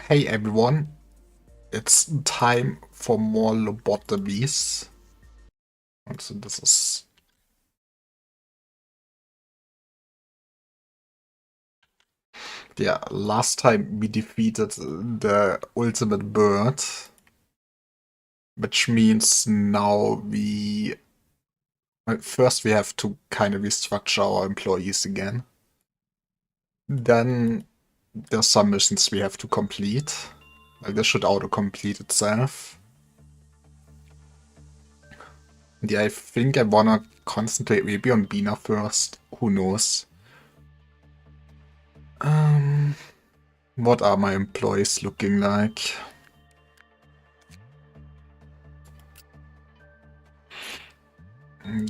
Hey everyone, it's time for more lobotomies. And so this is yeah, last time we defeated the ultimate bird, which means now first we have to kind of restructure our employees again. Then there's some missions we have to complete. Like this should auto-complete itself. Yeah, I think I wanna concentrate maybe on Bina first. Who knows? Um, what are my employees looking like?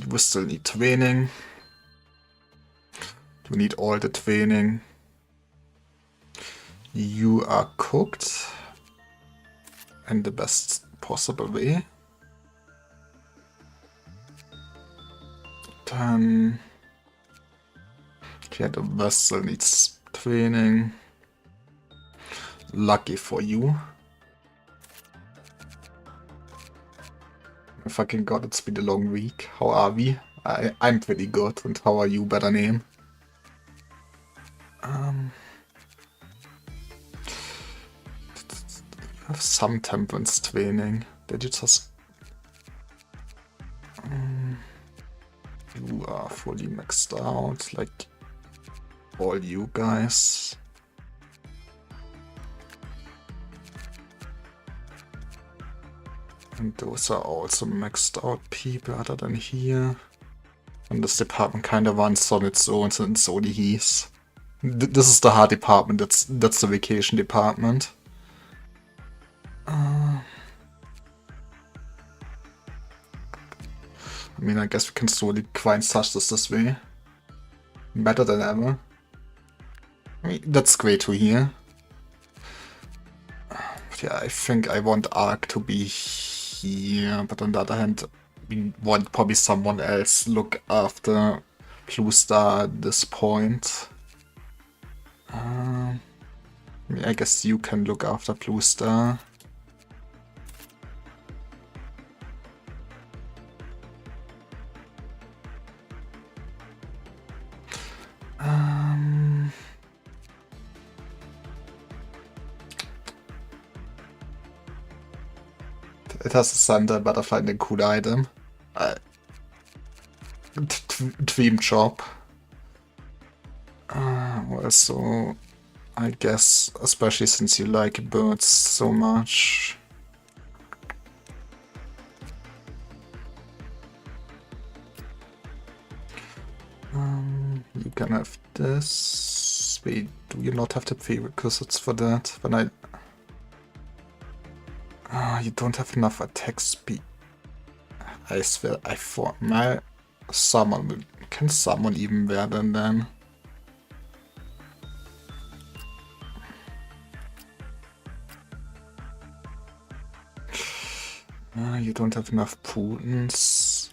We still need training. We need all the training. You are cooked in the best possible way. Then okay, the vessel needs training. Lucky for you. I fucking god, it's been a long week. How are we? I'm pretty good. And how are you, better name? You have some temperance training. Did you just... you are fully maxed out, like all you guys. And those are also maxed out people other than here. And this department kind of runs on its own, and it's only his. This is the hard department, that's the vacation department. I mean, I guess we can slowly grind such this way. Better than ever. I mean, that's great to hear. But yeah, I think I want Ark to be here, but on the other hand, we want probably someone else look after Blue Star at this point. I guess you can look after Blue Star. It has a Thunder Butterfly and a cool item. Dream job. Also, I guess, especially since you like birds so much. You can have this. Wait, do you not have the prerequisites for that? When you don't have enough attack speed. I swear, I thought my someone can someone even wear them then? You don't have enough potence.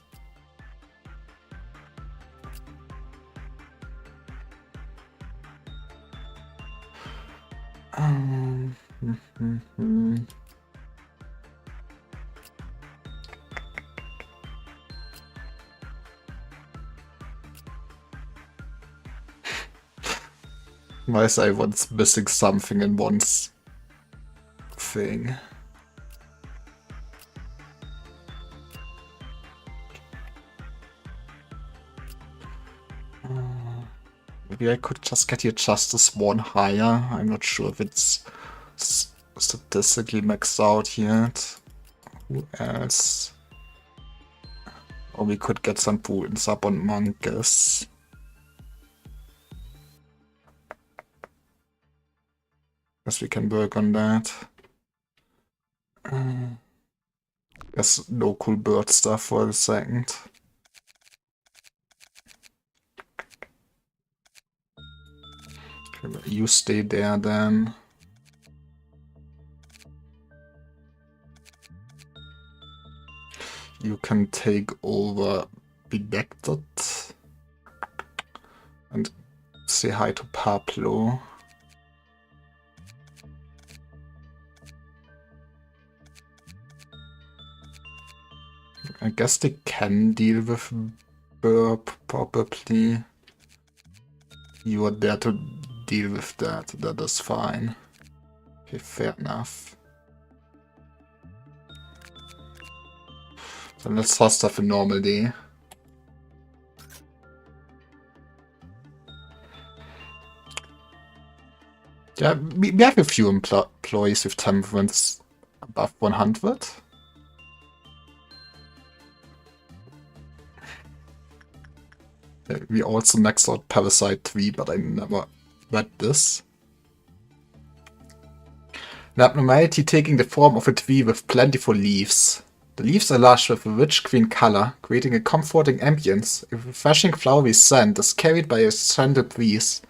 Why is everyone's missing something in one's thing? Maybe I could just get your Justice 1 higher. I'm not sure if it's statistically maxed out yet. Who else? Or we could get some potence up on Monkus. Guess we can work on that. Guess no cool bird stuff for a second. Okay, you stay there then. You can take over Bedected and say hi to Pablo. I guess they can deal with burp, probably. You are there to deal with that. That is fine. Okay, fair enough. So let's just have a normal day. Yeah, we have a few employees with temperaments above 100. We also maxed out Parasite 3, but I never read this. An abnormality taking the form of a tree with plentiful leaves. The leaves are lush with a rich green color, creating a comforting ambience. A refreshing flowery scent is carried by a gentle breeze.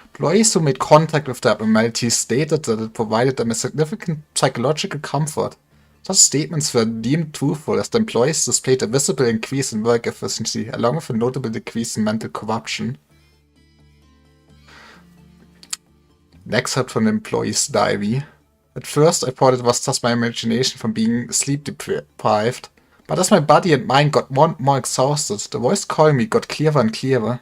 Employees who made contact with the abnormality stated that it provided them a significant psychological comfort. Such statements were deemed truthful as the employees displayed a visible increase in work efficiency, along with a notable decrease in mental corruption. An excerpt from the employee's diary. At first, I thought it was just my imagination from being sleep deprived, but as my body and mind got more and more exhausted, the voice calling me got clearer and clearer.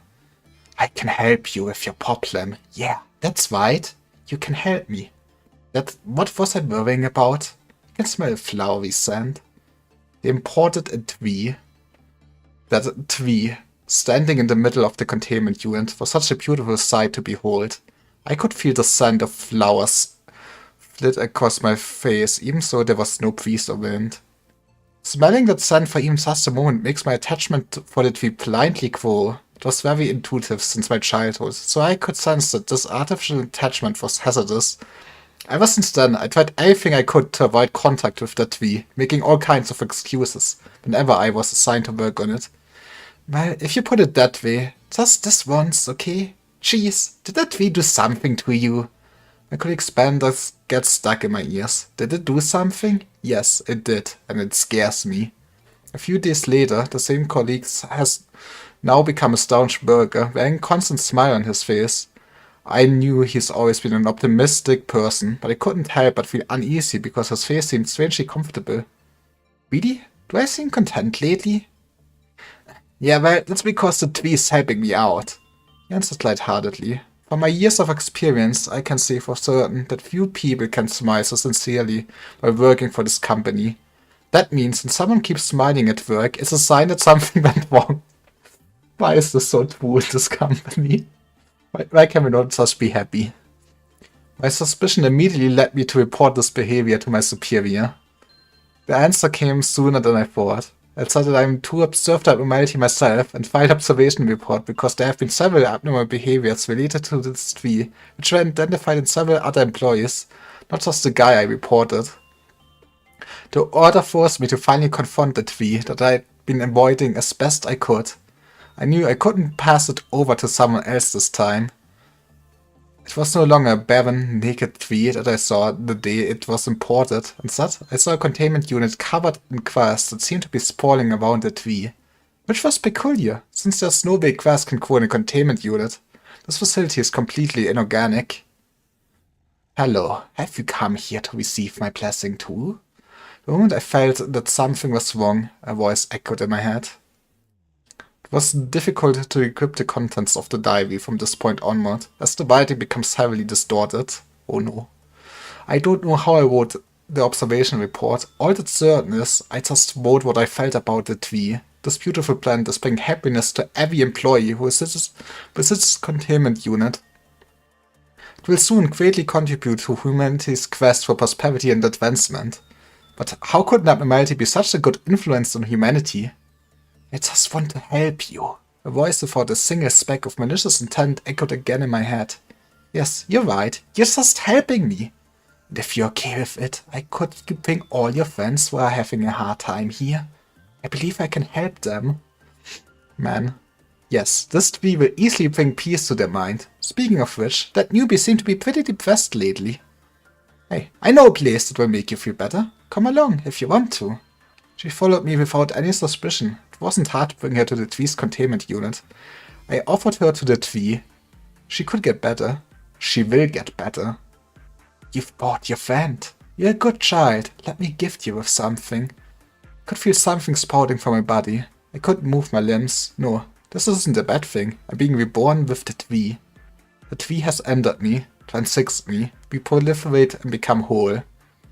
I can help you with your problem. Yeah, that's right. You can help me. What was I worrying about? I can smell a flowery scent. They imported a tree. That tree, standing in the middle of the containment unit, was such a beautiful sight to behold. I could feel the scent of flowers flit across my face, even though there was no breeze or wind. Smelling that scent for even just a moment makes my attachment for the tree blindly grow. It was very intuitive since my childhood, so I could sense that this artificial attachment was hazardous. Ever since then, I tried everything I could to avoid contact with that tree, making all kinds of excuses whenever I was assigned to work on it. Well, if you put it that way, just this once, okay? Jeez, did that tree do something to you? My colleague's benders get stuck in my ears. Did it do something? Yes, it did, and it scares me. A few days later, the same colleague has now become a staunch burger, wearing a constant smile on his face. I knew he's always been an optimistic person, but I couldn't help but feel uneasy because his face seemed strangely comfortable. Really? Do I seem content lately? Yeah, well, that's because the tree is helping me out. He answered lightheartedly. From my years of experience, I can say for certain that few people can smile so sincerely while working for this company. That means when someone keeps smiling at work, it's a sign that something went wrong. Why is this so true in this company? Why can we not just be happy? My suspicion immediately led me to report this behavior to my superior. The answer came sooner than I thought. I said that I'm too observed abnormality myself and filed observation report because there have been several abnormal behaviors related to this tree, which were identified in several other employees, not just the guy I reported. The order forced me to finally confront the tree that I had been avoiding as best I could. I knew I couldn't pass it over to someone else this time. It was no longer a barren, naked tree that I saw the day it was imported. Instead, I saw a containment unit covered in grass that seemed to be sprawling around the tree. Which was peculiar, since there's no way grass can grow in a containment unit. This facility is completely inorganic. Hello, have you come here to receive my blessing too? The moment I felt that something was wrong, a voice echoed in my head. It was difficult to decrypt the contents of the diary from this point onward, as the writing becomes heavily distorted. Oh no. I don't know how I wrote the observation report. All that's certain is, I just wrote what I felt about the tree. This beautiful plant is bringing happiness to every employee who visits this containment unit. It will soon greatly contribute to humanity's quest for prosperity and advancement. But how could an abnormality be such a good influence on humanity? I just want to help you. A voice without a single speck of malicious intent echoed again in my head. Yes, you're right. You're just helping me. And if you're okay with it, I could bring all your friends who are having a hard time here. I believe I can help them. Man. Yes, this tree will easily bring peace to their mind. Speaking of which, that newbie seemed to be pretty depressed lately. Hey, I know a place that will make you feel better. Come along if you want to. She followed me without any suspicion. It wasn't hard to bring her to the tree's containment unit. I offered her to the tree. She could get better. She will get better. You've brought your friend. You're a good child. Let me gift you with something. Could feel something spouting from my body. I couldn't move my limbs. No, this isn't a bad thing. I'm being reborn with the Twee. The Twee has entered me, transfixed me. We proliferate and become whole.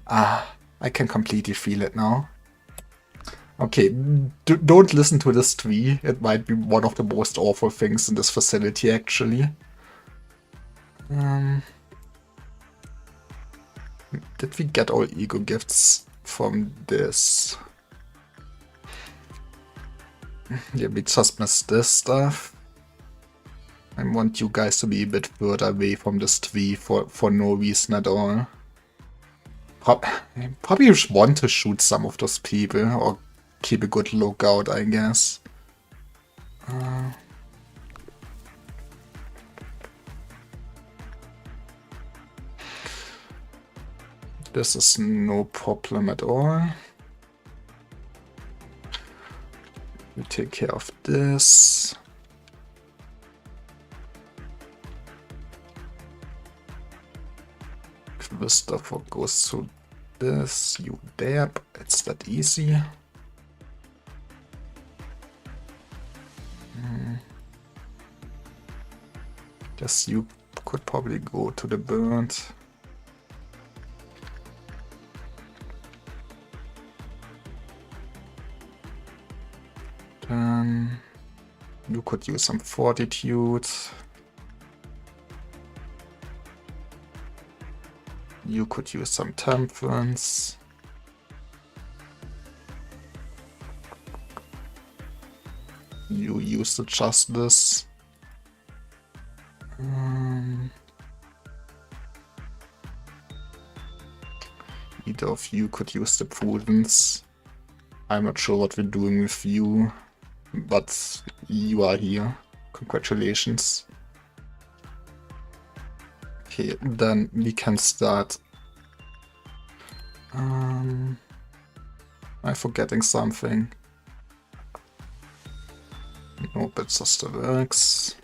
Ah, I can completely feel it now. Okay, don't listen to this Twee. It might be one of the most awful things in this facility, actually. Did we get all ego gifts from this? Yeah, we just missed this stuff. I want you guys to be a bit further away from this tree for no reason at all. Probably just want to shoot some of those people or keep a good lookout, I guess. This is no problem at all. We take care of this. Christopher goes to this. You dab. It's that easy. Guess you could probably go to the bird. Then you could use some fortitude. You could use some temperance. You use the justice. Either of you could use the prudence. I'm not sure what we're doing with you, but you are here. Congratulations. Okay, then we can start. I'm forgetting something. Nope, it's just the works.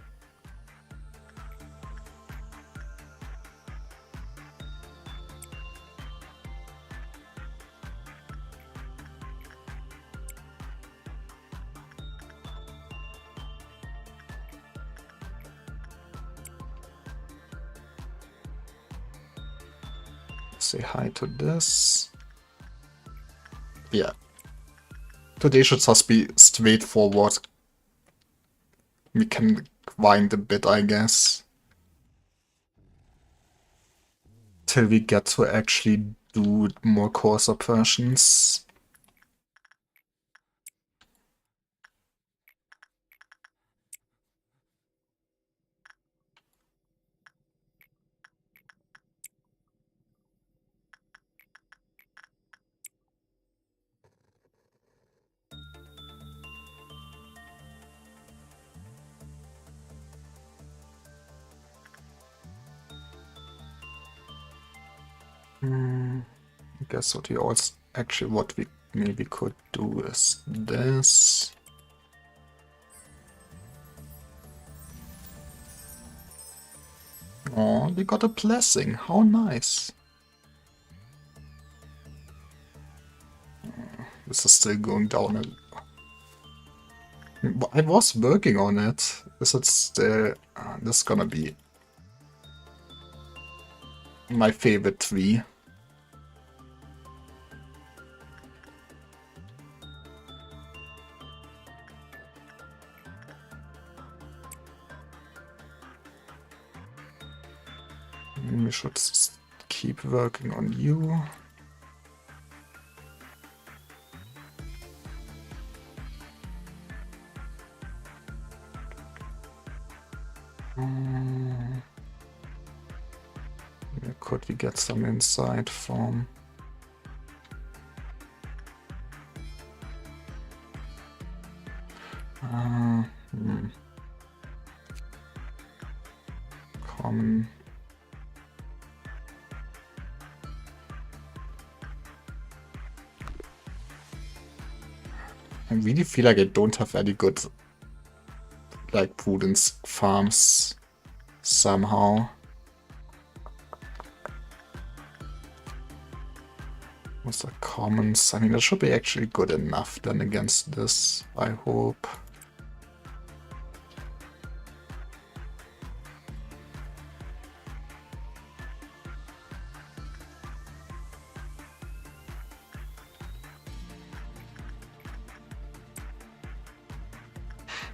Say hi to this. Yeah. Today should just be straightforward. We can wind a bit, I guess. Till we get to actually do more coarser versions. I guess what we also actually what we maybe could do is this. Oh, we got a blessing. How nice. This is still going down. I was working on it. Is it still... this is gonna be my favorite tree. We should keep working on you. Where could we get some insight from? Common. I really feel like I don't have any good, like, prudence farms somehow. With the commons, I mean, that should be actually good enough then against this, I hope.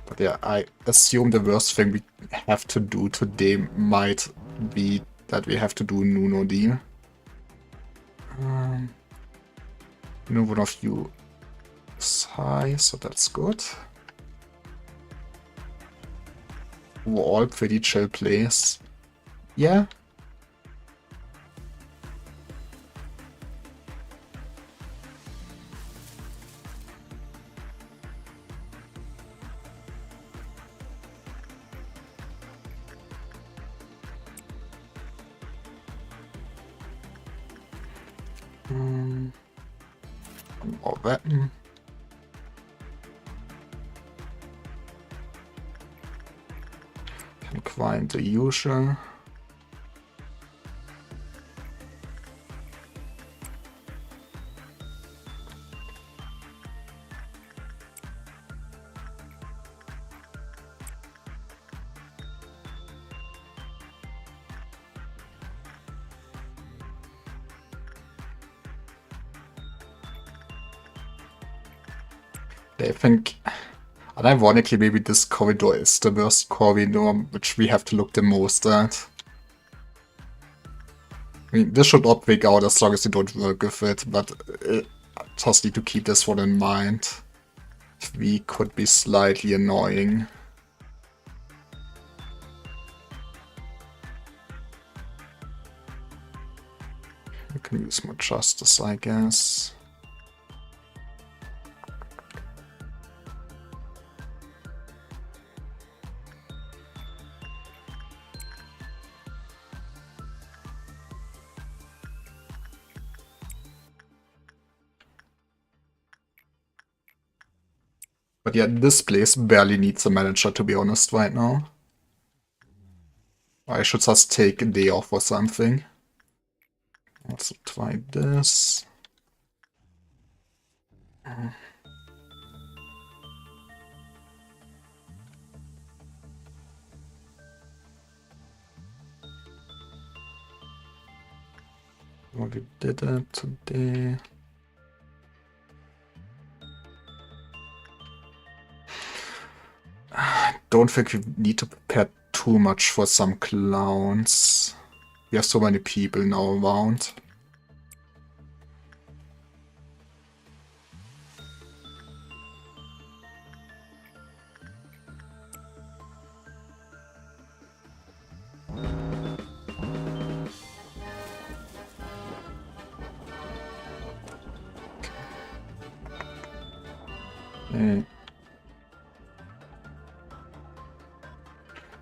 But yeah, I assume the worst thing we have to do today might be that we have to do Nuno deal. No one of you is high, so that's good. Overall, pretty chill plays. Yeah. More weapon. Can climb the usual. I think, unironically, maybe this corridor is the worst corridor, which we have to look the most at. I mean, this should not break out as long as you don't work with it, but just need to keep this one in mind. We could be slightly annoying. We can use more justice, I guess. But yeah, this place barely needs a manager, to be honest, right now. I should just take a day off or something. Also try this. Already did it today. I don't think we need to prepare too much for some clowns. We have so many people now around. Okay.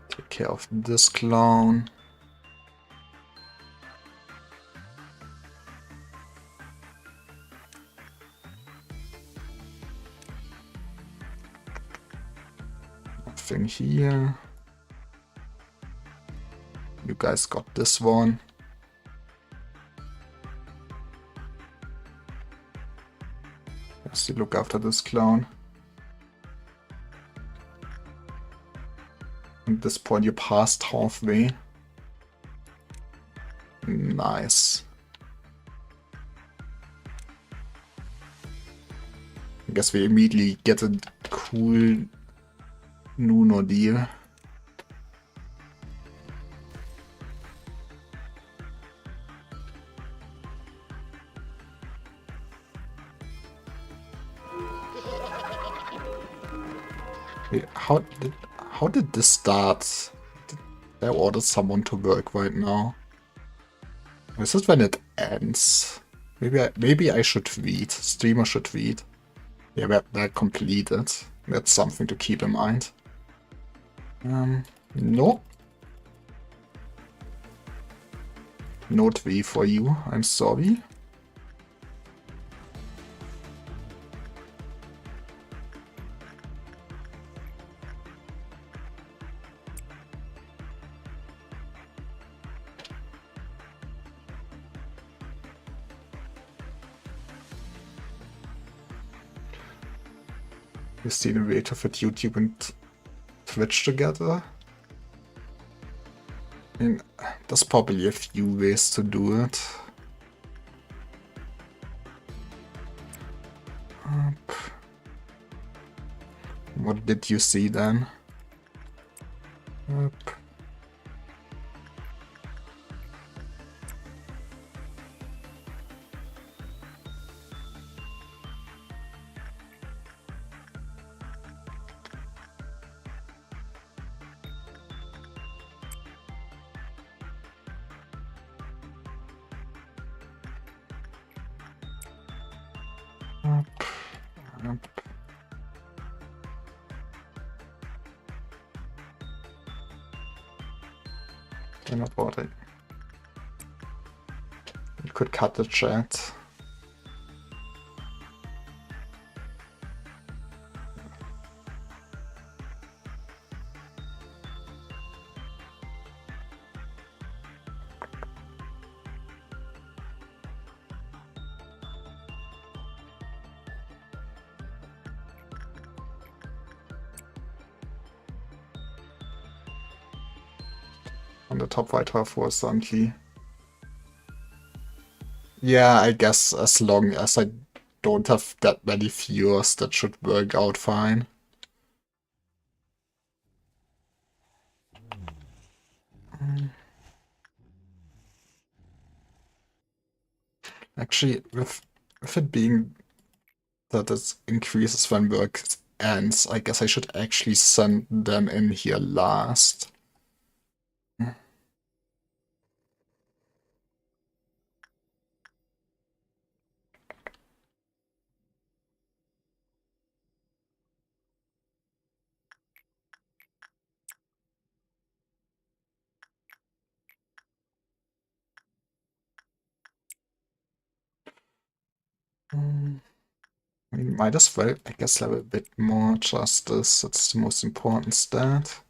Take care of this clown. Nothing here. You guys got this one. Let's look after this clown. At this point, you passed halfway. Nice. I guess we immediately get a cool Nuno deal. Wait, how did this start? Did I order someone to work right now? Is this when it ends? Maybe I should read. Streamer should read. Yeah, we're completed. That's something to keep in mind. No. Note V for you, I'm sorry. You see the way to fit YouTube and Twitch together? I mean, there's probably a few ways to do it. What did you see then? Up. Think about it. You could cut the chat. On the top right half horizontally. Yeah, I guess as long as I don't have that many viewers, that should work out fine. Actually, with it being that it increases when work ends, I guess I should actually send them in here last. I mean, might as well, I guess, have a bit more justice. That's the most important stat.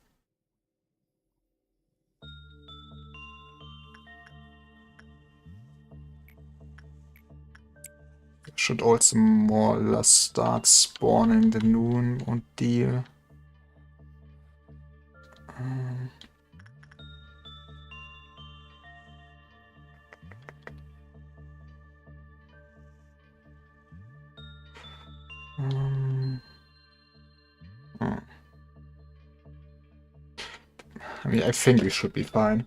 Should also more or less start spawning the noon and deal. I mean, I think we should be fine.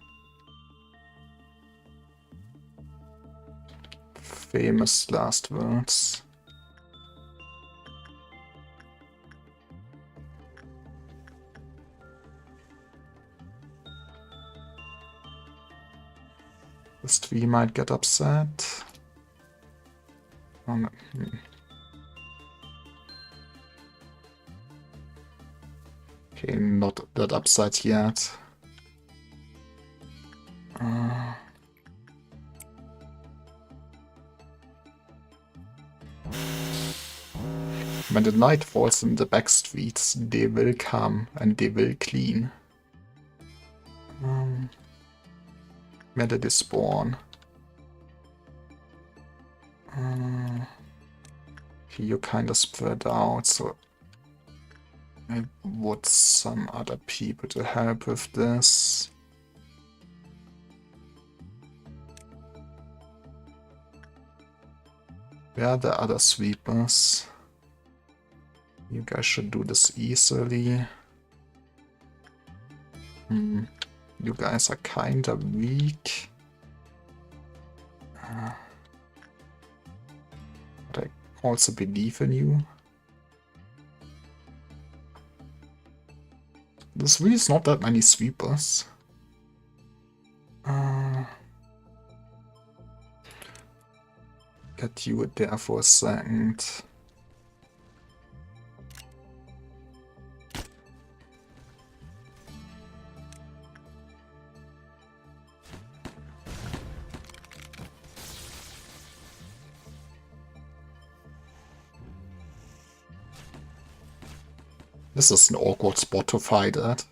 Famous last words. The stream might get upset. Oh, no. Okay, not that upset yet. When the night falls in the back streets, they will come and they will clean. Where did they spawn? You're kind of spread out, so I want some other people to help with this. Where are the other sweepers? You guys should do this easily. You guys are kinda weak. But I also believe in you. There's really not that many sweepers. Get you there for a second. This is an awkward spot to fight at.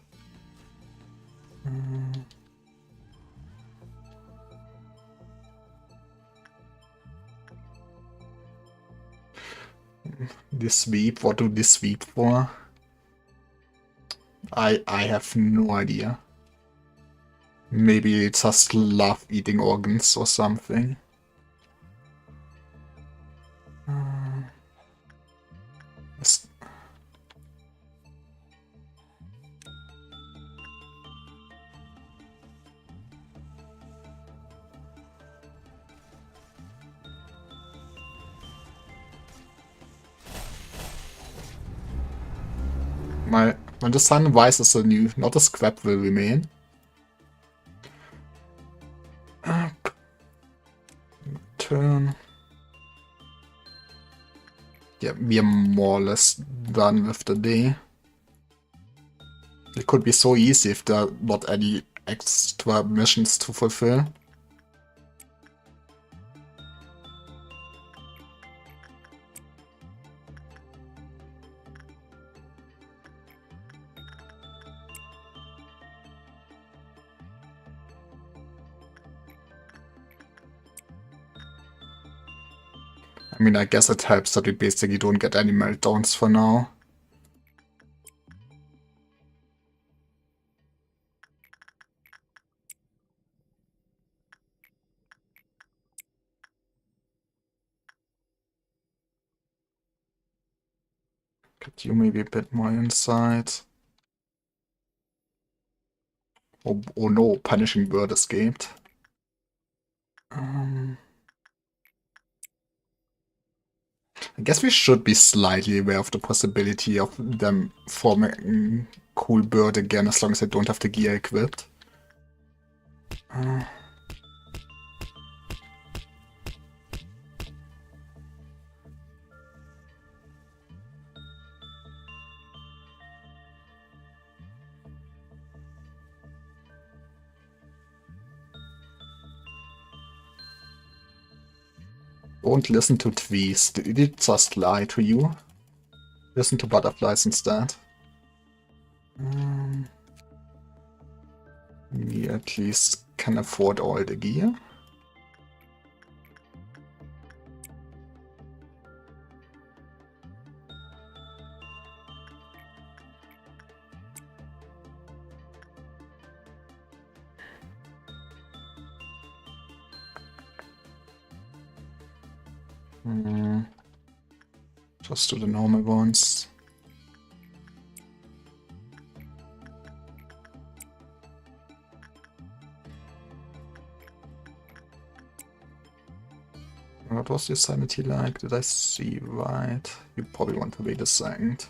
The sweep, what do they sweep for? I have no idea. Maybe it's just love eating organs or something. Yes. When the sun rises anew, not a scrap will remain. Turn. Yeah, we are more or less done with the day. It could be so easy if there are not any extra missions to fulfill. I mean, I guess it helps that we basically don't get any meltdowns for now. Get you maybe a bit more insight. Oh no, Punishing Bird escaped. I guess we should be slightly aware of the possibility of them forming Cool Bird again as long as they don't have the gear equipped. Don't listen to Tweez. Did it just lie to you? Listen to butterflies instead. We at least can afford all the gear. Just do the normal ones. What was your sanity like? Did I see right? You probably want to wait a second.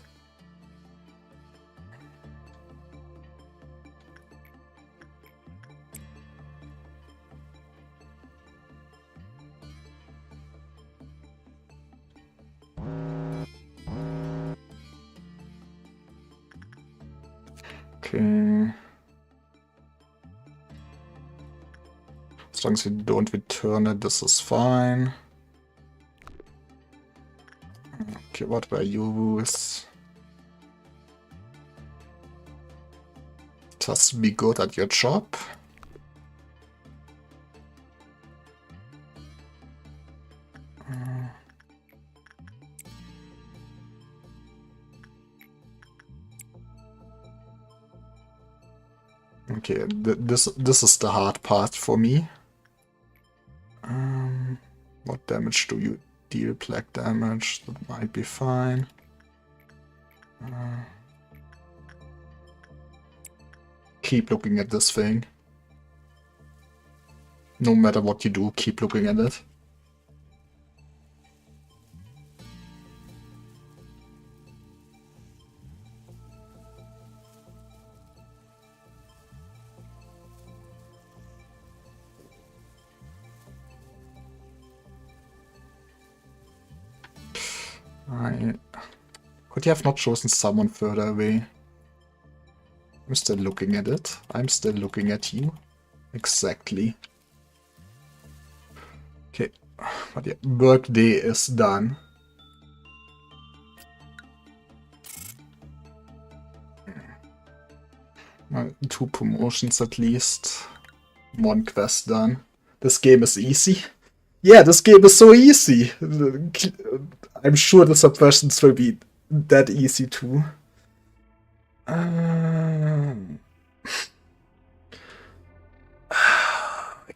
Okay. As long as we don't return it, this is fine. Okay, what were you with? Just be good at your job. Okay, this is the hard part for me. What damage do you deal? Black damage, that might be fine. Keep looking at this thing. No matter what you do, keep looking at it. Could you have not chosen someone further away? I'm still looking at it. I'm still looking at you. Exactly. Okay, but yeah, workday is done. Well, 2 promotions at least. 1 quest done. This game is easy. Yeah, this game is so easy. I'm sure the subversions will be that easy too. I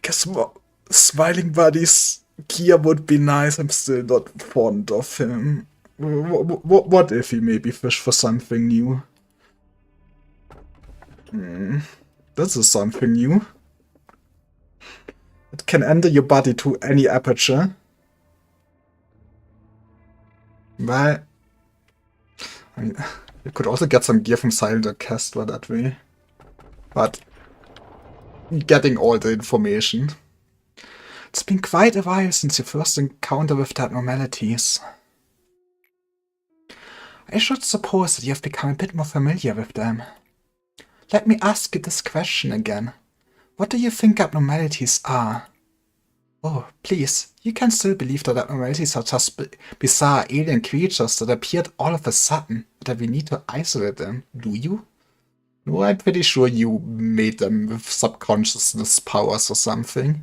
guess Smiling Buddies Kia would be nice. I'm still not fond of him. What if he maybe fish for something new? This is something new. It can enter your body to any aperture. Well, I mean, you could also get some gear from Silent Orchestra that way. But getting all the information. It's been quite a while since your first encounter with the abnormalities. I should suppose that you have become a bit more familiar with them. Let me ask you this question again. What do you think abnormalities are? Oh, please, you can still believe that abnormalities are just bizarre alien creatures that appeared all of a sudden, that we need to isolate them, do you? No, I'm pretty sure you made them with subconsciousness powers or something.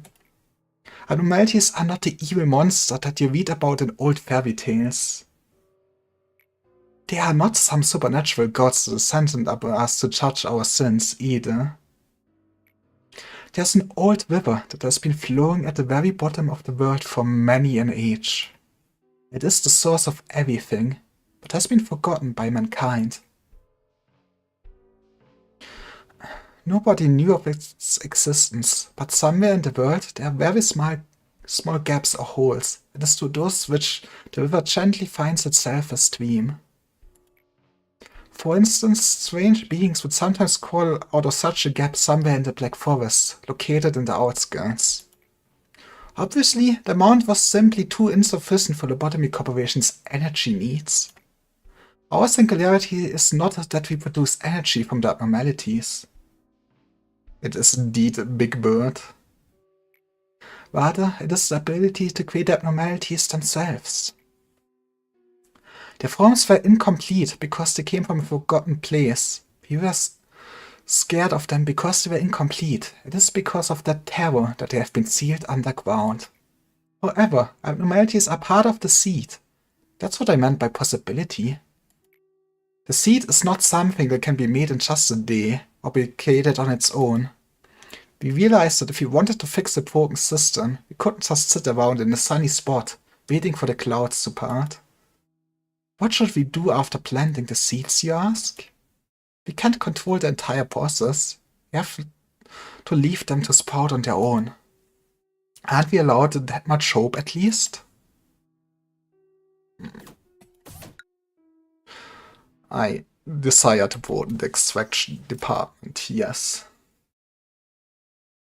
Abnormalities are not the evil monster that you read about in old fairy tales. They are not some supernatural gods that are sentient upon us to judge our sins either. There's an old river that has been flowing at the very bottom of the world for many an age. It is the source of everything, but has been forgotten by mankind. Nobody knew of its existence, but somewhere in the world there are very small gaps or holes. It is to those which the river gently finds itself a stream. For instance, strange beings would sometimes crawl out of such a gap somewhere in the Black Forest, located in the outskirts. Obviously, the amount was simply too insufficient for Lobotomy Corporation's energy needs. Our singularity is not that we produce energy from the abnormalities. It is indeed a big bird. Rather, it is the ability to create abnormalities themselves. Their forms were incomplete because they came from a forgotten place. We were scared of them because they were incomplete. It is because of that terror that they have been sealed underground. However, abnormalities are part of the seed. That's what I meant by possibility. The seed is not something that can be made in just a day, or be created on its own. We realized that if we wanted to fix the broken system, we couldn't just sit around in a sunny spot, waiting for the clouds to part. What should we do after planting the seeds, you ask? We can't control the entire process. We have to leave them to sprout on their own. Aren't we allowed that much hope, at least? I desire to broaden the extraction department, yes.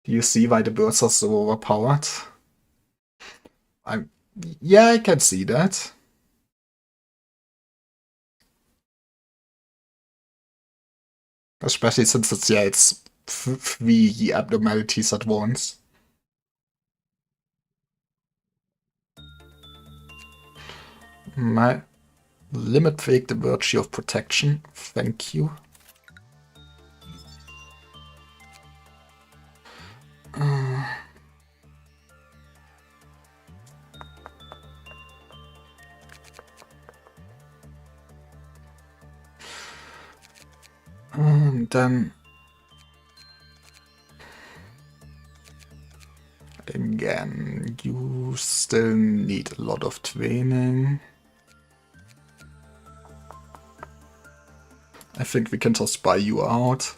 Do you see why the birds are so overpowered? Yeah, I can see that. Especially since it's it's 3 abnormalities at once. My limit break the virtue of protection. Thank you. And then again, you still need a lot of training. I think we can just buy you out.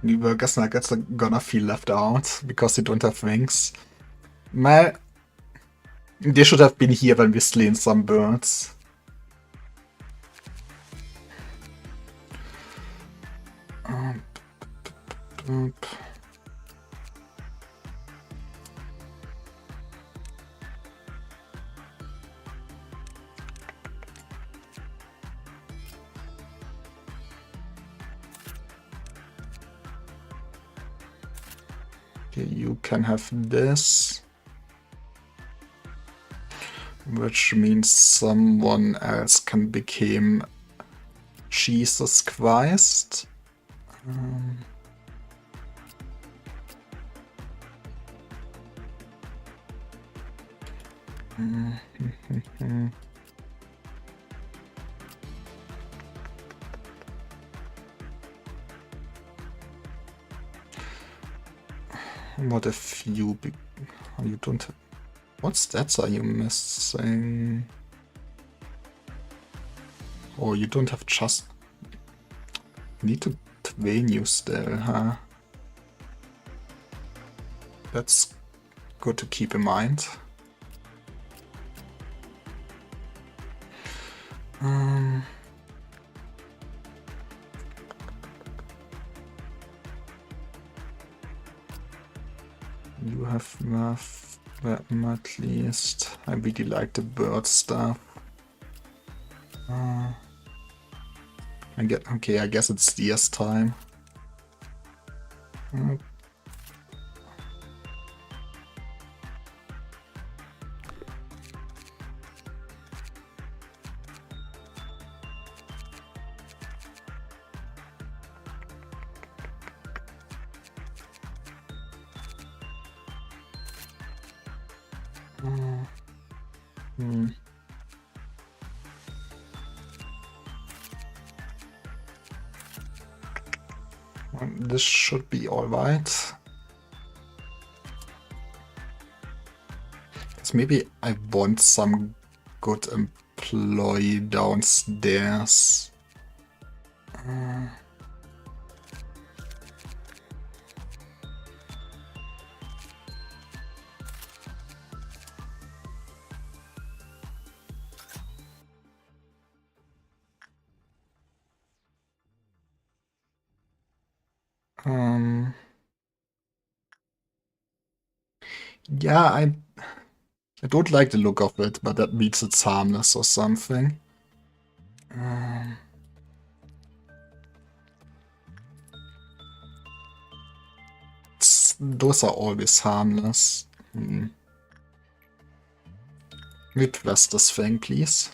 New workers nuggets are gonna feel left out because they don't have wings. Well, they should have been here when we slain some birds. Oop. Okay, you can have this. Which means someone else can become Jesus Christ. What if you you don't have... What stats are you missing? Oh, you don't have just... Need to train you still, huh? That's good to keep in mind. You have enough weapon at least. I really like the bird stuff. Okay, I guess it's DS time. This should be alright. Maybe I want some good employee downstairs. Yeah, I don't like the look of it, but that means it's harmless or something. Those are always harmless. Request this thing, please.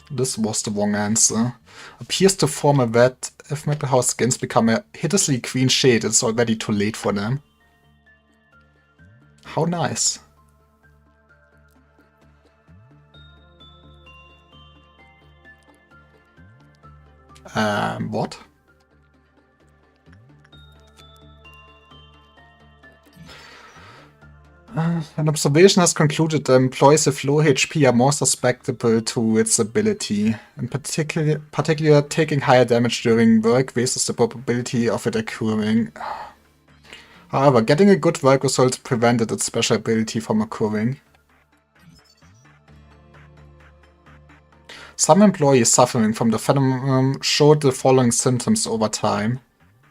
This was the wrong answer. Appears to form a vat. If Maple House skins become a hideously green shade, it's already too late for them. How nice. What? An observation has concluded that employees with low HP are more susceptible to its ability. In particular, taking higher damage during work raises the probability of it occurring. However, getting a good work result prevented its special ability from occurring. Some employees suffering from the phenomenon showed the following symptoms over time.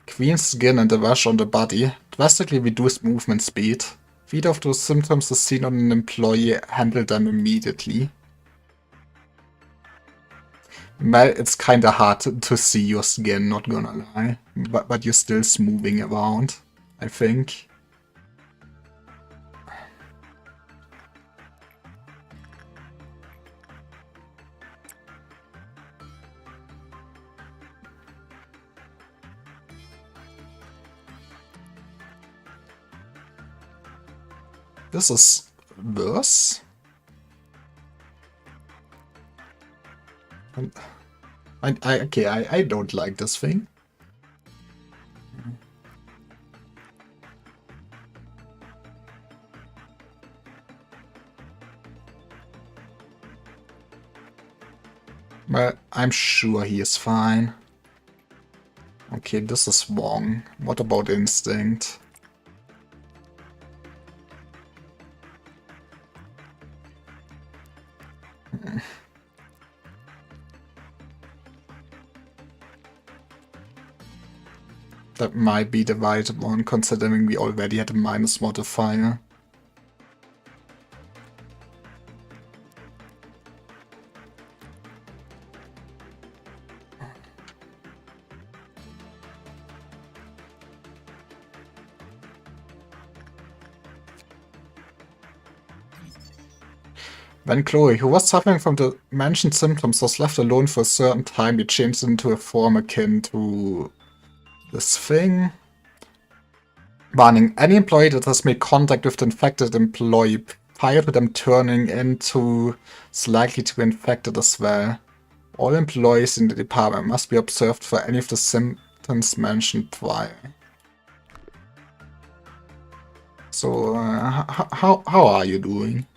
Green skin and a rash on the body, drastically reduced movement speed. If either of those symptoms is seen on an employee, handle them immediately. Well, it's kinda hard to see your skin, not gonna lie. But you're still smoothing around, I think. This is worse. I don't like this thing. Well, I'm sure he is fine. Okay, this is wrong. What about instinct? That might be the right one, considering we already had a minus modifier. When Chloe, who was suffering from the mentioned symptoms, was left alone for a certain time, he changed into a form akin to this thing. Warning, any employee that has made contact with the infected employee prior to them turning into is likely to be infected as well. All employees in the department must be observed for any of the symptoms mentioned prior. So, how are you doing?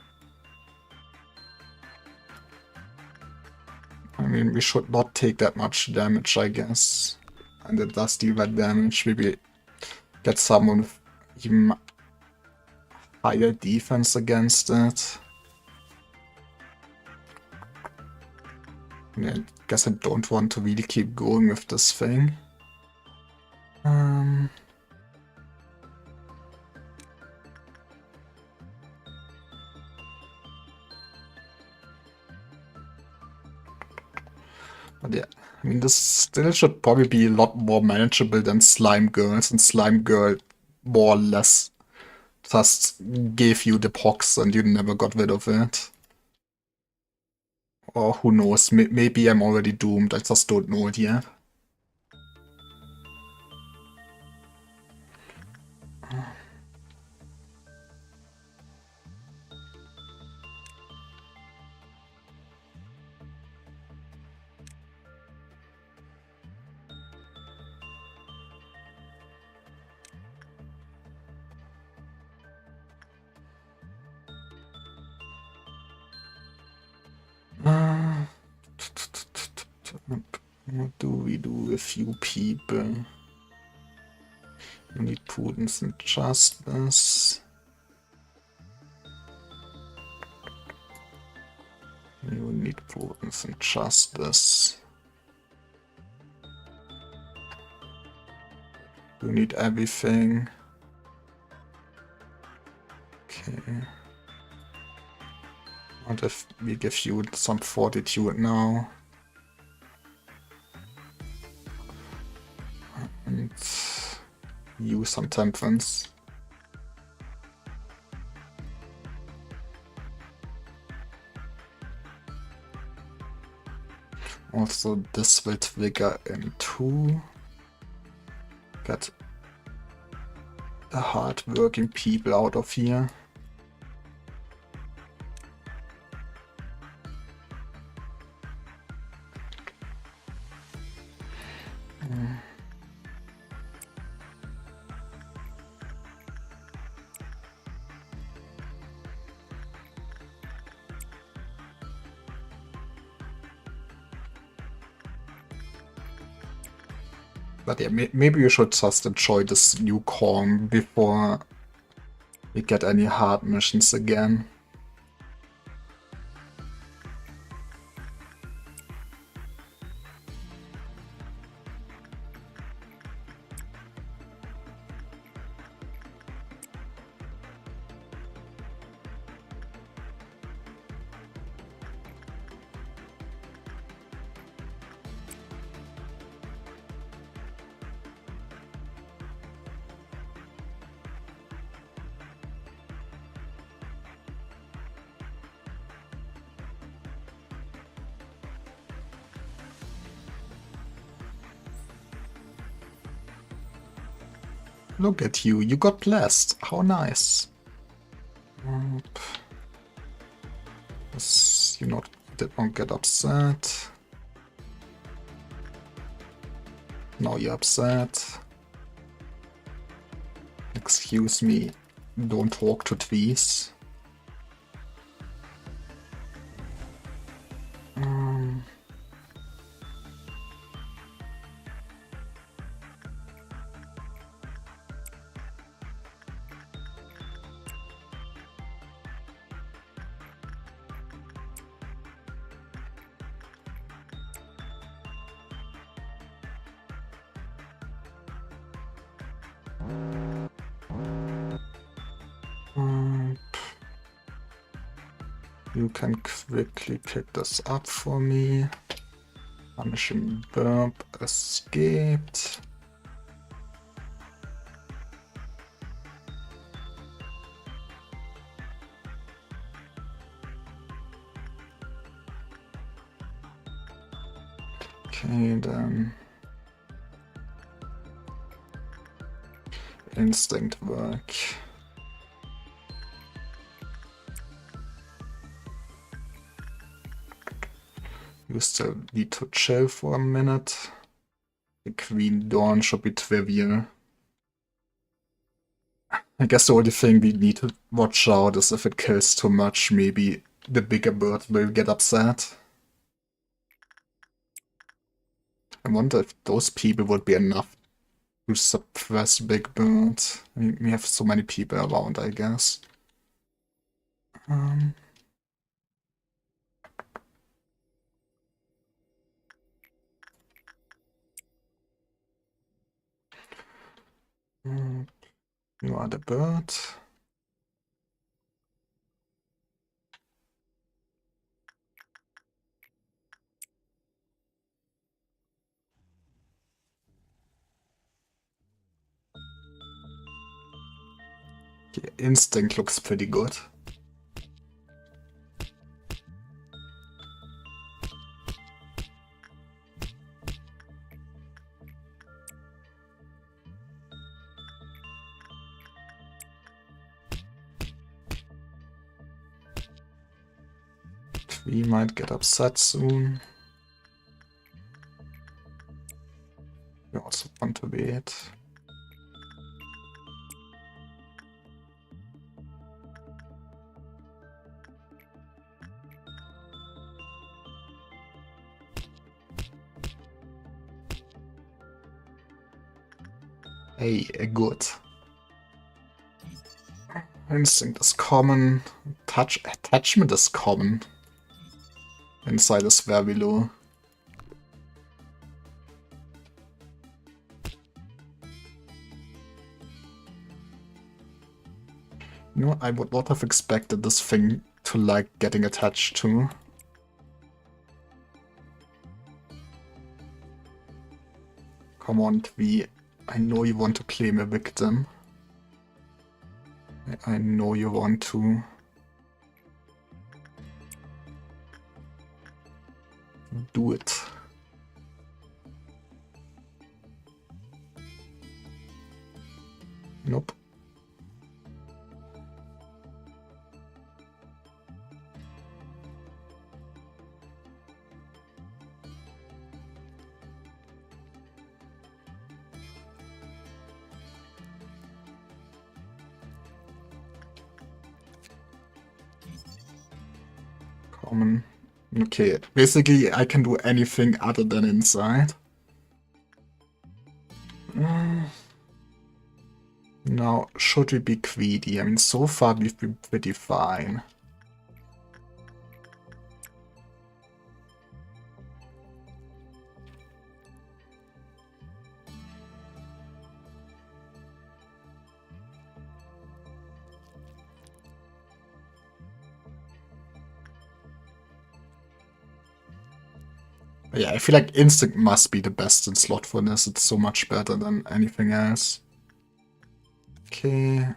I mean, we should not take that much damage, I guess. And it does deal that damage. Maybe get someone with even higher defense against it. I guess I don't want to really keep going with this thing. But yeah, I mean, this still should probably be a lot more manageable than Slime Girls, and Slime Girl more or less just gave you the pox and you never got rid of it. Or who knows, maybe I'm already doomed, I just don't know it yet. What do we do with a few people? We need prudence and justice. You need prudence and justice. You need everything. Okay. What if we give you some fortitude now? And use some temperance. Also, this will trigger in 2. Get the hard-working people out of here. But yeah, maybe we should just enjoy this new corn before we get any hard missions again. Look at you, you got blessed. How nice. You did not get upset. Now you're upset. Excuse me, don't talk to trees. You can quickly pick this up for me. Punishing Burp escaped. Okay, then instinct work. You still need to chill for a minute. The Queen Dawn should be trivial. I guess the only thing we need to watch out is if it kills too much, maybe the bigger bird will get upset. I wonder if those people would be enough to suppress Big Bird. I mean, we have so many people around, I guess. You are the bird. The instinct looks pretty good. We might get upset soon. We also want to wait. Hey, good. Instinct is common. Attachment is common. Inside is very low. You know, I would not have expected this thing to like getting attached to. Come on, Twee. I know you want to claim a victim. I know you want to. Do it. Nope. Common. Okay, basically I can do anything other than inside. Now, should we be greedy? I mean, so far we've been pretty fine. Yeah, I feel like Instinct must be the best in slot for this. It's so much better than anything else. Okay.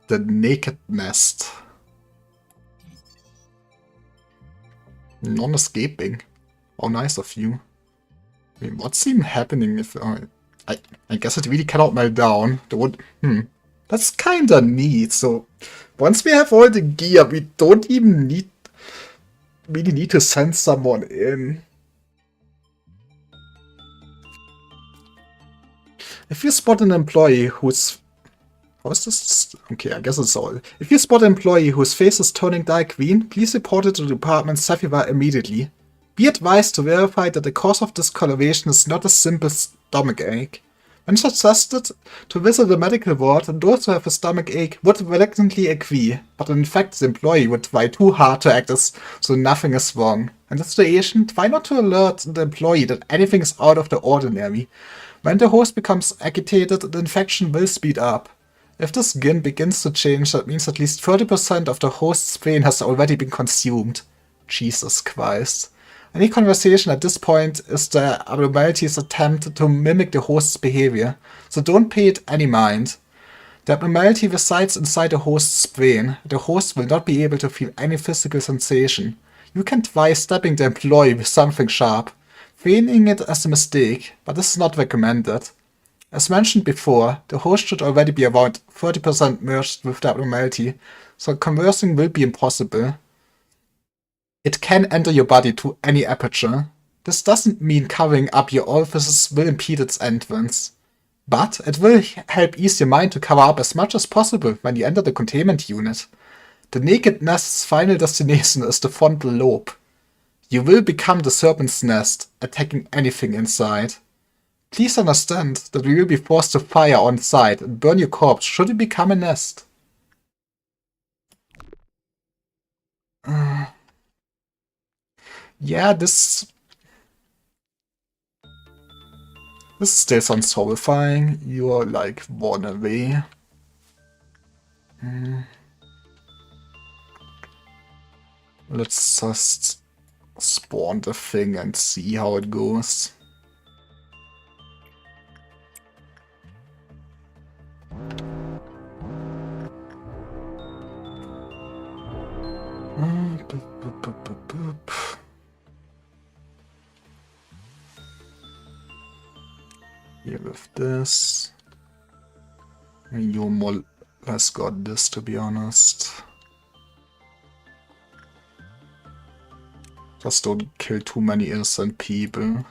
The Naked Nest. Non-escaping. How nice of you. I mean, what's even happening if... I guess it really cannot melt down. That's kinda neat. So, once we have all the gear, we don't even really need to send someone in. If you spot an employee who's... How is this? Okay, I guess it's all. If you spot an employee whose face is turning dark green, please report it to the department Safiva immediately. Be advised to verify that the cause of this coloration is not a simple stomach ache. When suggested to visit the medical ward, those who have a stomach ache would reluctantly agree, but in fact the employee would try too hard to act as so nothing is wrong. In this situation, try not to alert the employee that anything is out of the ordinary, When the host becomes agitated, the infection will speed up. If the skin begins to change, that means at least 30% of the host's pain has already been consumed. Jesus Christ. Any conversation at this point is the abnormality's attempt to mimic the host's behavior, so don't pay it any mind. The abnormality resides inside the host's brain. The host will not be able to feel any physical sensation. You can try stabbing the employee with something sharp, feigning it as a mistake, but this is not recommended. As mentioned before, the host should already be around 30% merged with the abnormality, so conversing will be impossible. It can enter your body through any aperture. This doesn't mean covering up your orifices will impede its entrance. But it will help ease your mind to cover up as much as possible when you enter the containment unit. The naked nest's final destination is the frontal lobe. You will become the serpent's nest, attacking anything inside. Please understand that we will be forced to fire on sight and burn your corpse should it become a nest. Yeah, this still sounds horrifying. You're like 1 away. Let's just spawn the thing and see how it goes. Here with this. You more or less got this, to be honest. Just don't kill too many innocent people.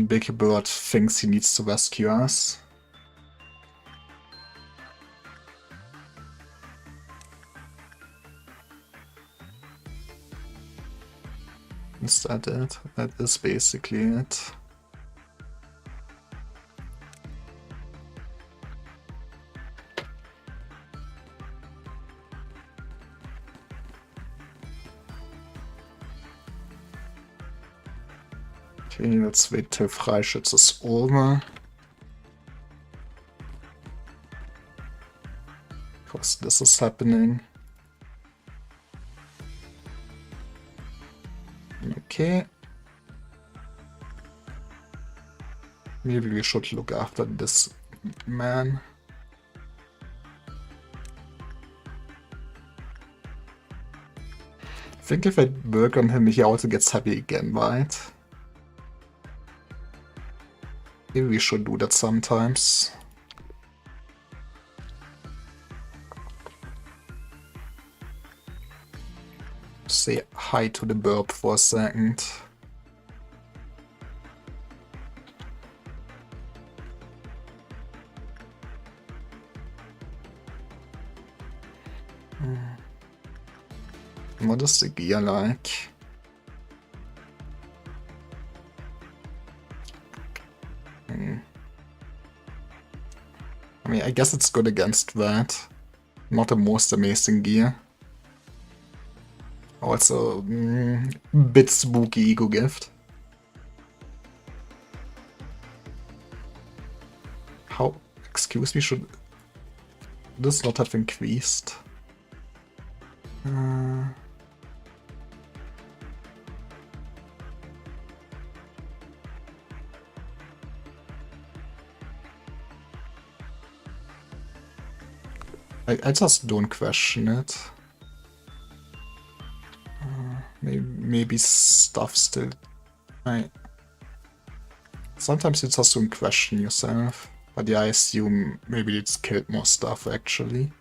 Big Bird thinks he needs to rescue us. Is that it? That is basically it. Okay, let's wait till Freischütz is over. Because this is happening. Okay. Maybe we should look after this man. I think if I work on him, he also gets happy again, right? Maybe we should do that sometimes. Say hi to the burp for a second. What is the gear like? I mean, I guess it's good against that. Not the most amazing gear. Also, bit spooky ego gift. How? Excuse me, should this not have increased? I just don't question it. Maybe stuff still. Sometimes you just don't question yourself. But yeah, I assume maybe it's killed more stuff actually.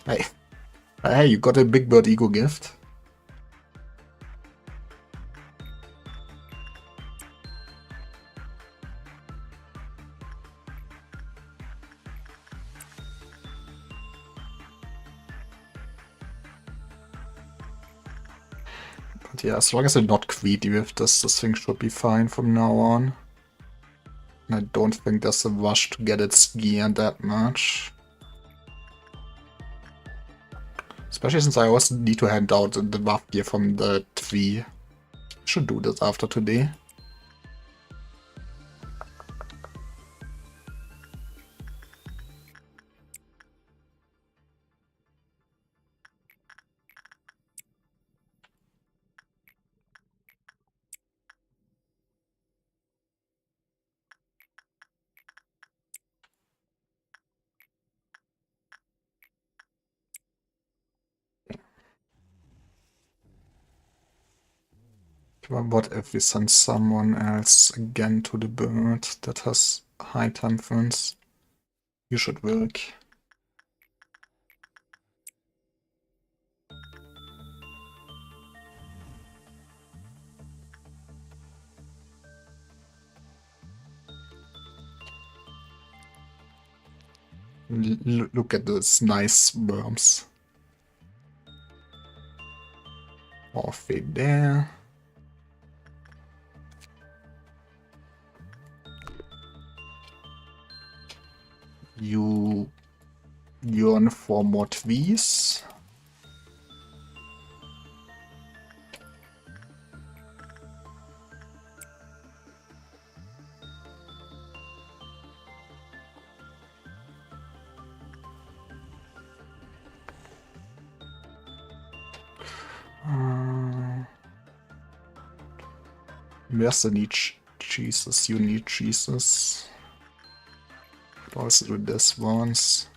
Hey, you got a Big Bird ego gift. But yeah, as long as I'm not greedy with this thing should be fine from now on. And I don't think there's a rush to get its gear that much. Especially since I also need to hand out the buff gear from the tree. Should do this after today. But what if we send someone else again to the bird that has high temperance? You should work. Look at those nice worms. Off it there. You yearn for more trees. Where's the need cheeses? You need cheeses. Also do this once.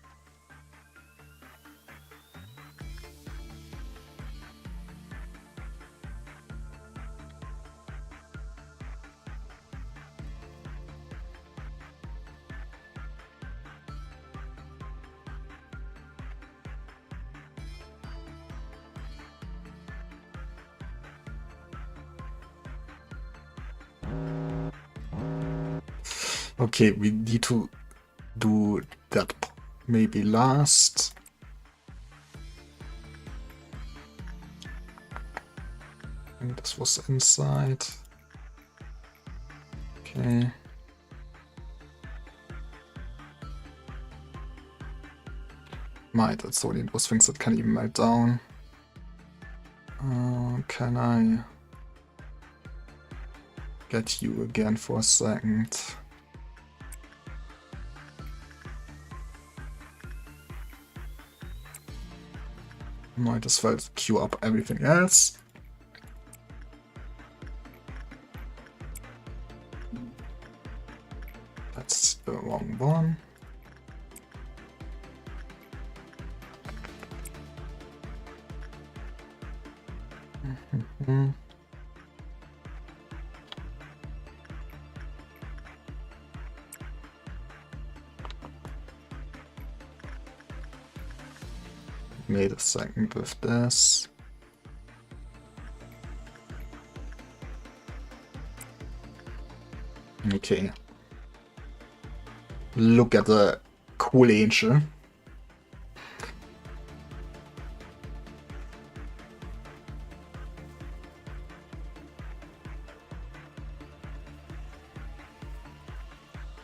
Okay, we need to do that maybe last. I think this was inside. Okay. Might, that's only those things that can even melt down. Can I get you again for a second? Might as well queue up everything else. That's the wrong one. Wait a second with this. Okay. Look at the cool angel.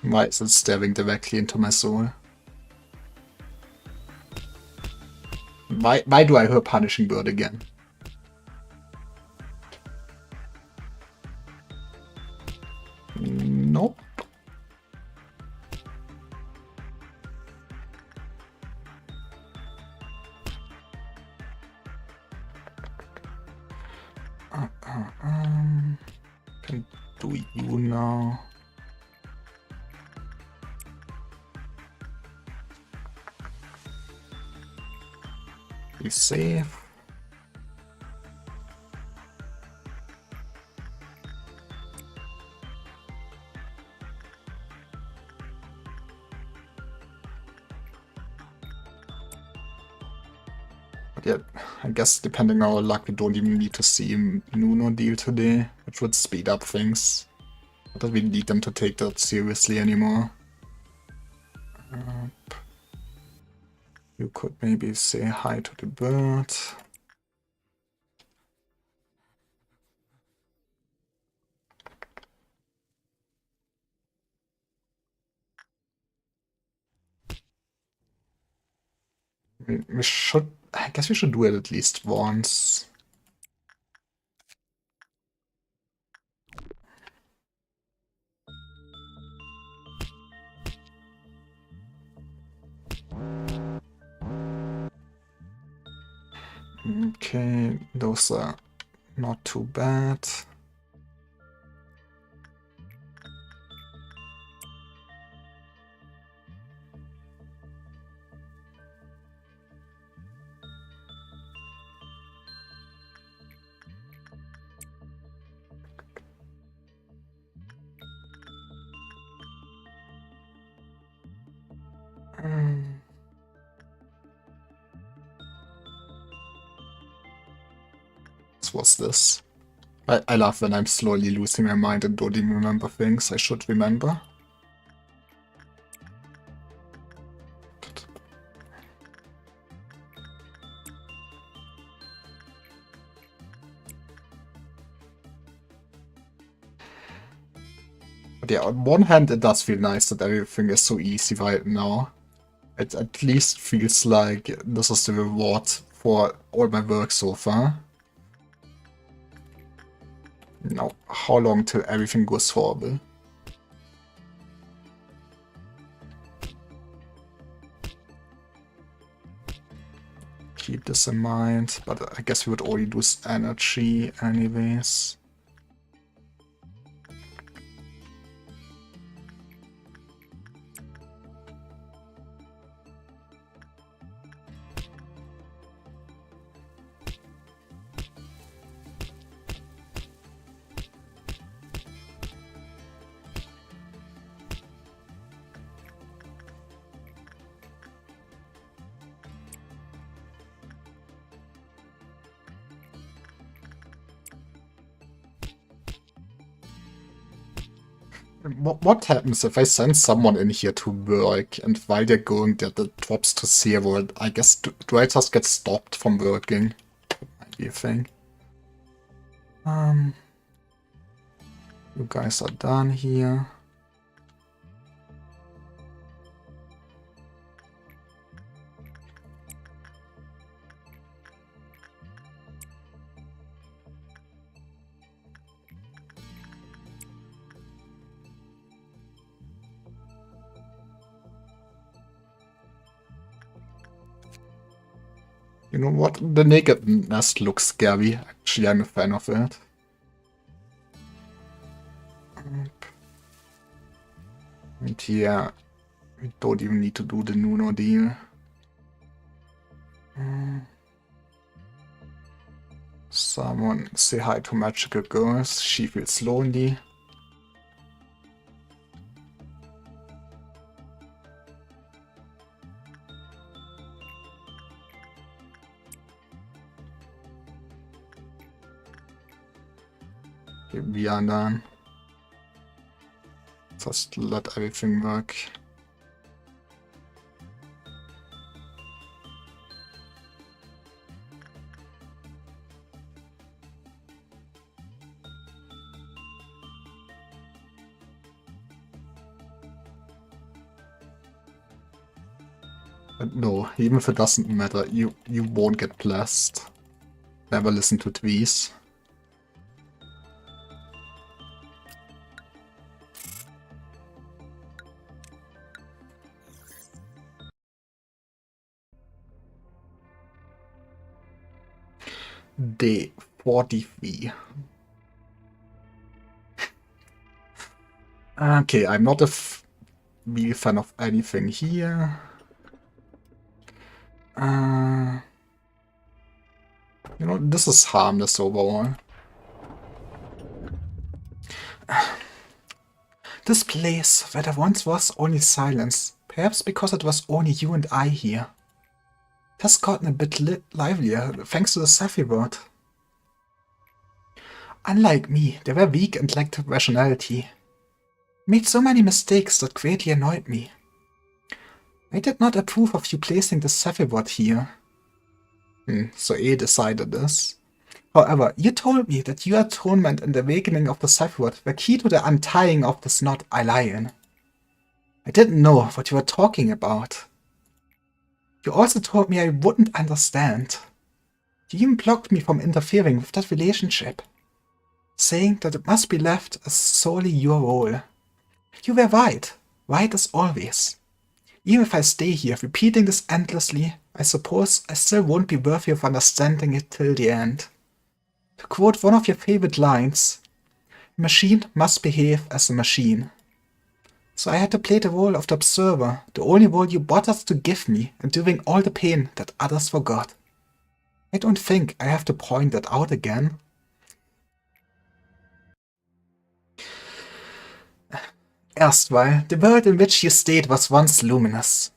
Why is it staring directly into my soul? Why do I hear Punishing Bird again? Nope. Can do you now. Be safe. But yeah, I guess depending on our luck, we don't even need to see Nuno deal today, which would speed up things. Not that we need them to take that seriously anymore. You could maybe say hi to the bird. We should I guess we should do it at least once. Okay, those are not too bad. What's this? I love when I'm slowly losing my mind and don't even remember things I should remember. But yeah, on one hand it does feel nice that everything is so easy right now. It at least feels like this is the reward for all my work so far. Now, how long till everything goes horrible? Keep this in mind, but I guess we would only lose energy anyways. What happens if I send someone in here to work and while they're going there that drops to 0? I guess do I just get stopped from working? Might be a thing. You guys are done here. You know what? The naked nest looks scary. Actually, I'm a fan of it. And here, we don't even need to do the Nuno deal. Someone say hi to Magical Girls. She feels lonely. Okay, we are done. Just let everything work. But no, even if it doesn't matter, you won't get blessed. Never listen to Tweez. Day 43. Okay, I'm not a real fan of anything here. You know, this is harmless overall. This place, where there once was only silence, perhaps because it was only you and I here, has gotten a bit livelier thanks to the Safi word. Unlike me, they were weak and lacked rationality. Made so many mistakes that greatly annoyed me. I did not approve of you placing the Safi word here. So A decided this. However, you told me that your atonement and the awakening of the Safi word were key to the untying of this knot I lie in. I didn't know what you were talking about. You also told me I wouldn't understand. You even blocked me from interfering with that relationship, saying that it must be left as solely your role. You were right as always. Even if I stay here repeating this endlessly, I suppose I still won't be worthy of understanding it till the end. To quote one of your favorite lines, a machine must behave as a machine. So I had to play the role of the observer, the only role you bothered to give me, enduring all the pain that others forgot. I don't think I have to point that out again. Erstwhile, the world in which you stayed was once luminous.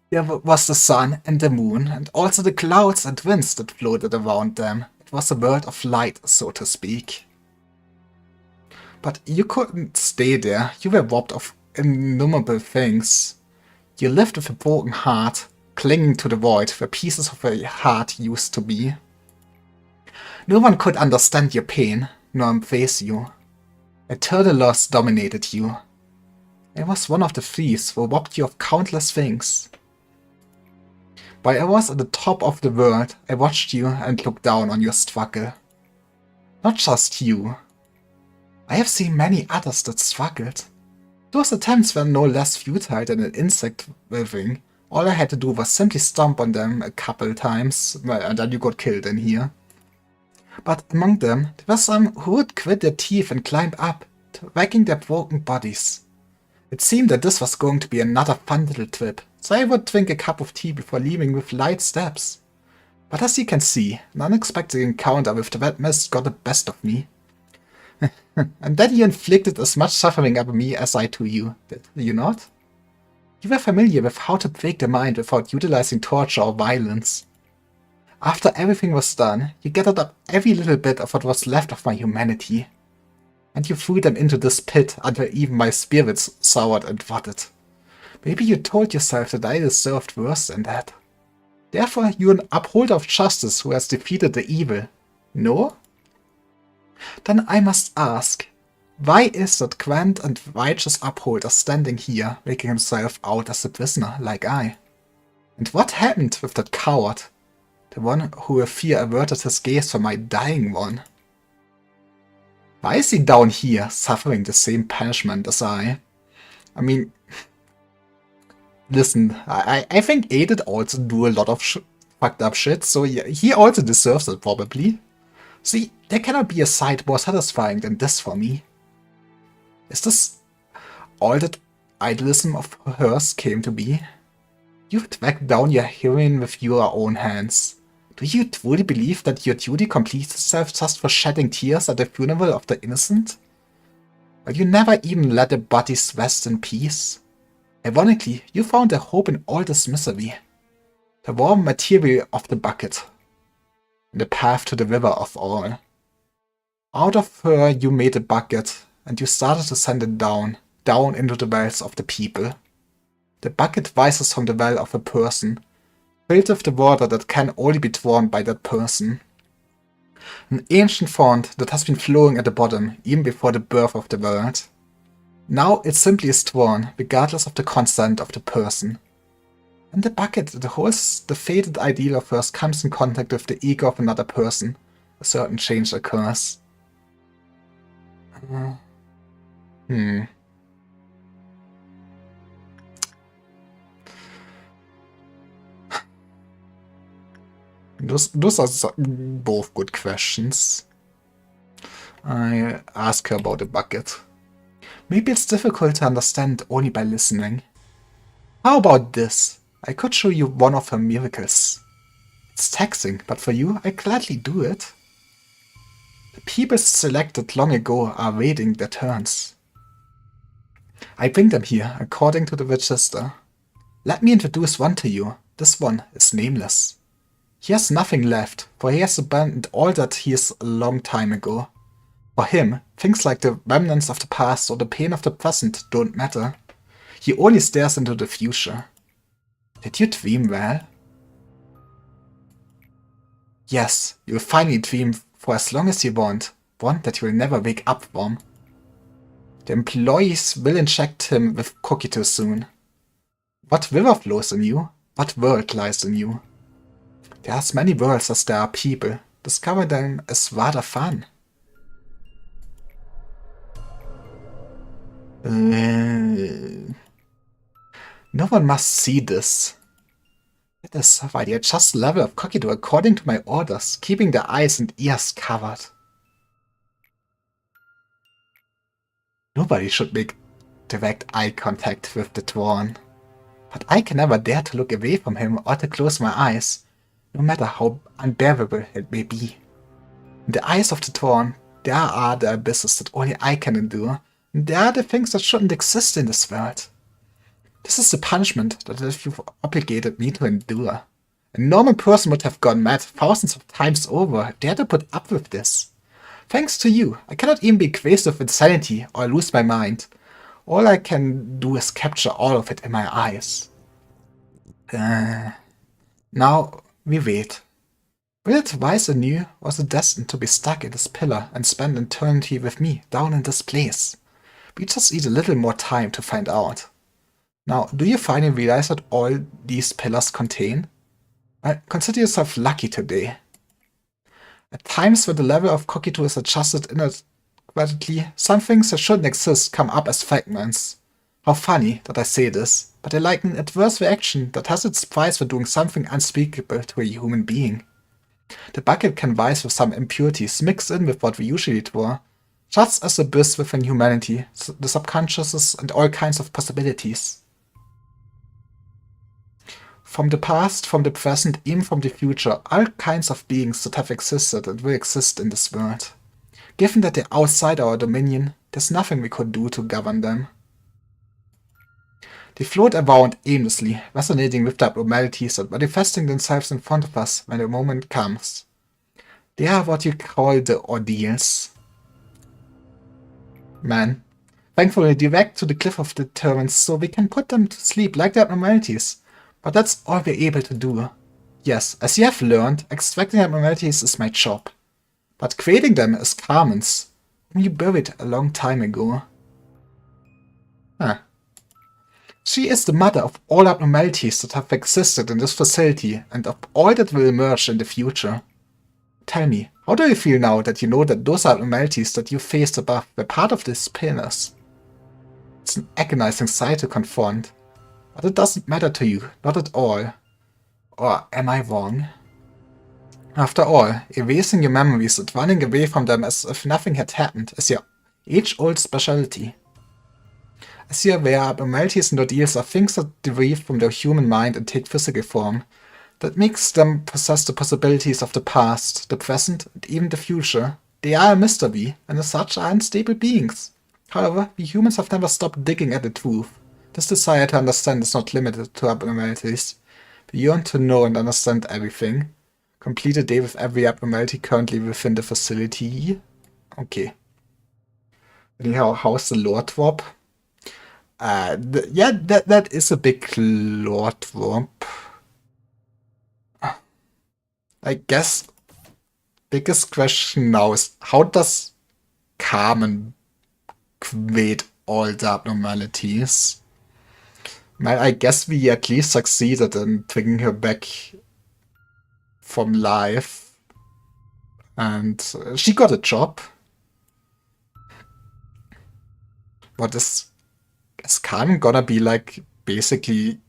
There was the sun and the moon, and also the clouds and winds that floated around them. It was a world of light, so to speak. But you couldn't stay there. You were robbed of innumerable things. You lived with a broken heart, clinging to the void where pieces of your heart used to be. No one could understand your pain, nor embrace you. Eternal loss dominated you. I was one of the thieves who robbed you of countless things. While I was at the top of the world, I watched you and looked down on your struggle. Not just you. I have seen many others that struggled. Those attempts were no less futile than an insect living. All I had to do was simply stomp on them a couple times, and then you got killed in here. But among them, there were some who would grit their teeth and climb up, wagging their broken bodies. It seemed that this was going to be another fun little trip, so I would drink a cup of tea before leaving with light steps. But as you can see, an unexpected encounter with the red mist got the best of me. And then you inflicted as much suffering upon me as I to you, did you not? You were familiar with how to break the mind without utilizing torture or violence. After everything was done, you gathered up every little bit of what was left of my humanity, and you threw them into this pit until even my spirits soured and rotted. Maybe you told yourself that I deserved worse than that. Therefore, you're an upholder of justice who has defeated the evil. No? Then I must ask, why is that grand and righteous upholder standing here, making himself out as a prisoner like I? And what happened with that coward? The one who with fear averted his gaze from my dying one? Why is he down here, suffering the same punishment as I? I mean, listen, I think A did also do a lot of fucked up shit, so yeah, he also deserves it, probably. See, there cannot be a sight more satisfying than this for me. Is this all that idealism of hers came to be? You dragged down your heroine with your own hands. Do you truly believe that your duty completes itself just for shedding tears at the funeral of the innocent? But you never even let the bodies rest in peace. Ironically, you found a hope in all this misery. The warm material of the bucket. The path to the river of all. Out of her you made a bucket, and you started to send it down into the wells of the people. The bucket rises from the well of a person, filled with the water that can only be drawn by that person. An ancient font that has been flowing at the bottom even before the birth of the world. Now it simply is drawn, regardless of the consent of the person. And the bucket that holds the faded ideal of hers comes in contact with the ego of another person. A certain change occurs. Those are both good questions. I ask her about the bucket. Maybe it's difficult to understand only by listening. How about this? I could show you one of her miracles. It's taxing, but for you, I gladly do it. The people selected long ago are waiting their turns. I bring them here, according to the register. Let me introduce one to you. This one is nameless. He has nothing left, for he has abandoned all that he is a long time ago. For him, things like the remnants of the past or the pain of the present don't matter. He only stares into the future. Did you dream well? Yes, you'll finally dream for as long as you want, one that you'll never wake up from. The employees will inject him with Kokito soon. What river flows in you? What world lies in you? There are as many worlds as there are people. Discover them is rather fun. No one must see this. It is why they adjust the level of Kokido according to my orders, keeping their eyes and ears covered. Nobody should make direct eye contact with the Dwarf. But I can never dare to look away from him or to close my eyes, no matter how unbearable it may be. In the eyes of the Dwarf, there are the abysses that only I can endure, and there are the things that shouldn't exist in this world. This is the punishment that you've obligated me to endure. A normal person would have gone mad thousands of times over if they had to put up with this. Thanks to you, I cannot even be crazed with insanity or lose my mind. All I can do is capture all of it in my eyes. Now we wait. Will it rise anew, or is it destined to be stuck in this pillar and spend eternity with me down in this place? We just need a little more time to find out. Now, do you finally realize what all these pillars contain? Well, consider yourself lucky today. At times when the level of Kokido is adjusted inadvertently, some things that shouldn't exist come up as fragments. How funny that I say this, but I like an adverse reaction that has its price for doing something unspeakable to a human being. The bucket can rise with some impurities mixed in with what we usually do, just as the abyss within humanity, the subconscious and all kinds of possibilities. From the past, from the present, even from the future, all kinds of beings that have existed and will exist in this world. Given that they're outside our dominion, there's nothing we could do to govern them. They float around aimlessly, resonating with the abnormalities and manifesting themselves in front of us when the moment comes. They are what you call the ordeals. Man, thankfully direct to the cliff of deterrence so we can put them to sleep like the abnormalities. But that's all we're able to do. Yes, as you have learned, extracting abnormalities is my job. But creating them is Carmen's, whom you buried a long time ago. Huh. She is the mother of all abnormalities that have existed in this facility and of all that will emerge in the future. Tell me, how do you feel now that you know that those abnormalities that you faced above were part of these pillars? It's an agonizing sight to confront. But it doesn't matter to you, not at all. Or am I wrong? After all, erasing your memories and running away from them as if nothing had happened is your age-old specialty. As you're aware, abnormalities and ordeals are things that derive from the human mind and take physical form. That makes them possess the possibilities of the past, the present, and even the future. They are a mystery, and as such are unstable beings. However, we humans have never stopped digging at the truth. This desire to understand is not limited to abnormalities. We yearn to know and understand everything. Complete a day with every abnormality currently within the facility. Okay. Anyhow, how's the lore drop? Yeah, that is a big lore drop. I guess biggest question now is how does Carmen create all the abnormalities? Well, I guess we at least succeeded in bringing her back from life. And she got a job. What is Carmen gonna be like basically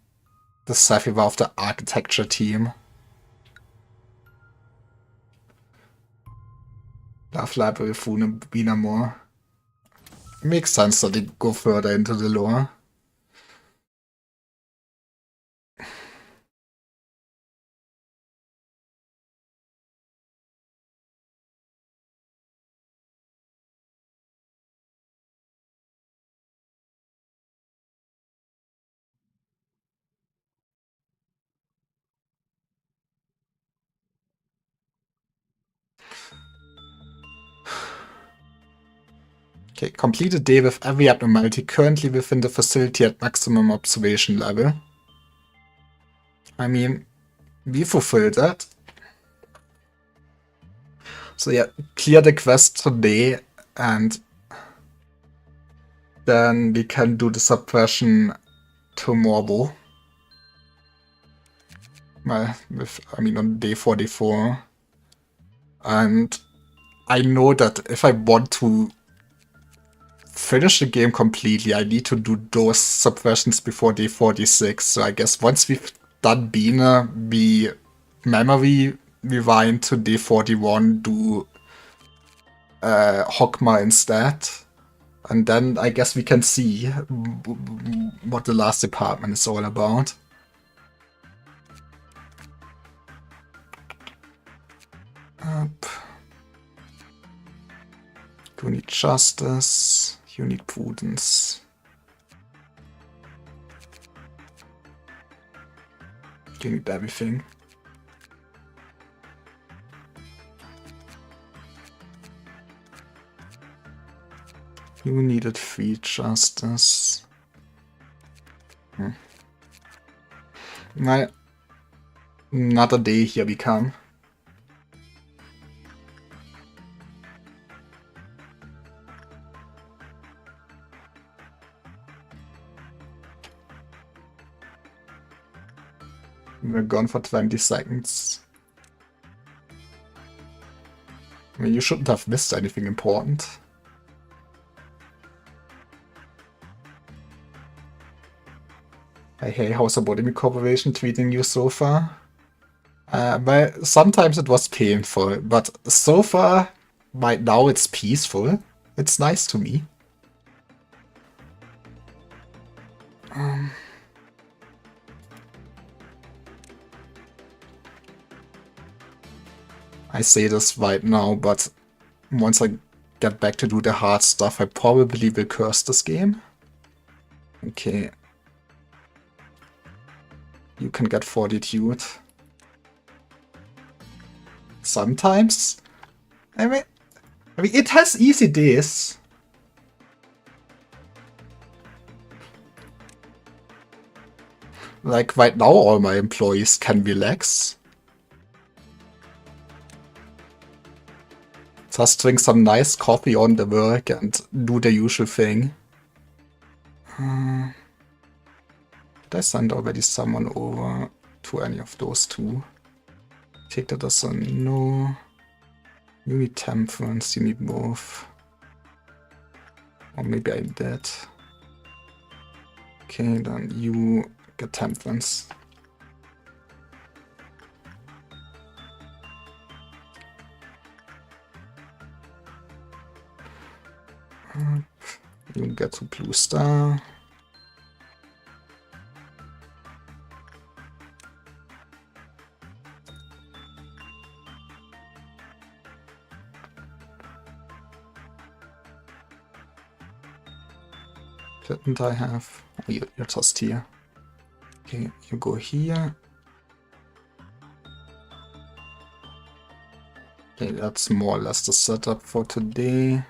the Sephiroth of the architecture team? Love Library Fune Binamore. Makes sense that they go further into the lore. Okay, complete a day with every abnormality currently within the facility at maximum observation level. I mean, we fulfilled that. So yeah, clear the quest today and then we can do the suppression tomorrow. Well, on day 4, day 4. And I know that if I want to finish the game completely, I need to do those subversions before day 4, day 6. So I guess once we've done Bina, we memory rewind to day 4, day 1, do Hogma instead. And then I guess we can see what the last department is all about. Up. You need justice. You need prudence. You need everything. You needed 3 justice. Well, another day here we come. We're gone for 20 seconds. I mean, you shouldn't have missed anything important. Hey, how's the Bodimi Corporation treating you so far? Well, sometimes it was painful, but so far, right now it's peaceful. It's nice to me. I say this right now, but once I get back to do the hard stuff, I probably will curse this game. Okay. You can get Fortitude. Sometimes. I mean, it has easy days. Like, right now all my employees can relax. Just drink some nice coffee on the work and do the usual thing. Did I send already someone over to any of those two? Take that as a no. You need temperance, you need both. Or maybe I did. Okay, then you get temperance. You get to blue star. Didn't I have? Oh, you're just here. Okay, you go here. Okay, that's more or less the setup for today.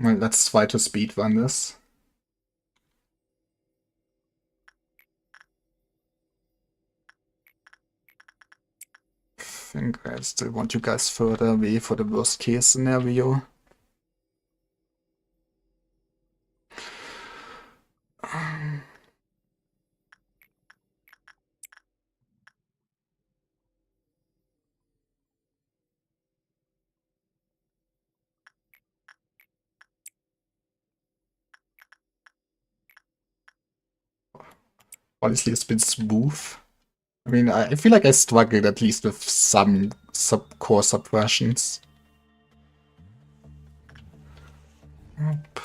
Well, let's try to speedrun this. I think I still want you guys further away for the worst case scenario. Honestly, it's been smooth. I mean, I feel like I struggled at least with some core suppressions. Yep.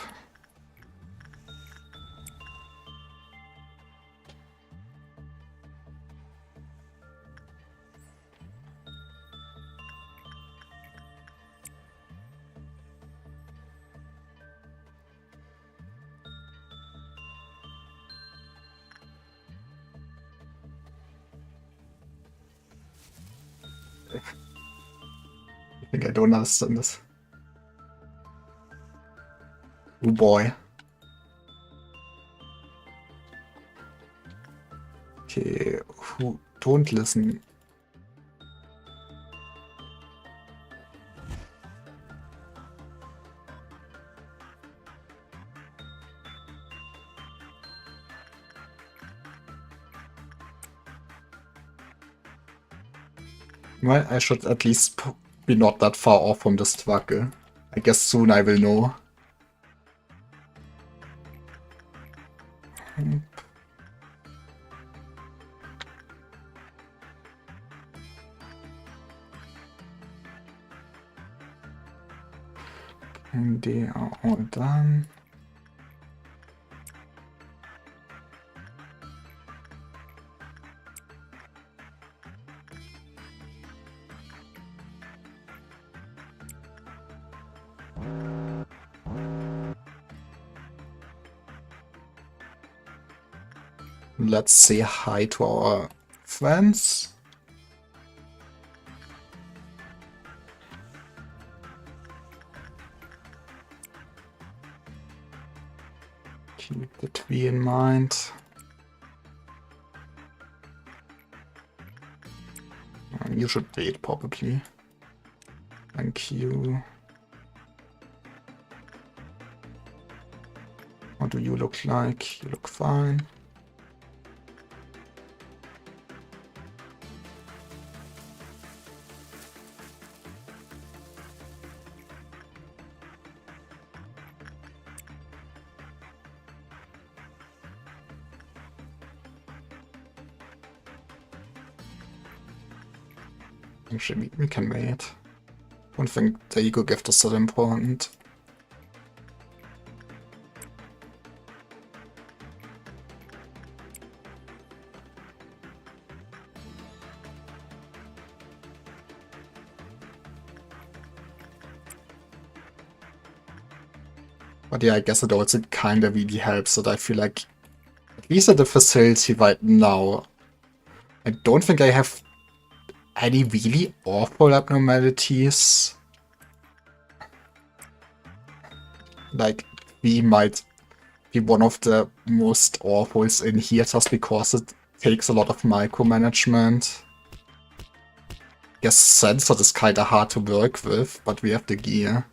I think I don't understand this. Oh boy. Okay, who don't listen. Well, I should at least be not that far off from the struggle. I guess soon I will know. And they are all done. Let's say hi to our friends. Keep the tree in mind. You should wait, probably. Thank you. What do you look like? You look fine. Actually, we can wait. Don't think the ego gift is so important. But yeah, I guess it also kinda really helps that I feel like, at least at the facility right now, I don't think I have any really awful abnormalities. Like, we might be one of the most awfuls in here just because it takes a lot of micromanagement. I guess censored is kinda hard to work with, but we have the gear.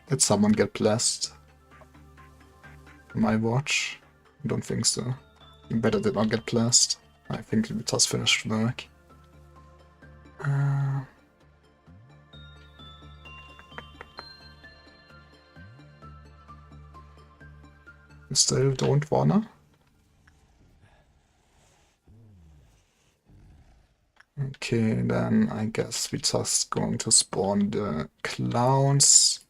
Did someone get blessed? My watch? I don't think so. You better did not get blessed. I think we just finished work. You still don't wanna? Okay, then I guess we're just going to spawn the clowns.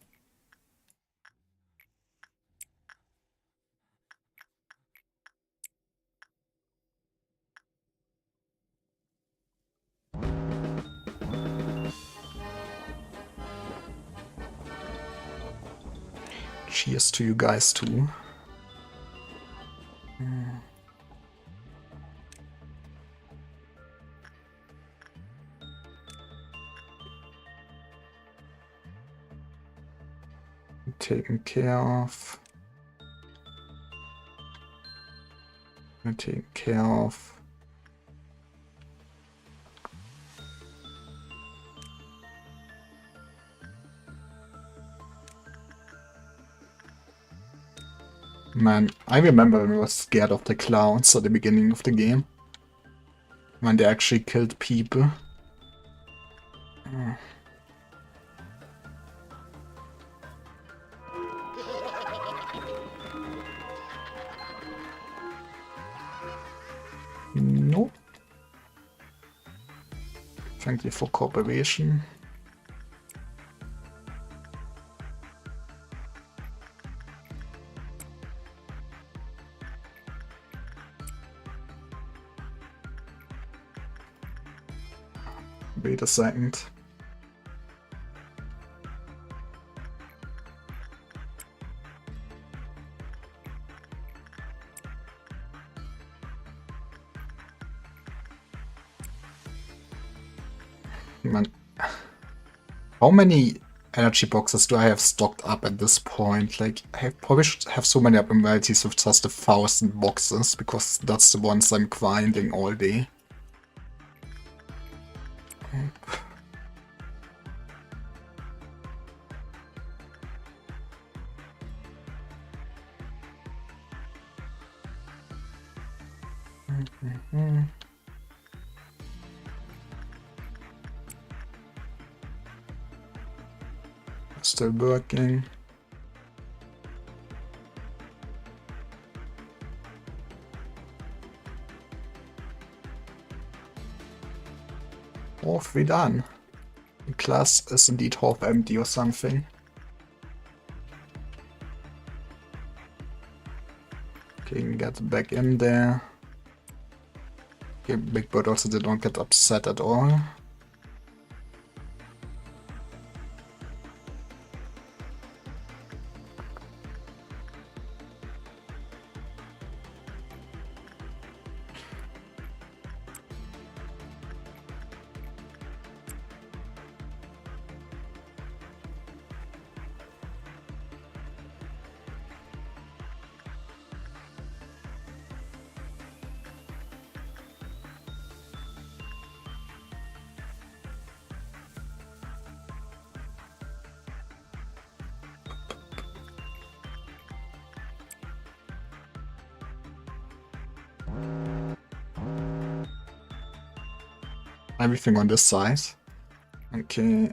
Cheers to you guys too. Taken care of. Taken care of. Man, I remember when I was scared of the clowns at the beginning of the game. When they actually killed people. No. Thank you for cooperation. Wait a second. Man, how many energy boxes do I have stocked up at this point? Like, I probably should have so many abnormalities with just 1,000 boxes, because that's the ones I'm grinding all day. Still working. Half we done. The class is indeed half empty or something. Okay, get back in there. Okay, Big Bird also did not get upset at all. Everything on this side. Okay.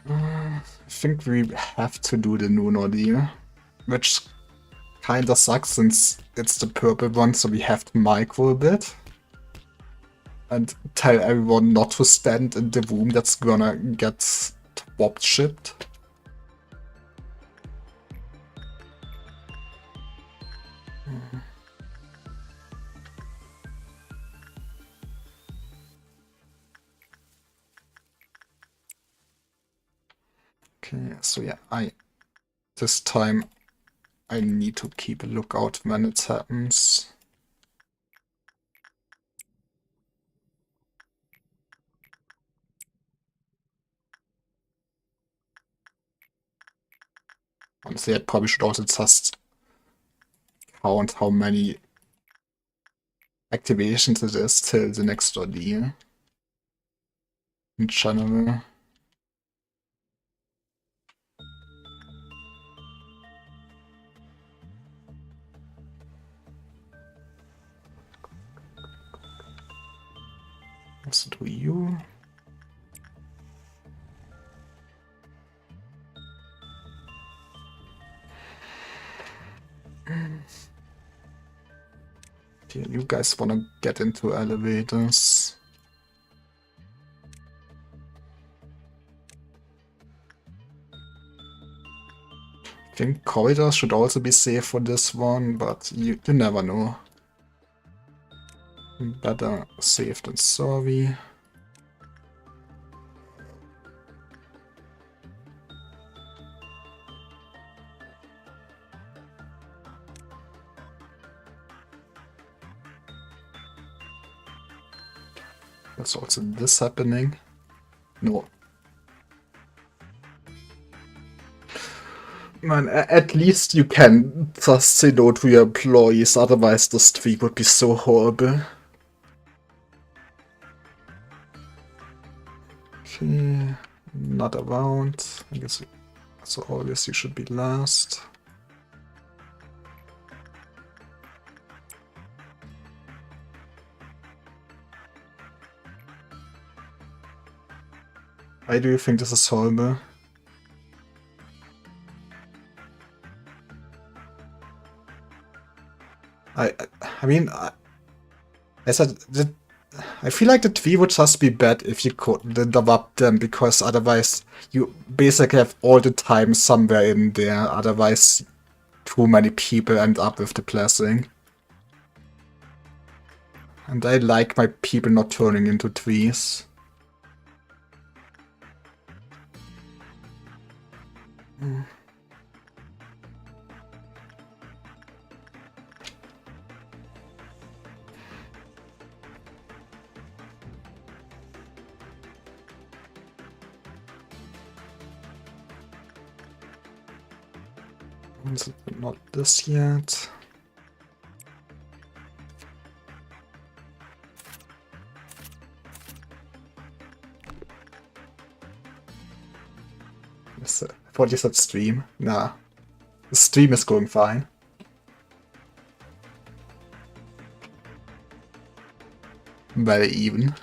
I think we have to do the Nuno deal, which kinda sucks since it's the purple one, so we have to micro a bit. And tell everyone not to stand in the room that's gonna get swap shipped. Okay, so yeah, this time I need to keep a lookout when it happens. Honestly, I probably should also just count how many activations it is till the next door deal. In general. Let's do you. Okay, you guys wanna get into elevators. I think corridors should also be safe for this one, but you never know. Better safe than sorry. There's also this happening. No. Man, at least you can just say no to your employees, otherwise this tweet would be so horrible. Okay, not around. I guess so. Always you should be last. Why do you think this is horrible? I mean, I said that I feel like the tweet would just be bad if you couldn't interrupt them, because otherwise you basically have all the time somewhere in there. Otherwise, too many people end up with the blessing. And I like my people not turning into trees. But not this yet. I thought you said stream. Nah. The stream is going fine. Very even.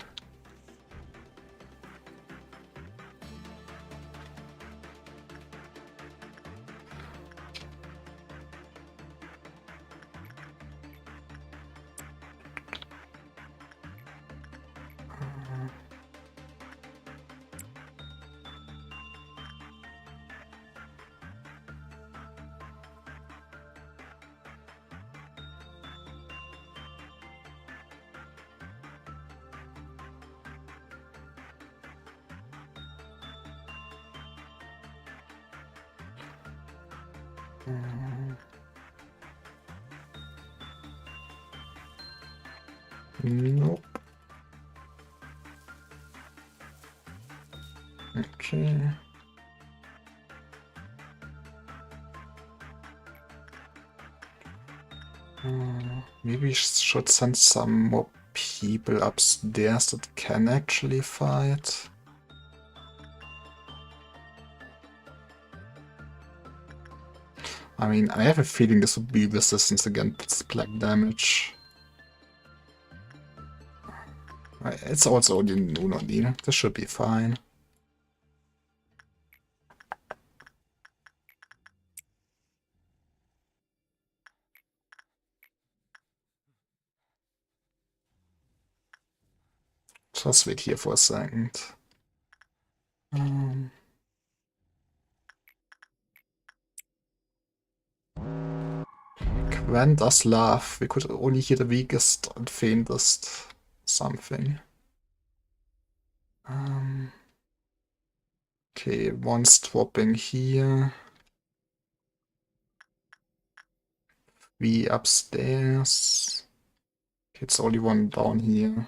Nope. Okay. Maybe we should send some more people upstairs that can actually fight. I mean, I have a feeling this would be resistance against black damage. It's also only noon on here. This should be fine. Just wait here for a second. Gwen does laugh. We could only hear the weakest and faintest something. Okay, one's dropping here. We upstairs. Okay, it's only one down here.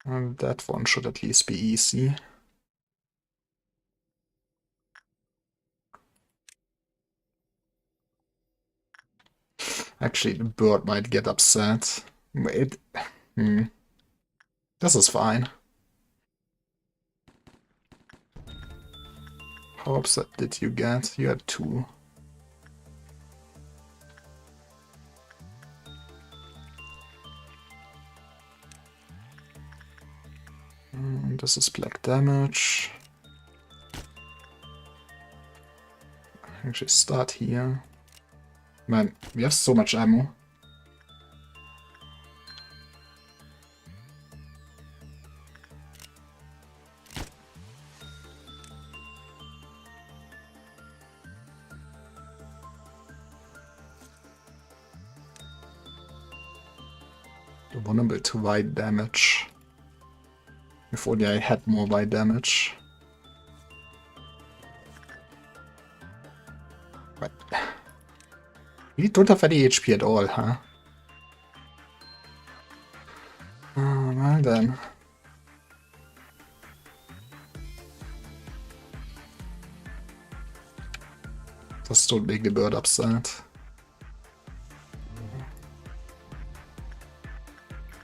And that one should at least be easy. Actually, the bird might get upset. Wait. This is fine. How upset did you get? You had 2. This is black damage. Actually, start here. Man, we have so much ammo. Vulnerable to white damage. If only I had more white damage. But we don't have any HP at all, huh? Well then. Just don't make the bird upset.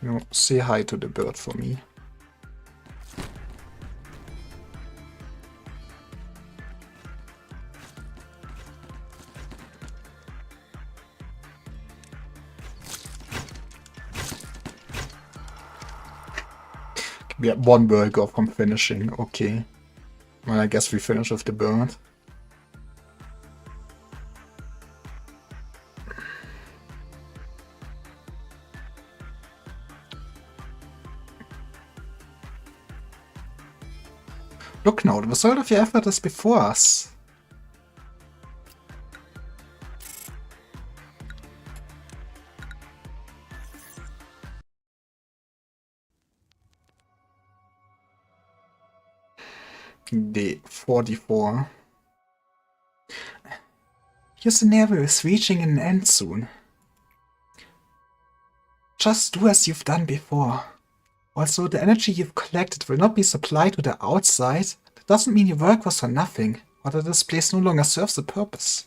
No, say hi to the bird for me. We have 1 burger from finishing, okay. Well, I guess we finish with the bird. Look now, the result of your effort is before us. Day 44. Your scenario is reaching an end soon. Just do as you've done before. Also, the energy you've collected will not be supplied to the outside. That doesn't mean your work was for nothing, or that this place no longer serves a purpose.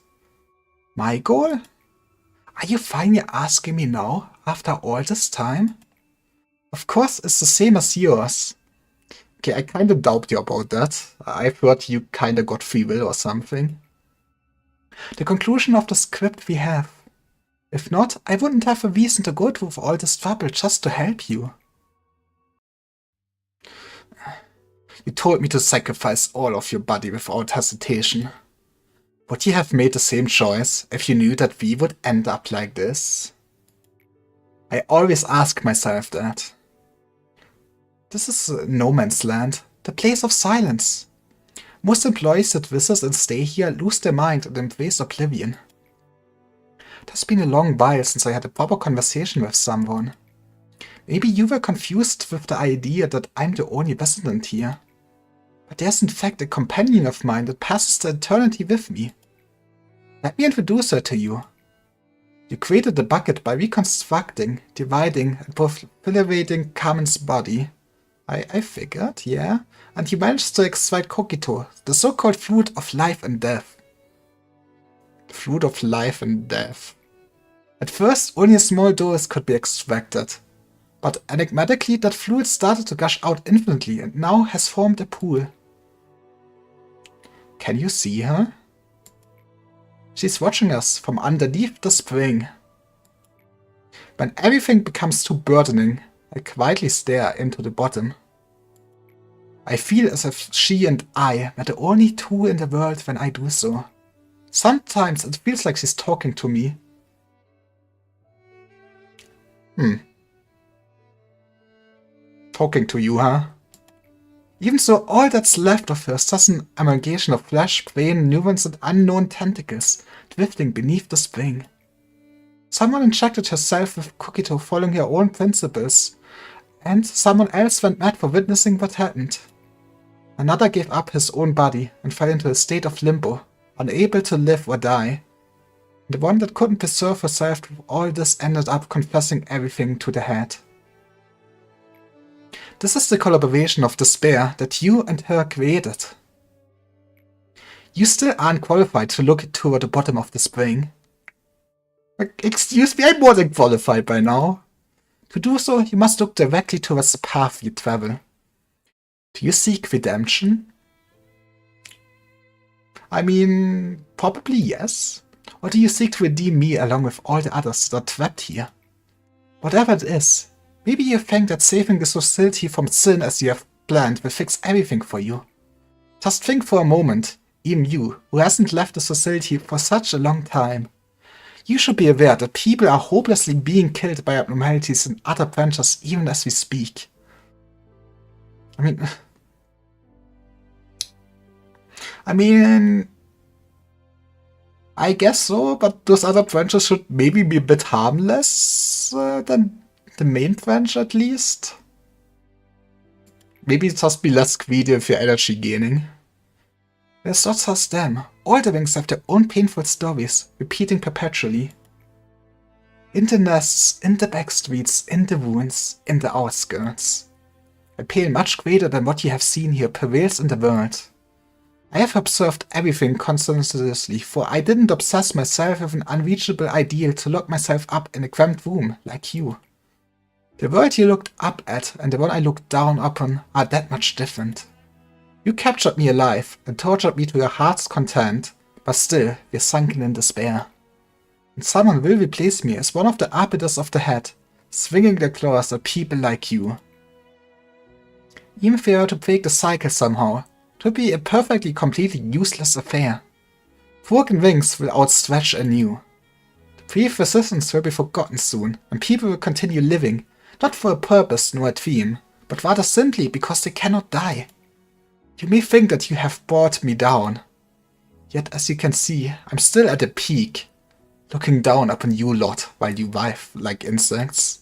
My goal? Are you finally asking me now, after all this time? Of course, it's the same as yours. Okay, I kinda doubt you about that. I've heard you kinda got free will or something. The conclusion of the script we have. If not, I wouldn't have a reason to go through all this trouble just to help you. You told me to sacrifice all of your body without hesitation. Would you have made the same choice if you knew that we would end up like this? I always ask myself that. This is no man's land, the place of silence. Most employees that visit and stay here lose their mind and embrace oblivion. It has been a long while since I had a proper conversation with someone. Maybe you were confused with the idea that I'm the only resident here. But there's in fact a companion of mine that passes the eternity with me. Let me introduce her to you. You created the bucket by reconstructing, dividing, and proliferating Carmen's body. I figured, yeah. And you managed to extract Kokito, the so-called fruit of life and death. Fruit of life and death. At first, only a small dose could be extracted. But enigmatically, that fluid started to gush out infinitely and now has formed a pool. Can you see her? She's watching us from underneath the spring. When everything becomes too burdening, I quietly stare into the bottom. I feel as if she and I are the only two in the world when I do so. Sometimes it feels like she's talking to me. Talking to you, huh? Even so, all that's left of her is just an amalgamation of flesh, brain, neurons, and unknown tentacles drifting beneath the spring. Someone injected herself with Kokito following her own principles, and someone else went mad for witnessing what happened. Another gave up his own body and fell into a state of limbo, unable to live or die. The one that couldn't preserve herself through all this ended up confessing everything to the head. This is the collaboration of despair that you and her created. You still aren't qualified to look toward the bottom of the spring. Excuse me, I'm more than qualified by now. To do so, you must look directly towards the path you travel. Do you seek redemption? I mean, probably yes. Or do you seek to redeem me along with all the others that are trapped here? Whatever it is, maybe you think that saving this facility from sin as you have planned will fix everything for you. Just think for a moment, even you, who hasn't left this facility for such a long time. You should be aware that people are hopelessly being killed by abnormalities in other branches even as we speak. I guess so, but those other branches should maybe be a bit harmless than the main branch at least. Maybe just be less greedy with your energy gaining. There's not just them. All the wings have their own painful stories, repeating perpetually. In the nests, in the back streets, in the ruins, in the outskirts. A pain much greater than what you have seen here prevails in the world. I have observed everything conscientiously, for I didn't obsess myself with an unreachable ideal to lock myself up in a cramped room, like you. The world you looked up at and the one I looked down upon are that much different. You captured me alive and tortured me to your heart's content, but still, we're sunken in despair. And someone will replace me as one of the arbiters of the head, swinging their claws at people like you. Even if we were to break the cycle somehow, it would be a perfectly completely useless affair. Broken wings will outstretch anew. The brief resistance will be forgotten soon, and people will continue living, not for a purpose nor a dream, but rather simply because they cannot die. You may think that you have brought me down. Yet as you can see, I'm still at the peak, looking down upon you lot while you writhe like insects.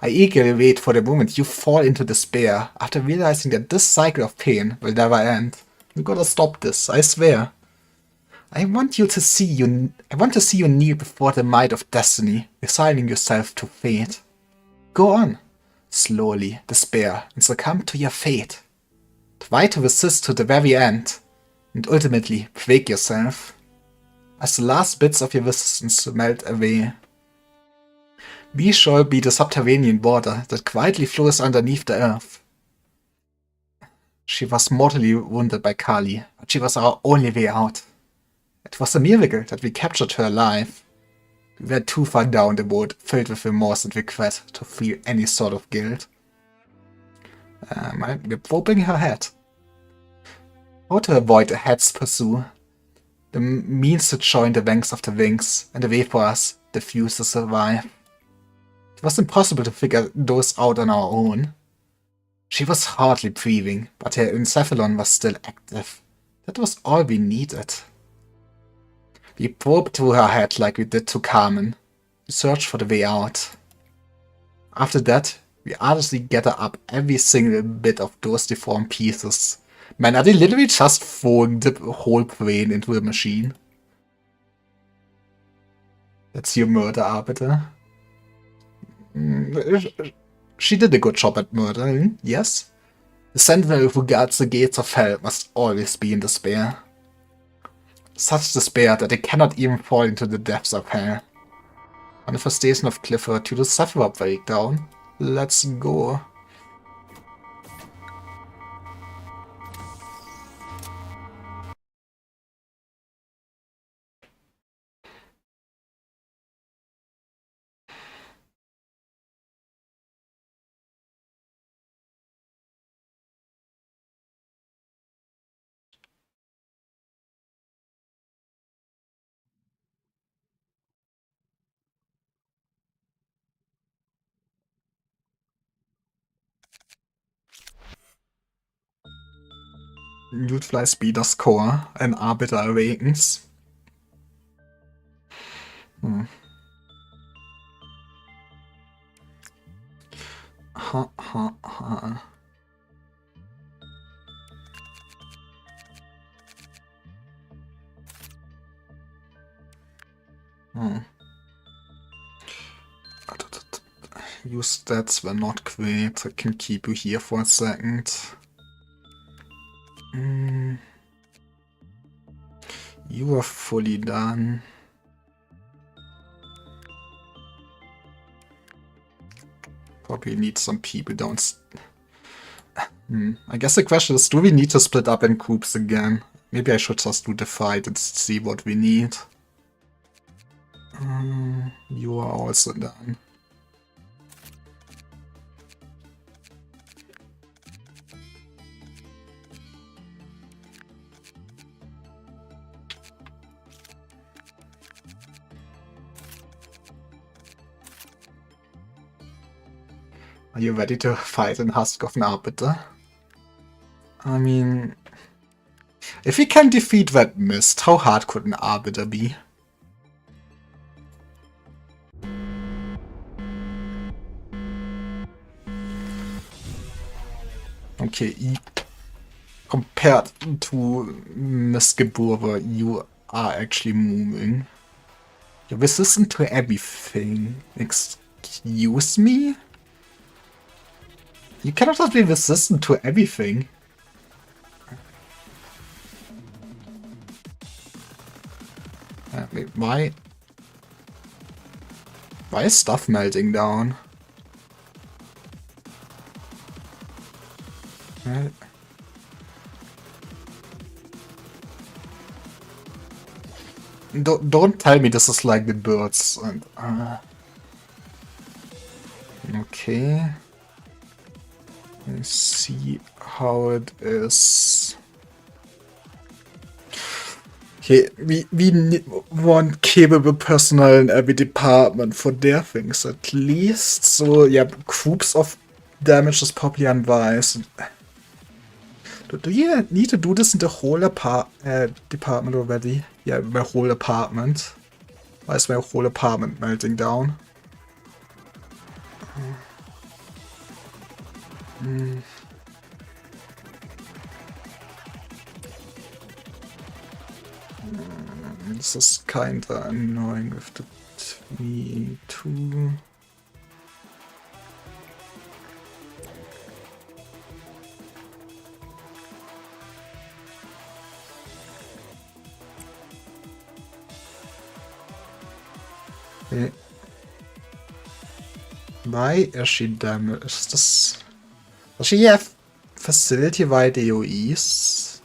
I eagerly wait for the moment you fall into despair after realizing that this cycle of pain will never end. You gotta stop this, I swear. I want to see you kneel before the might of destiny, resigning yourself to fate. Go on. slowly, despair, and succumb to your fate. Try to resist to the very end, and ultimately break yourself. As the last bits of your resistance melt away, we shall be the subterranean water that quietly flows underneath the earth. She was mortally wounded by Kali, but she was our only way out. It was a miracle that we captured her alive. We were too far down the road, filled with remorse and regret, to feel any sort of guilt. We're probing her head. How to avoid a head's pursuit? The means to join the ranks of the wings, and the way for us, the few to survive. It was impossible to figure those out on our own. She was hardly breathing, but her encephalon was still active. That was all we needed. We probed through her head like we did to Carmen. We searched for the way out. After that, we honestly gathered up every single bit of those deformed pieces. Man, are they literally just throwing the whole brain into a machine? That's your murder arbiter. She did a good job at murdering, yes? The sentinel who guards the gates of hell must always be in despair. Such despair that they cannot even fall into the depths of hell. Manifestation of Clifford to the Sephiroth breakdown. Let's go. Newtfly Speeder's Core, an Arbiter awakens. Ha ha ha. Your stats were not great. I can keep you here for a second. You are fully done. Probably need some people down. I guess the question is, do we need to split up in groups again? Maybe I should just do the fight and see what we need. You are also done. Are you ready to fight in Husk of an Arbiter? I mean, if we can defeat that mist, how hard could an Arbiter be? Okay, compared to Mistgebure, you are actually moving. You're resistant to everything. Excuse me? You cannot just be resistant to everything. Wait, why is stuff melting down? Don't tell me this is like the birds. And, okay. Let's see how it is. Okay, we want capable personnel in every department for their things at least. So yeah, groups of damage is probably unwise. Do you need to do this in the whole department already? Yeah, my whole apartment. Why is my whole apartment melting down? This is kinda annoying with the 3-2. Okay. Why is she damaged? Does she have facility-wide AoEs?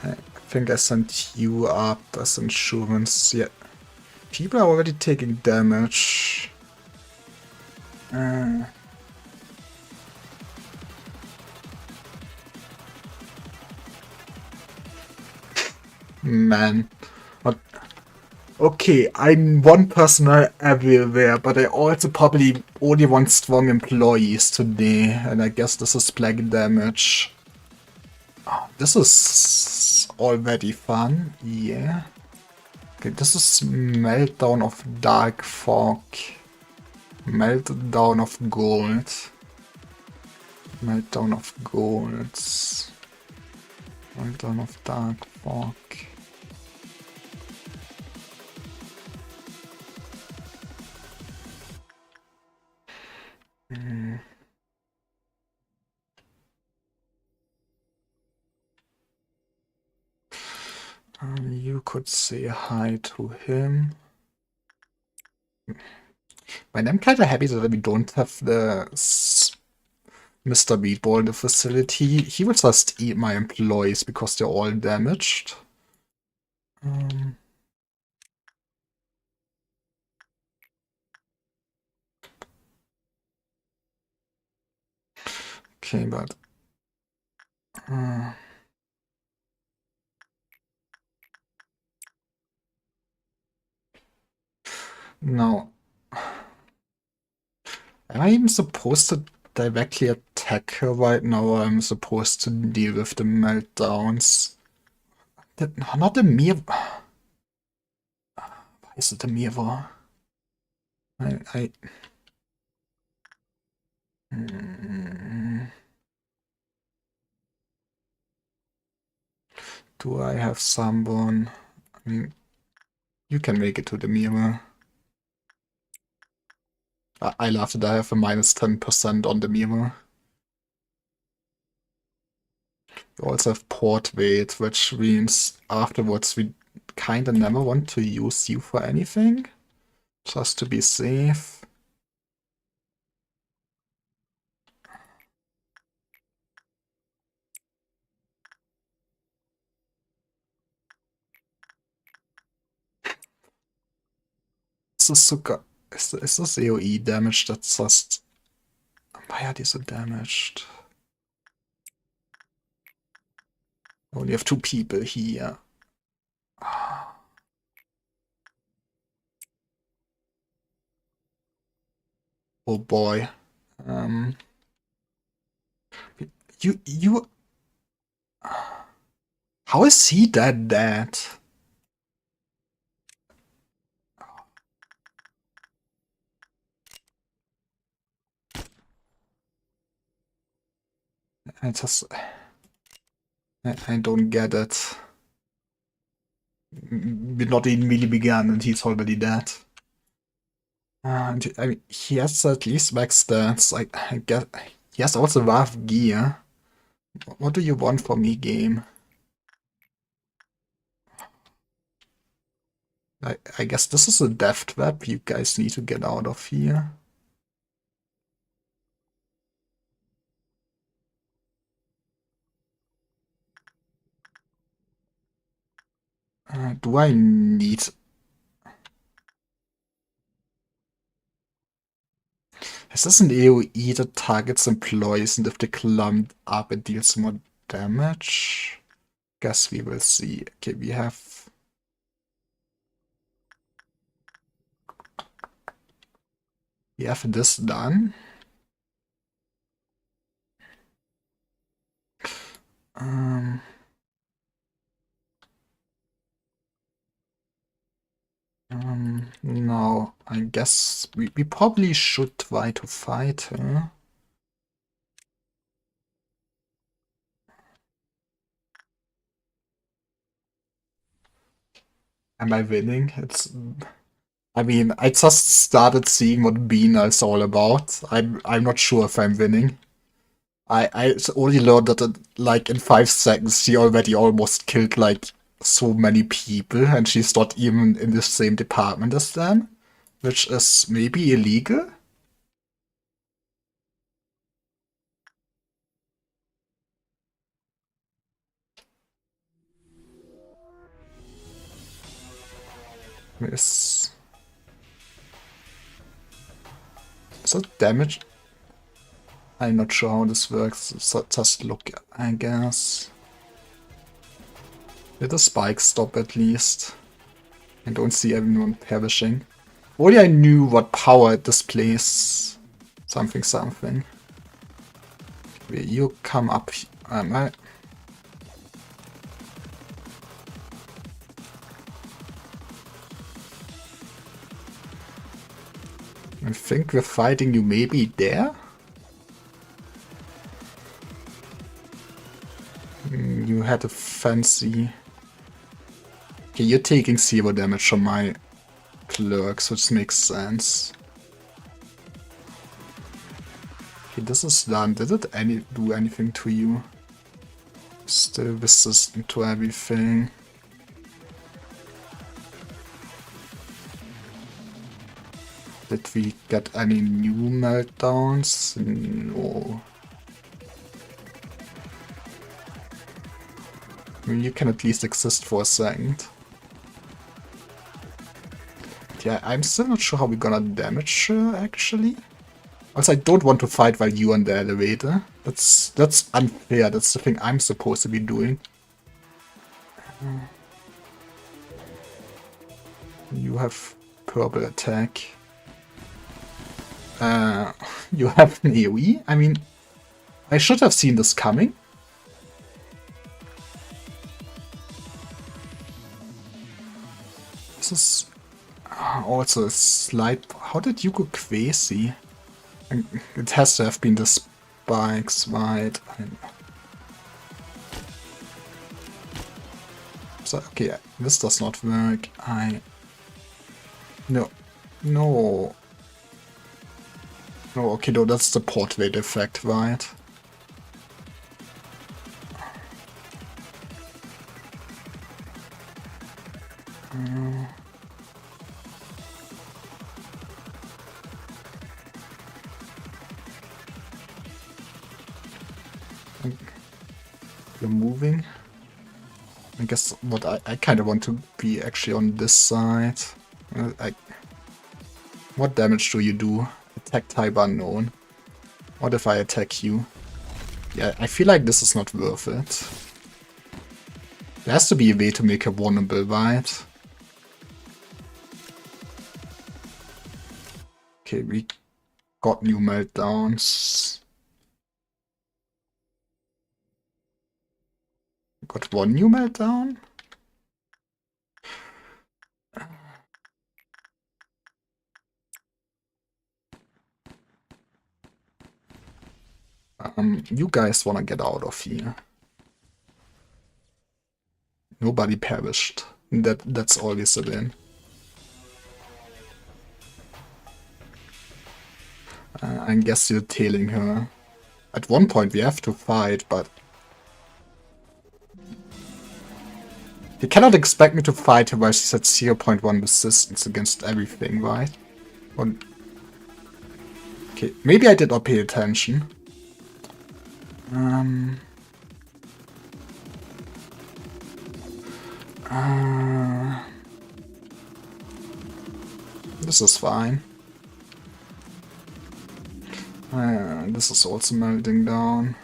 I think I sent you up as insurance. Yeah. People are already taking damage. Man. What? Okay, I'm one person everywhere, but I also probably only want strong employees today, and I guess this is plague damage. Oh, this is already fun, yeah. Okay, this is meltdown of dark fog. Meltdown of gold. Meltdown of gold. Meltdown of dark fog. You could say hi to him. But I'm kind of happy that we don't have the Mr. Meatball in the facility. He will just eat my employees because they're all damaged. Okay, but... no. Am I even supposed to directly attack her right now, or I'm supposed to deal with the meltdowns? Not the mirror. Why is it the mirror? Do I have someone? I mean, you can make it to the mirror. I love that I have a minus 10% on the mirror. We also have port weight, which means afterwards we kinda never want to use you for anything. Just to be safe. Is this sogar... Is this AoE damage that's just... Why are die so damaged? Only have 2 people here. Oh boy. You... How is he dead? I just... I don't get it. We're not even really began and he's already dead. And I mean, he has at least max stats. I guess he has also rough gear. What do you want from me, game? I guess this is a death trap. You guys need to get out of here. Do I need... Is this an AoE that targets employees and if they clump up it deals more damage? Guess we will see. Okay, we have... We have this done. No, I guess we probably should try to fight her. Am I winning? I mean, I just started seeing what Bean is all about. I'm not sure if I'm winning. I only learned that like in 5 seconds she already almost killed like so many people, and she's not even in the same department as them, which is maybe illegal. Is that damage? I'm not sure how this works. So just look, I guess. Did the spike stop at least? I don't see everyone perishing. Only I knew what power it displays. Something, something. You come up. I think we're fighting you maybe there? You had a fancy... Okay, you're taking 0 damage from my clerks, which makes sense. Okay, this is done. Did it do anything to you? Still resistant to everything. Did we get any new meltdowns? No. I mean, you can at least exist for a second. Yeah, I'm still not sure how we're gonna damage her, actually. Also, I don't want to fight while you're on the elevator. That's unfair. That's the thing I'm supposed to be doing. You have purple attack. You have an AoE? I mean, I should have seen this coming. This is also a slight... How did you go Quasi? It has to have been the spikes, right? So, okay, this does not work. No. No. No, okay, no, that's the port weight effect, right? You're moving. I guess what I kind of want to be actually on this side. What damage do you do? Attack type unknown. What if I attack you? Yeah, I feel like this is not worth it. There has to be a way to make her vulnerable, right? Okay, we got new meltdowns. Got one new meltdown? You guys wanna get out of here. Nobody perished. That's always a win. I guess you're tailing her. At one point we have to fight, but... You cannot expect me to fight her while she's at 0.1 resistance against everything, right? Okay, maybe I did not pay attention. This is fine. This is also melting down.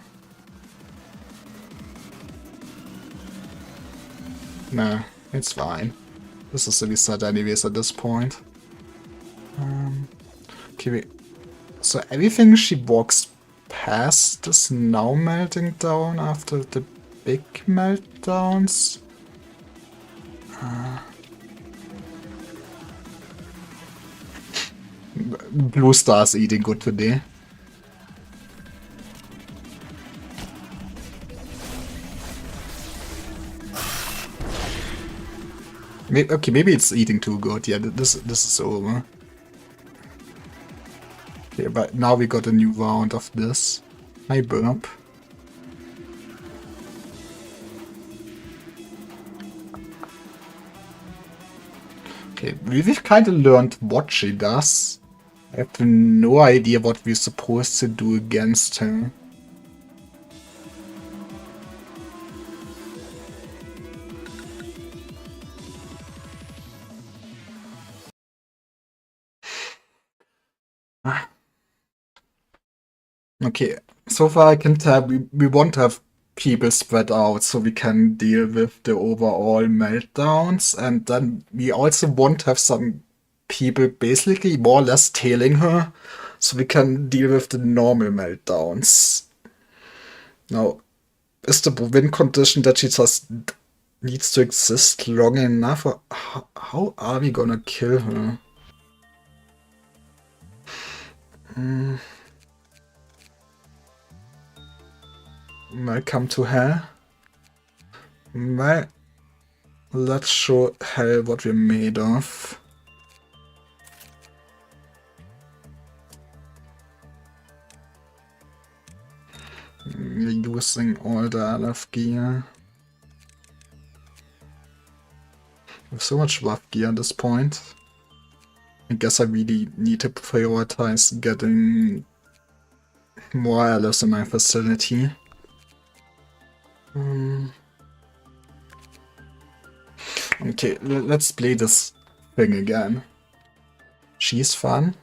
Nah, it's fine. This is a reset anyways at this point. Okay, wait. So everything she walks past is now melting down after the big meltdowns. Blue Star's eating good today. Okay, maybe it's eating too good. Yeah, this is over. Okay, but now we got a new round of this. Hi, Burp. Okay, we've kind of learned what she does. I have no idea what we're supposed to do against her. Okay, so far I can tell we want to have people spread out so we can deal with the overall meltdowns, and then we also want to have some people basically more or less tailing her so we can deal with the normal meltdowns. Now, is the win condition that she just needs to exist long enough, or how are we gonna kill her? Welcome to hell. Well, let's show hell what we're made of. We're using all the LF gear. We have so much rough gear at this point. I guess I really need to prioritize getting more LFs in my facility. Okay, let's play this thing again. She's fun.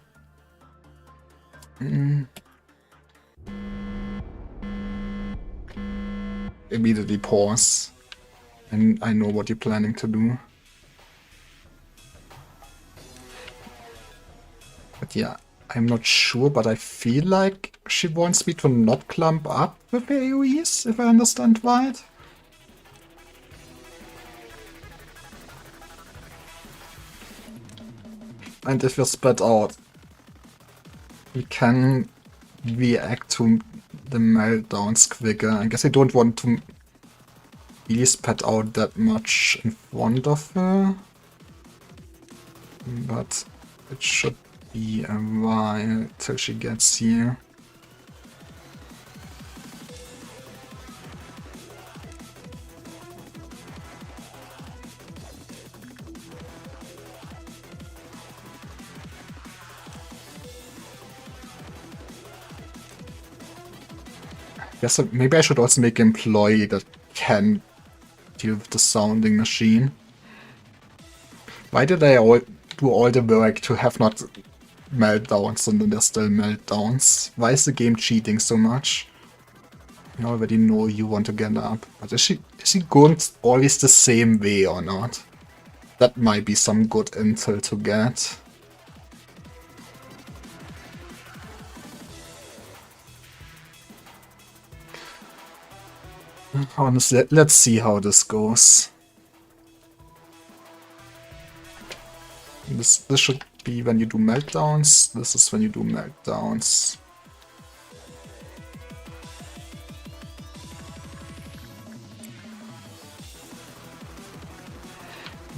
Immediately pause. And I know what you're planning to do. But yeah, I'm not sure, but I feel like she wants me to not clump up with the AoEs, if I understand right. And if you're spread out, we can react to the meltdowns quicker. I guess I don't want to really spread out that much in front of her. But it should be a while till she gets here. Yes, maybe I should also make an employee that can deal with the sounding machine. Why did I do all the work to have not meltdowns and then there's still meltdowns? Why is the game cheating so much? I already know you want to get up, but is she going always the same way or not? That might be some good intel to get. Honestly, let's see how this goes. This should be when you do meltdowns. This is when you do meltdowns.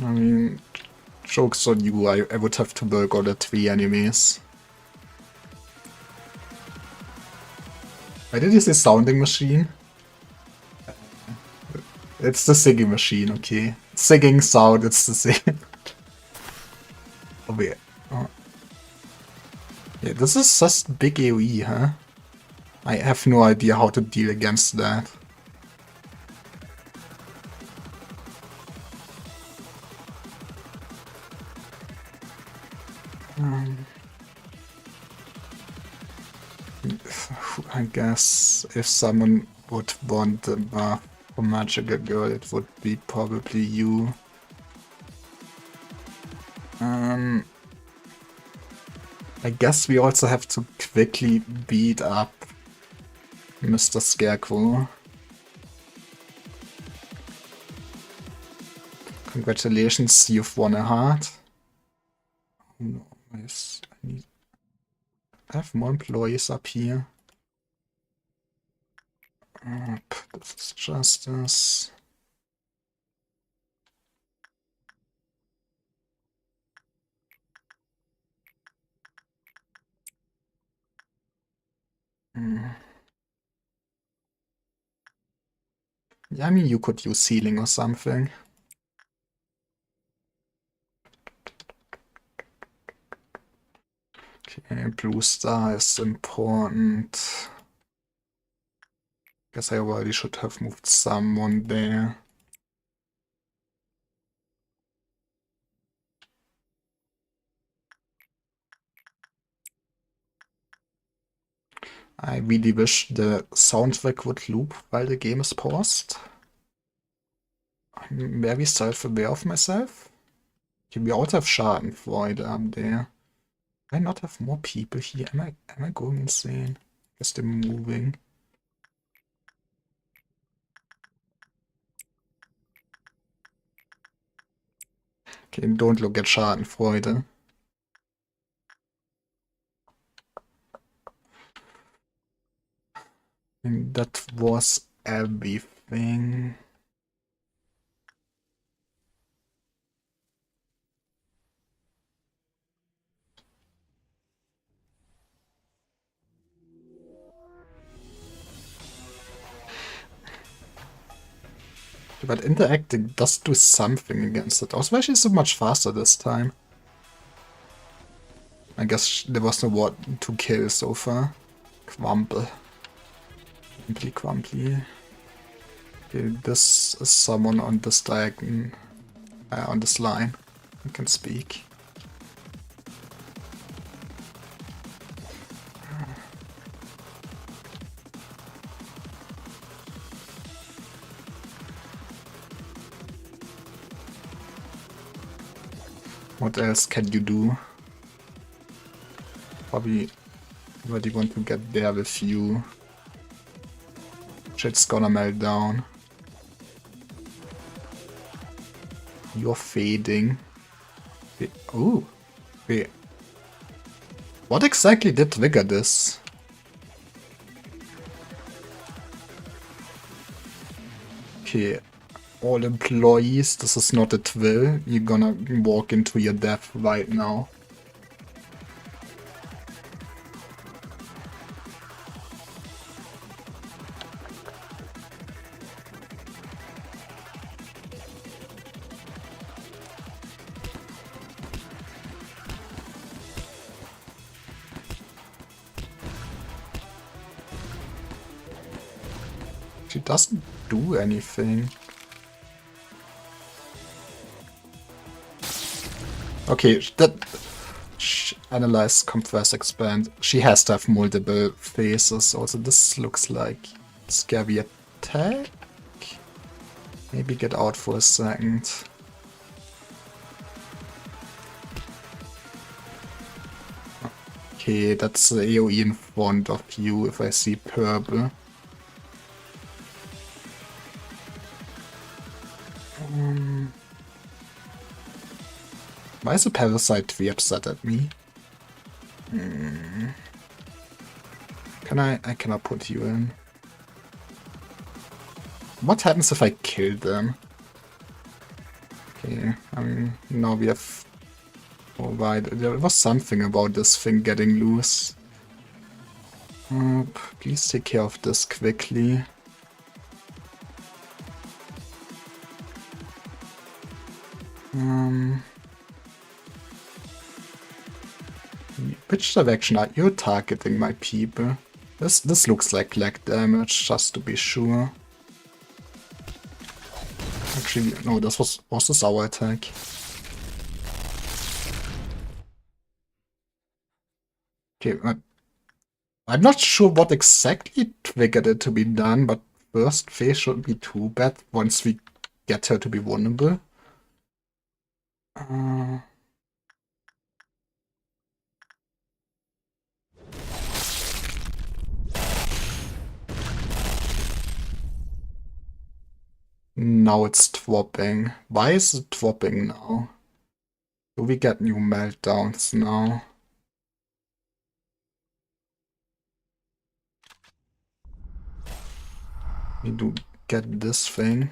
I mean, joke's on you, I would have to work on the 3 enemies. Why did you say sounding machine? It's the singing machine, okay. Singing sound, it's the same. Oh, wait. Oh. Yeah, this is just big AoE, huh? I have no idea how to deal against that. I guess if someone would want the buff for Magical Girl, it would be probably you. I guess we also have to quickly beat up Mr. Scarecrow. Congratulations, you've won a heart. Oh no, yes, I have more employees up here. This is justice. I mean, you could use healing or something. Okay, blue star is important. Guess I already should have moved someone there. I really wish the soundtrack would loop while the game is paused. I'm very self-aware of myself. Okay, we all have Schadenfreude up there. Do I not have more people here? Am I going insane? Guess they're moving. Okay, don't look at Schadenfreude. And that was everything. But interacting does do something against it. Also, why she's so much faster this time? I guess there was no what to kill so far. Quample. Quamply, Quamply. Okay, this is someone on this diagonal, on this line. I can speak. What else can you do? Probably already want to get there with you. Shit's gonna melt down. You're fading. Wait, oh, wait. What exactly did trigger this? Okay, all employees, this is not a twill. You're gonna walk into your death right now. She doesn't do anything. Okay, that... Analyze, compress, expand. She has to have multiple phases. Also, this looks like scary attack. Maybe get out for a second. Okay, that's the AoE in front of you if I see purple. Why is the parasite very upset at me? Can I cannot put you in. What happens if I kill them? Okay, I mean, now we have... Alright, there was something about this thing getting loose. Please take care of this quickly. Which direction are you targeting, my people? This looks like lag damage, just to be sure. Actually, no, this was this our attack? Okay, I'm not sure what exactly triggered it to be done, but first phase shouldn't be too bad once we get her to be vulnerable. Now it's dropping. Why is it dropping now? Do we get new meltdowns now? We do get this thing.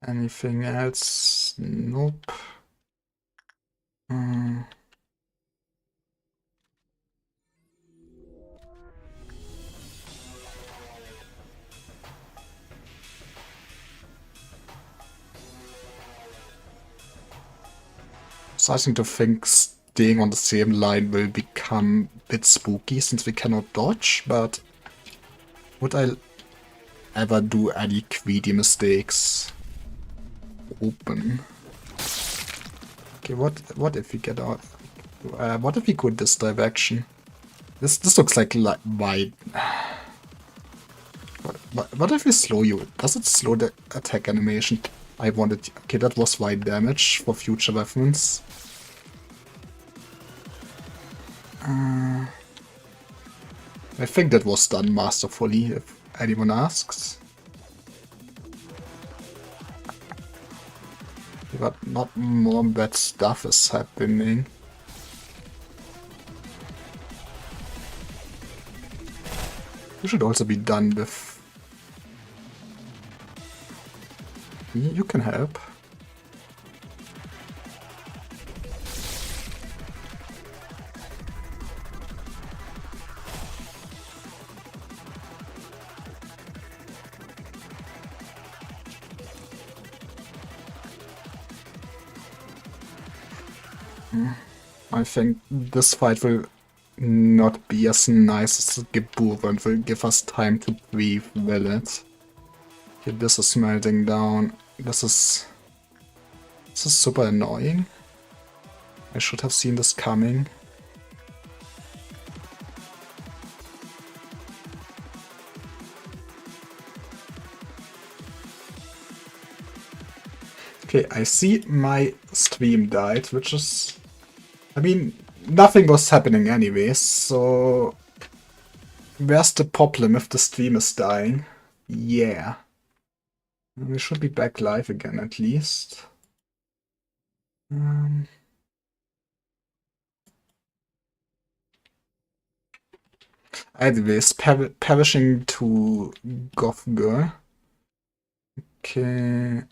Anything else? Nope. Starting to think staying on the same line will become a bit spooky since we cannot dodge, but would I ever do any greedy mistakes? Open. Okay, what if we get out? What if we go this direction? This looks like wide. What if we slow you? Does it slow the attack animation? I wanted. Okay, that was wide damage for future weapons. I think that was done masterfully, if anyone asks. But not more bad stuff is happening. You should also be done with... You can help. I think this fight will not be as nice as Gebur and will give us time to breathe, will it? Okay, this is melting down. This is super annoying. I should have seen this coming. Okay, I see my stream died, which is... I mean, nothing was happening anyways, so... Where's the problem if the stream is dying? Yeah. We should be back live again, at least. Anyways, perishing to Goth Girl. Okay.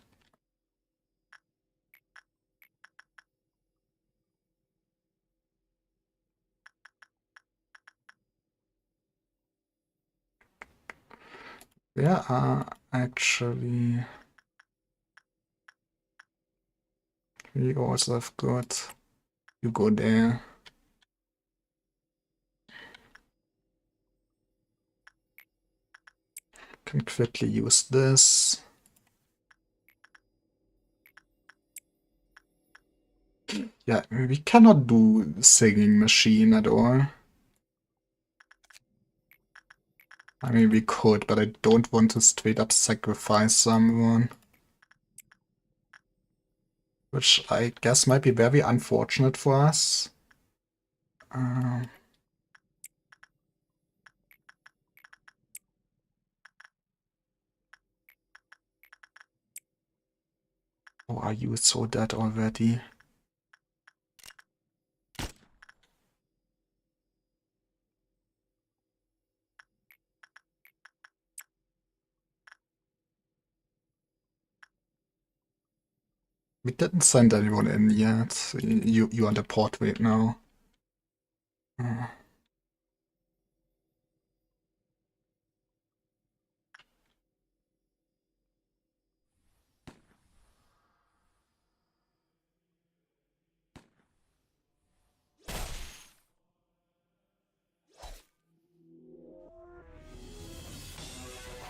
There are actually... We also have got... You go there. Can quickly use this. Yeah, we cannot do singing machine at all. I mean, we could, but I don't want to straight up sacrifice someone. Which I guess might be very unfortunate for us. Oh, are you so dead already? We didn't send anyone in yet. You're on the port wait now.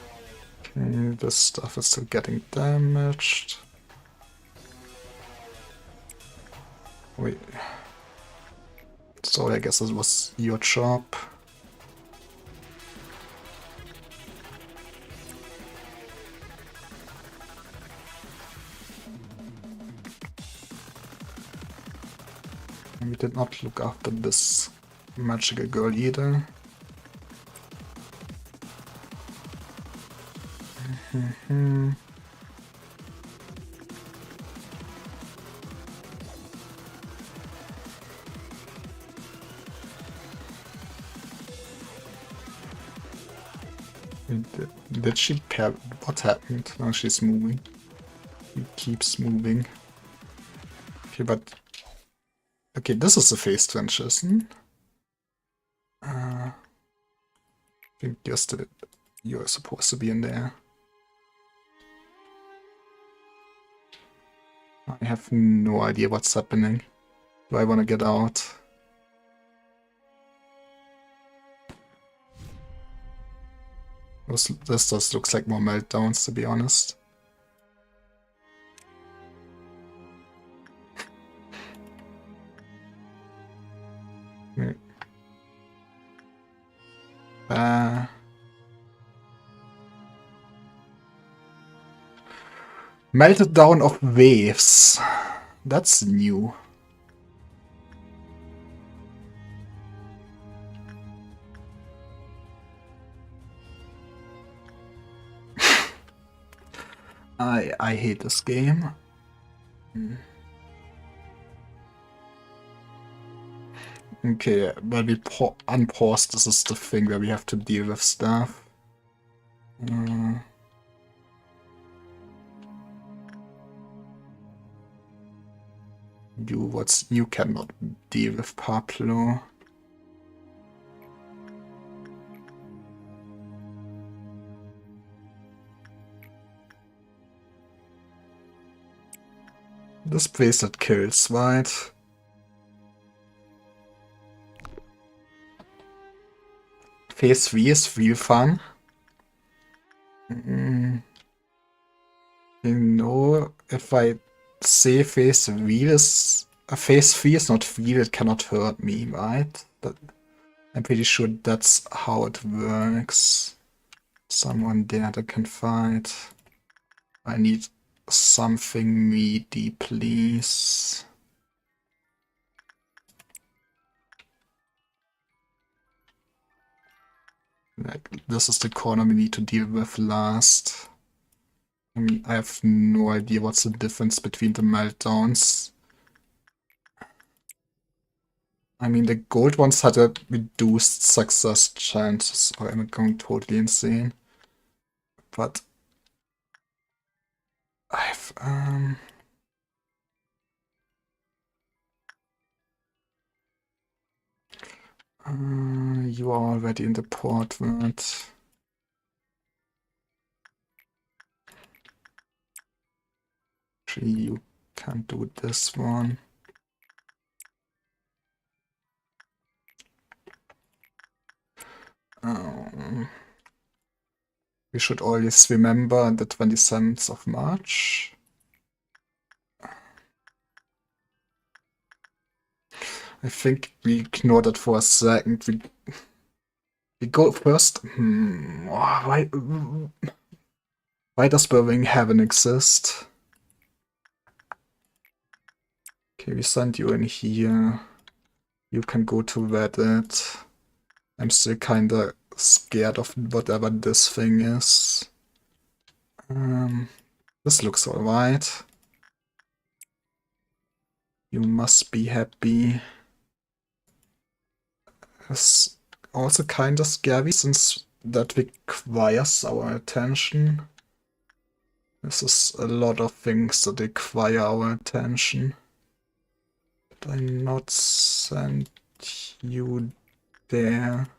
Okay, this stuff is still getting damaged. Wait. So I guess this was your job. We did not look after this magical girl either. Did she pair? What happened? Now she's moving. She keeps moving. Okay, but... Okay, this is a phase transition. I think you're supposed to be in there. I have no idea what's happening. Do I want to get out? This just looks like more meltdowns, to be honest. Melted down of waves. That's new. I hate this game. Okay, when we unpause, this is the thing where we have to deal with stuff. You cannot deal with Pablo. This place that kills, right? Phase 3 is real fun. You know, if I say phase 3 is... phase 3 is not real, it cannot hurt me, right? I'm pretty sure that's how it works. Someone there that can fight. I need something meaty, please. Like, this is the corner we need to deal with last. I mean, I have no idea what's the difference between the meltdowns. I mean, the gold ones had a reduced success chance, or am I going totally insane? But I've you are already in the portrait. Actually, you can do this one. We should always remember the 27th of March. I think we ignore that for a second. We go first. Why does Burning Heaven exist? Okay, we send you in here. You can go to Reddit. I'm still kinda scared of whatever this thing is. This looks alright. You must be happy. It's also kinda scary since that requires our attention. This is a lot of things that require our attention. Did I not send you there?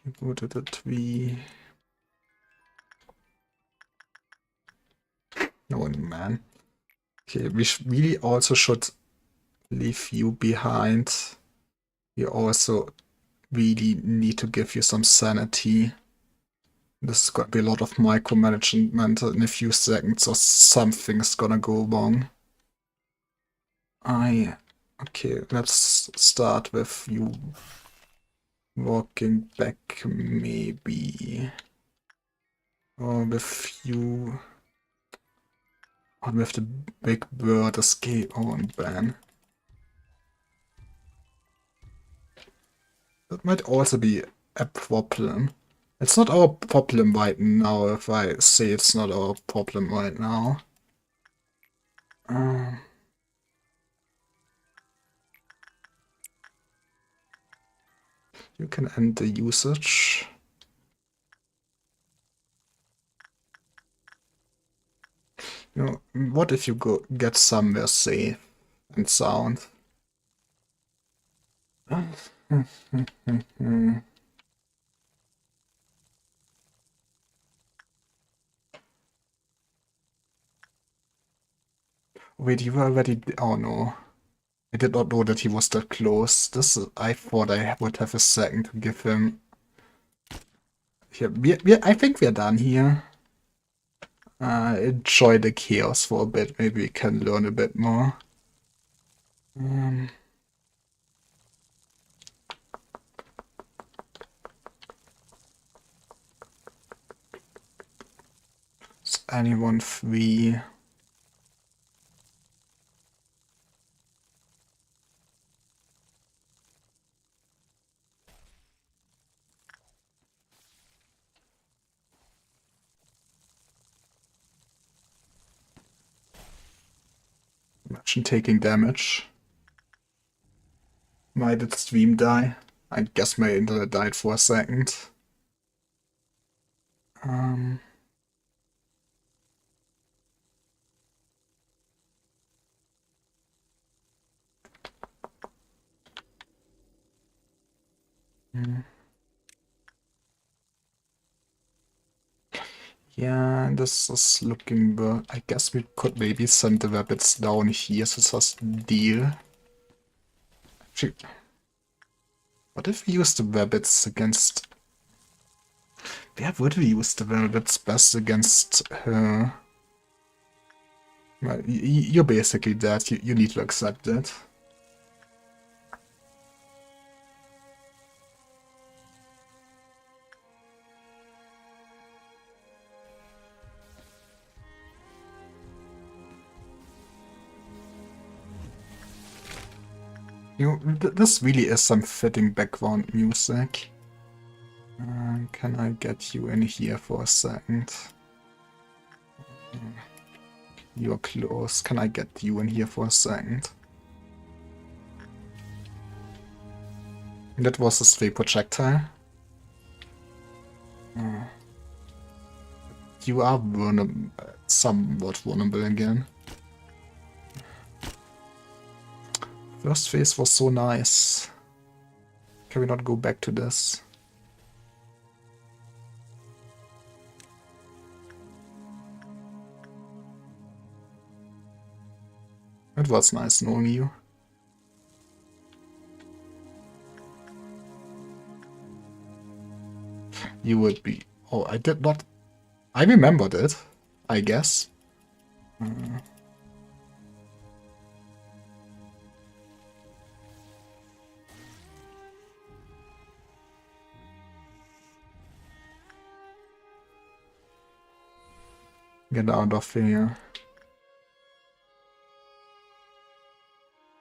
You go to the tree. No, man. Okay, we really also should leave you behind. We also really need to give you some sanity. This is gonna be a lot of micromanagement in a few seconds, or something's gonna go wrong. Okay, let's start with you walking back, maybe. Or with you. Or with the big bird escape. Oh, man. That might also be a problem. It's not our problem right now if I say it's not our problem right now. You can end the usage. You know, what if you get somewhere safe and sound? Wait, you were already... Oh no. I did not know that he was that close. I thought I would have a second to give him. Here, I think we're done here. Enjoy the chaos for a bit. Maybe we can learn a bit more. Is anyone free? Imagine taking damage. Why did stream die? I guess my internet died for a second. Yeah, this is looking good. I guess we could maybe send the rabbits down here to just deal. Actually, what if we use the rabbits against... Where would we use the rabbits best against her? Well, you're basically dead. You need to accept it. This really is some fitting background music. Can I get you in here for a second? You're close. Can I get you in here for a second? That was a stray projectile. You are vulnerable, somewhat vulnerable again. First phase was so nice. Can we not go back to this? It was nice knowing you. You would be... Oh, I did not... I remembered it, I guess. Get out of here.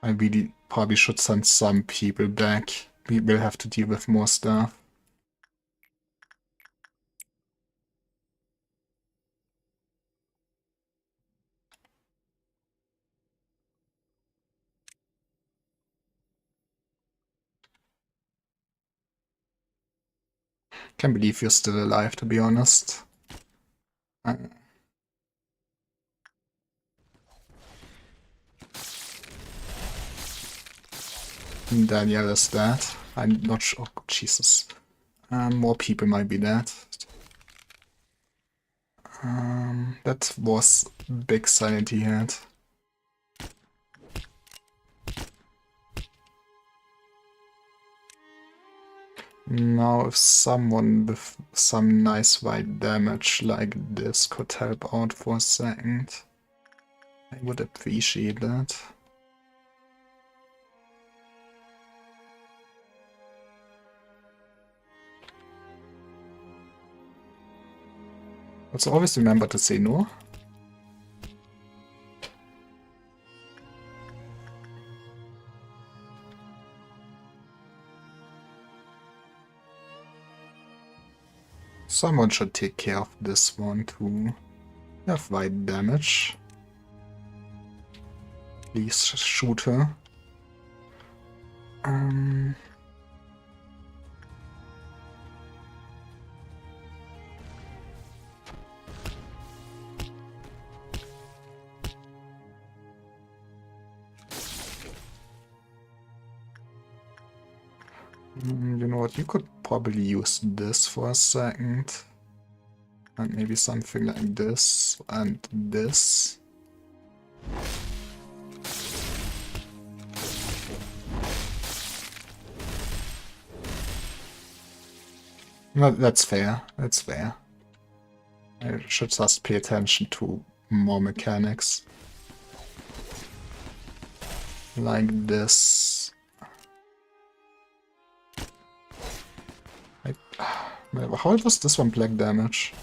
I really probably should send some people back. We will have to deal with more stuff. Can't believe you're still alive, to be honest. Danielle is dead. I'm not sure. Oh, Jesus. More people might be dead. That was big sanity hit. Now if someone with some nice white damage like this could help out for a second, I would appreciate that. Also always remember to say no. Someone should take care of this one too. Have white damage. Please shoot her. You know what, you could probably use this for a second. And maybe something like this and this. No, that's fair. That's fair. I should just pay attention to more mechanics. Like this. How does this one black damage?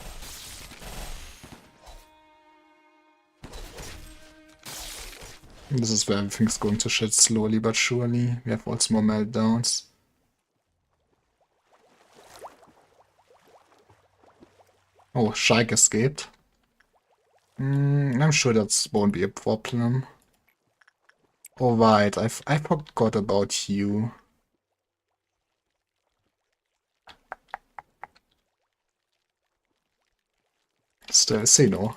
This is where everything's going to shit slowly but surely. We have also more meltdowns. Oh, Shike escaped. I'm sure that won't be a problem. Oh right, I forgot about you. Still, say no.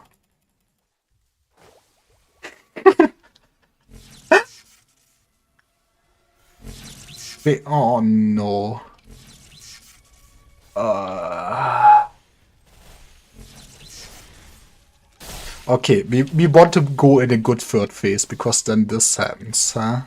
Wait, oh no. Okay, we want to go in a good third phase because then this happens, huh?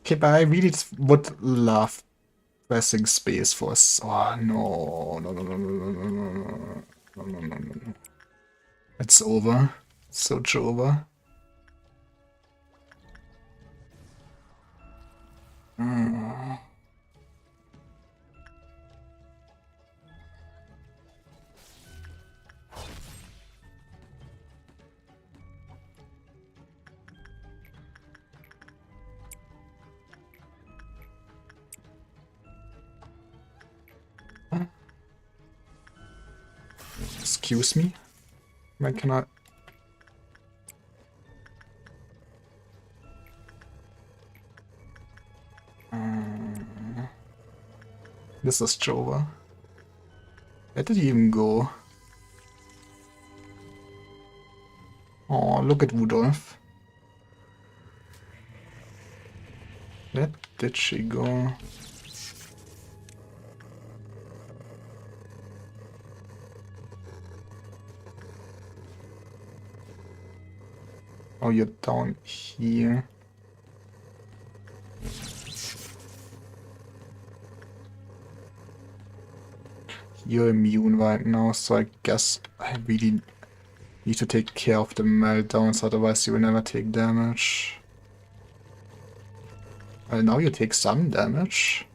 Okay, but I really would love pressing space for us. Oh no, no, no, no, no, no, no, no, no, no, no, no. It's over. So over. Excuse me? When can I? This is Jova. Where did he even go? Oh, look at Rudolph. Where did she go? Oh, you're down here. You're immune right now, so I guess I really need to take care of the meltdowns, otherwise you will never take damage. Well, now you take some damage.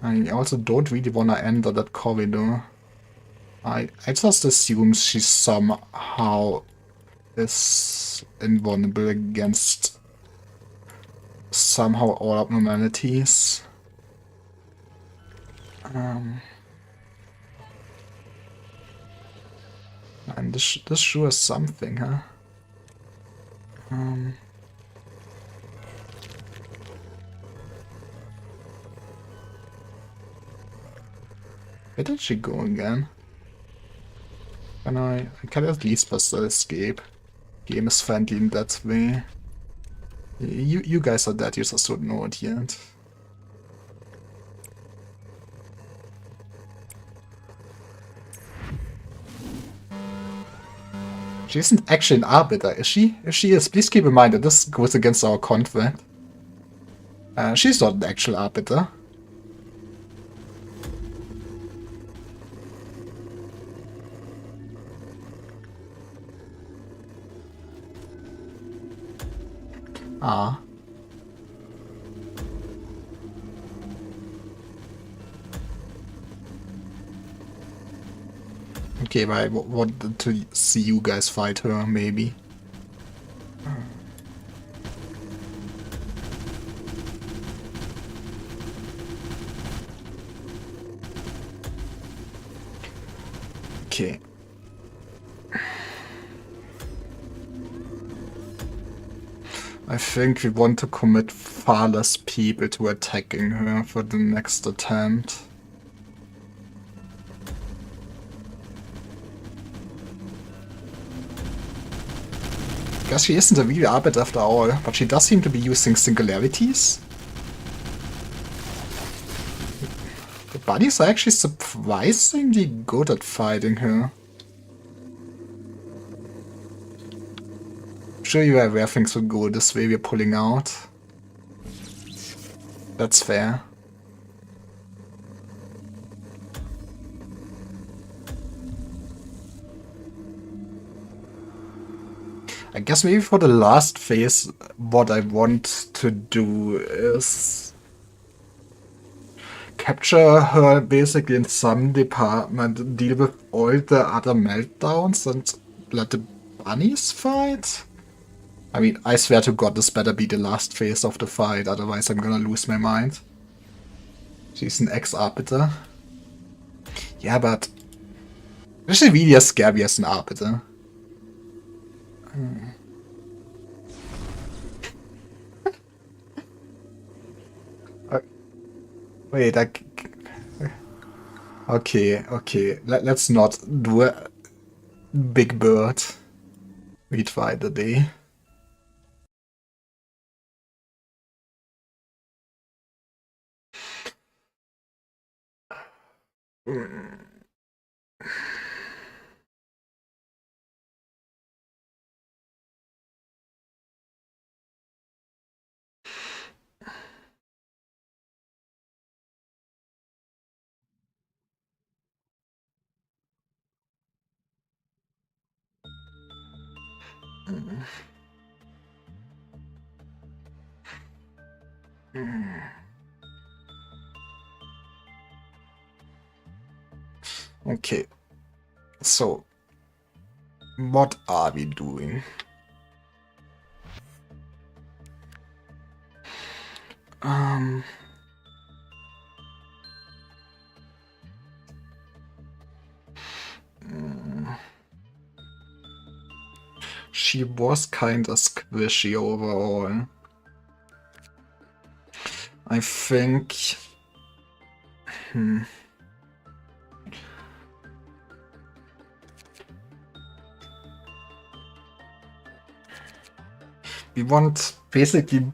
I also don't really want to enter that corridor. I just assume she somehow is invulnerable against somehow all abnormalities. And this sure is something, huh? Where did she go again? I can at least still escape. Game is friendly in that way. You guys are dead, you just don't know it yet. She isn't actually an arbiter, is she? If she is, please keep in mind that this goes against our contract. She's not an actual arbiter. Ah. Okay, but I wanted to see you guys fight her, maybe. Okay. I think we want to commit far less people to attacking her for the next attempt. guess she isn't a real arbiter after all, but she does seem to be using singularities. The buddies are actually surprisingly good at fighting her. I'm sure you are aware things will go this way we're pulling out. That's fair. I guess maybe for the last phase, what I want to do is capture her basically in some department, deal with all the other meltdowns, and let the bunnies fight? I mean, I swear to God, this better be the last phase of the fight, otherwise I'm gonna lose my mind. She's an ex-arbiter. Yeah, but is she really as scary as an arbiter? Wait, okay. Let's not do a big bird. We try the day. Okay, so what are we doing? Um, she was kinda squishy overall. I think... We want basically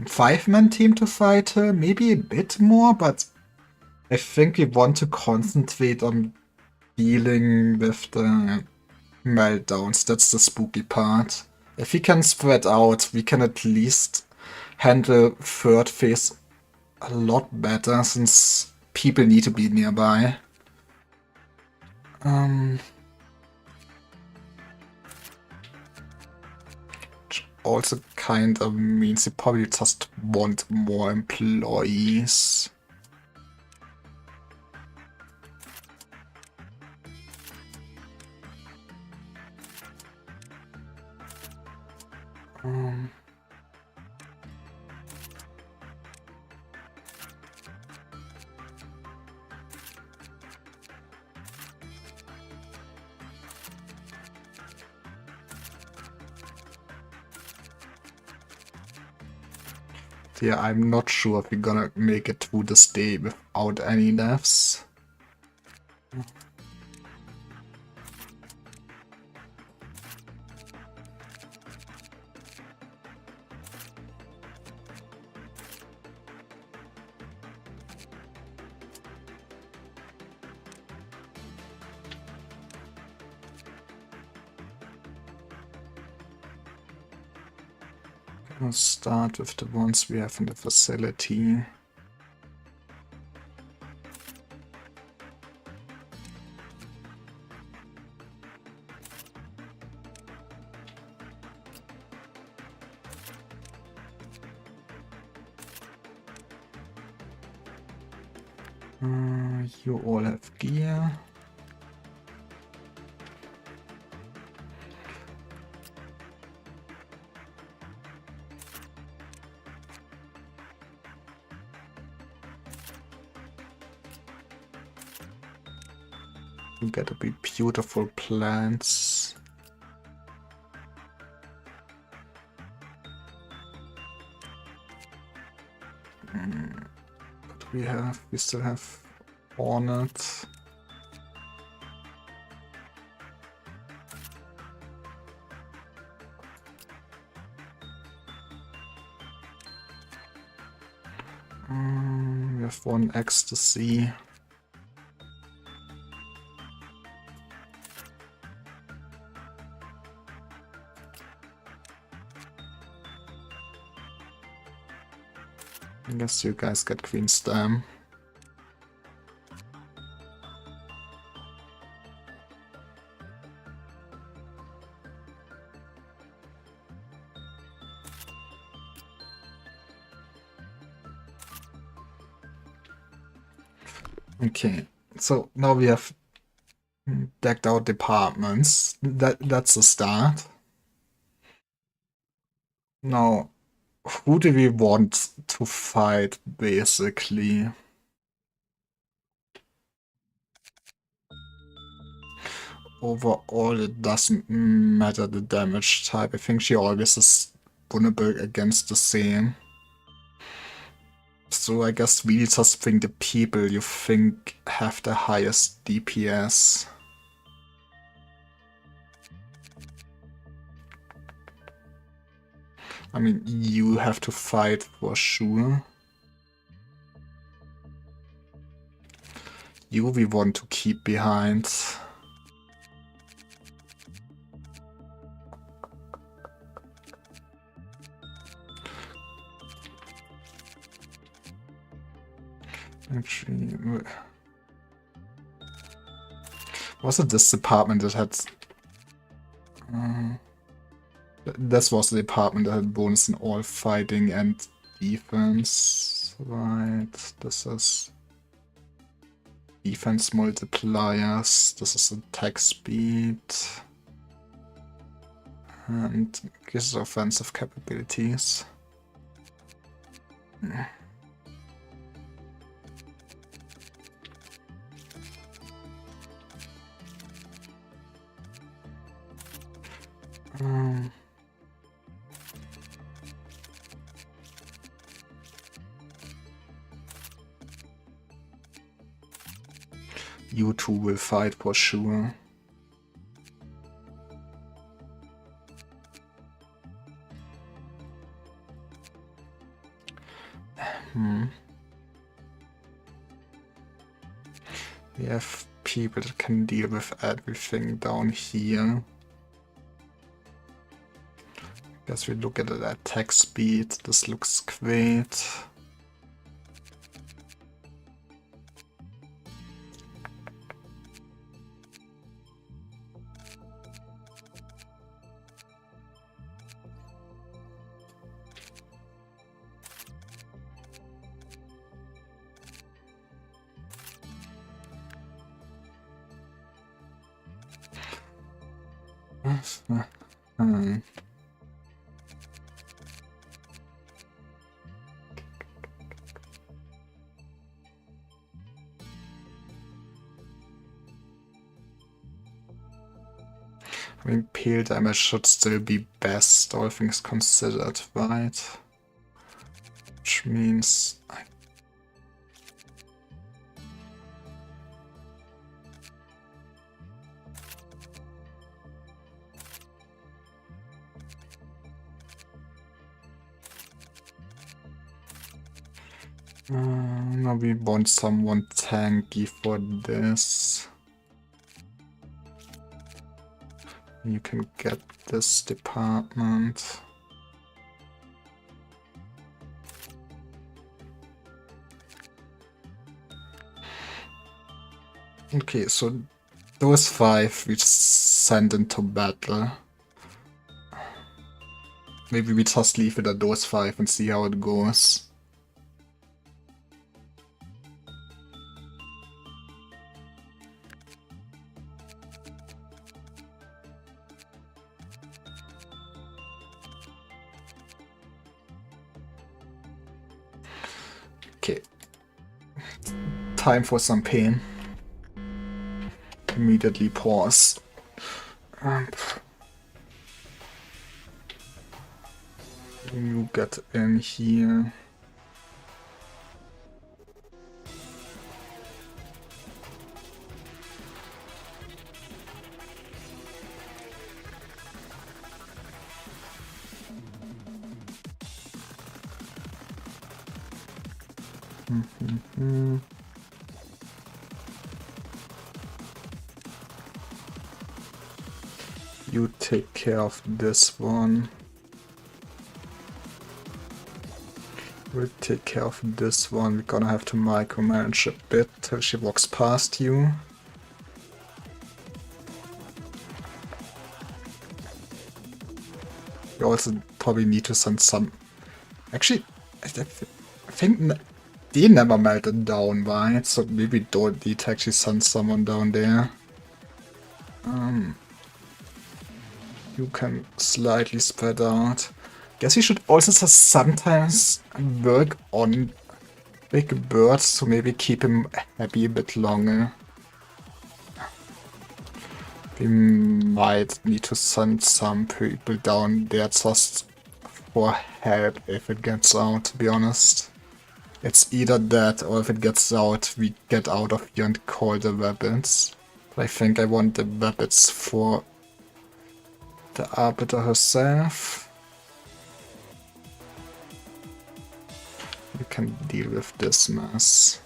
5-man team to fight her, maybe a bit more, but I think we want to concentrate on dealing with the meltdowns. That's the spooky part. If we can spread out, we can at least handle third phase a lot better, since people need to be nearby. Which also kind of means you probably just want more employees. Yeah, I'm not sure if we're gonna make it through this day without any deaths. I'll start with the ones we have in the facility. You all have gear. You gotta be beautiful plants. What we have? We still have Hornet. We have one ecstasy. I guess you guys get Queen Stam. Okay, so now we have decked out departments. That's a start. Now, who do we want to fight, basically? Overall, it doesn't matter the damage type. I think she always is vulnerable against the same. So I guess we just think the people you think have the highest DPS. I mean, you have to fight for sure. You we want to keep behind. Actually, was it this department that had... this was the department that had bonus in all fighting and defense, right? This is defense multipliers, this is attack speed, and gives offensive capabilities. You two will fight for sure. We have people that can deal with everything down here. Guess we look at the attack speed. This looks great. I mean, pale damage should still be best, all things considered, right? Which means... now we want someone tanky for this. You can get this department. Okay, so those 5 we send into battle. Maybe we just leave it at those 5 and see how it goes. Okay. Time for some pain. Immediately pause. You get in here. You take care of this one. We'll take care of this one. We're gonna have to micromanage a bit till she walks past you. We also probably need to send some... Actually, I think they never melted down, right? So maybe we don't need to actually send someone down there. You can slightly spread out. Guess we should also sometimes work on big birds to maybe keep him happy a bit longer. We might need to send some people down there just for help if it gets out, to be honest. It's either that, or if it gets out, we get out of here and call the rabbits. But I think I want the rabbits for the Arbiter herself. You can deal with this mess.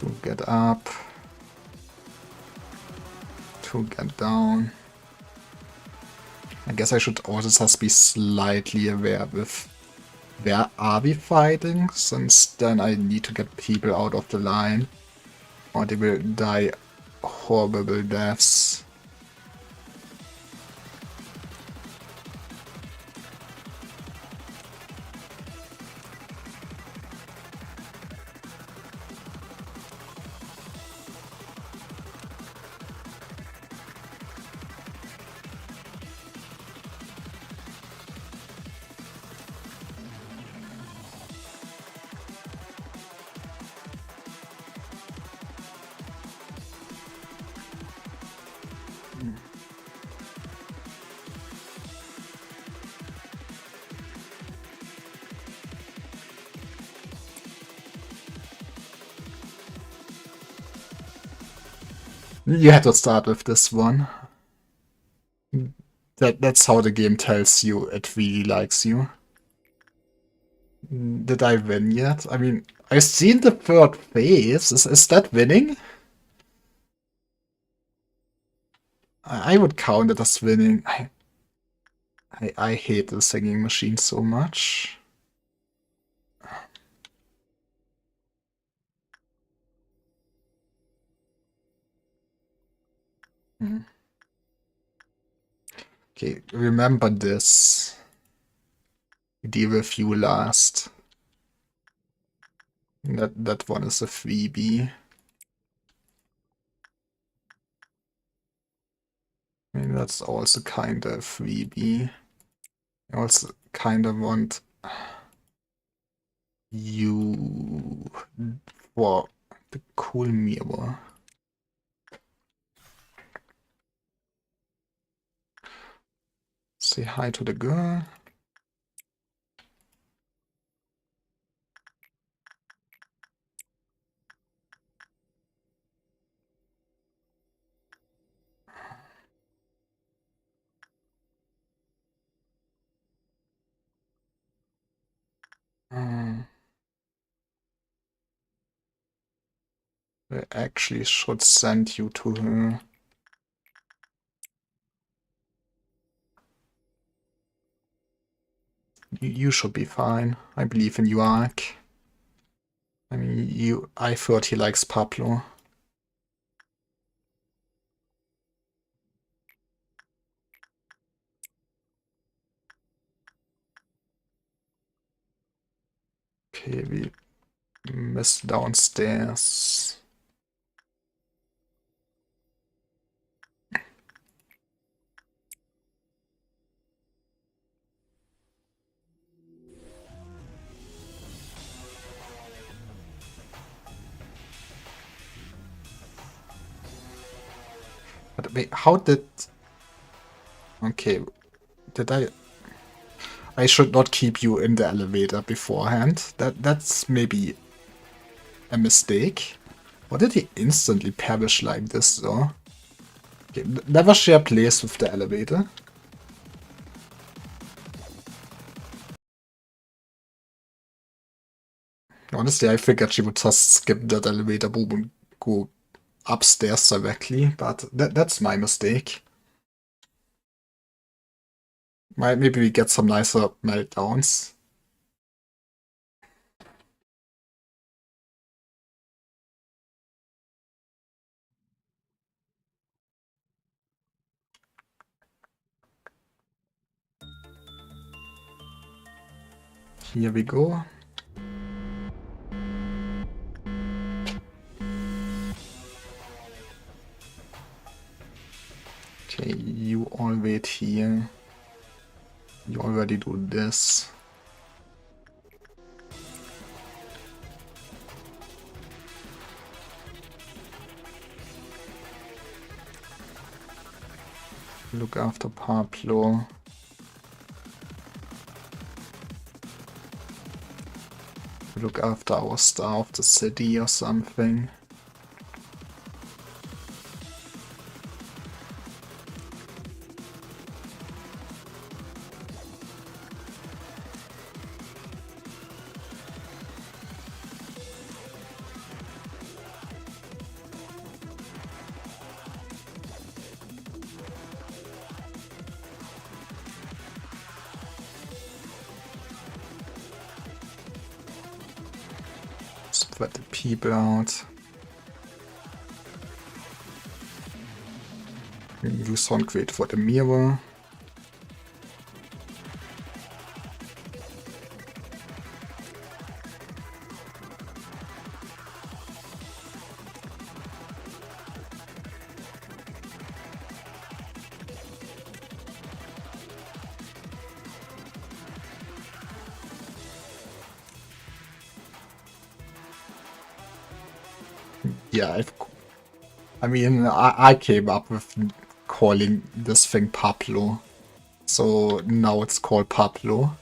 To get up. To get down. I guess I should also just be slightly aware with where are we fighting, since then I need to get people out of the line, or they will die horrible deaths. You had to start with this one. That's how the game tells you it really likes you. Did I win yet? I mean, I've seen the third phase. Is that winning? I would count it as winning. I hate the singing machine so much. Okay, remember this. Deal with you last. That one is a freebie. I mean, that's also kind of freebie. I also kind of want you for the cool mirror. Say hi to the girl. I actually should send you to her. You should be fine. I believe in you, Ark. I mean, I thought he likes Pablo. Okay, we missed downstairs. But wait, how did... Okay, did I should not keep you in the elevator beforehand. That's maybe a mistake. Why did he instantly perish like this, though? Okay, never share place with the elevator. Honestly, I figured she would just skip that elevator boom and go upstairs directly, but that's my mistake. Maybe we get some nicer meltdowns. Here we go. Okay, you all wait here. You already do this. Look after Pablo. Look after our star of the city or something. Spread the people out. Use Soundcreate for the mirror. Yeah, I mean, I came up with calling this thing Pablo. So now it's called Pablo.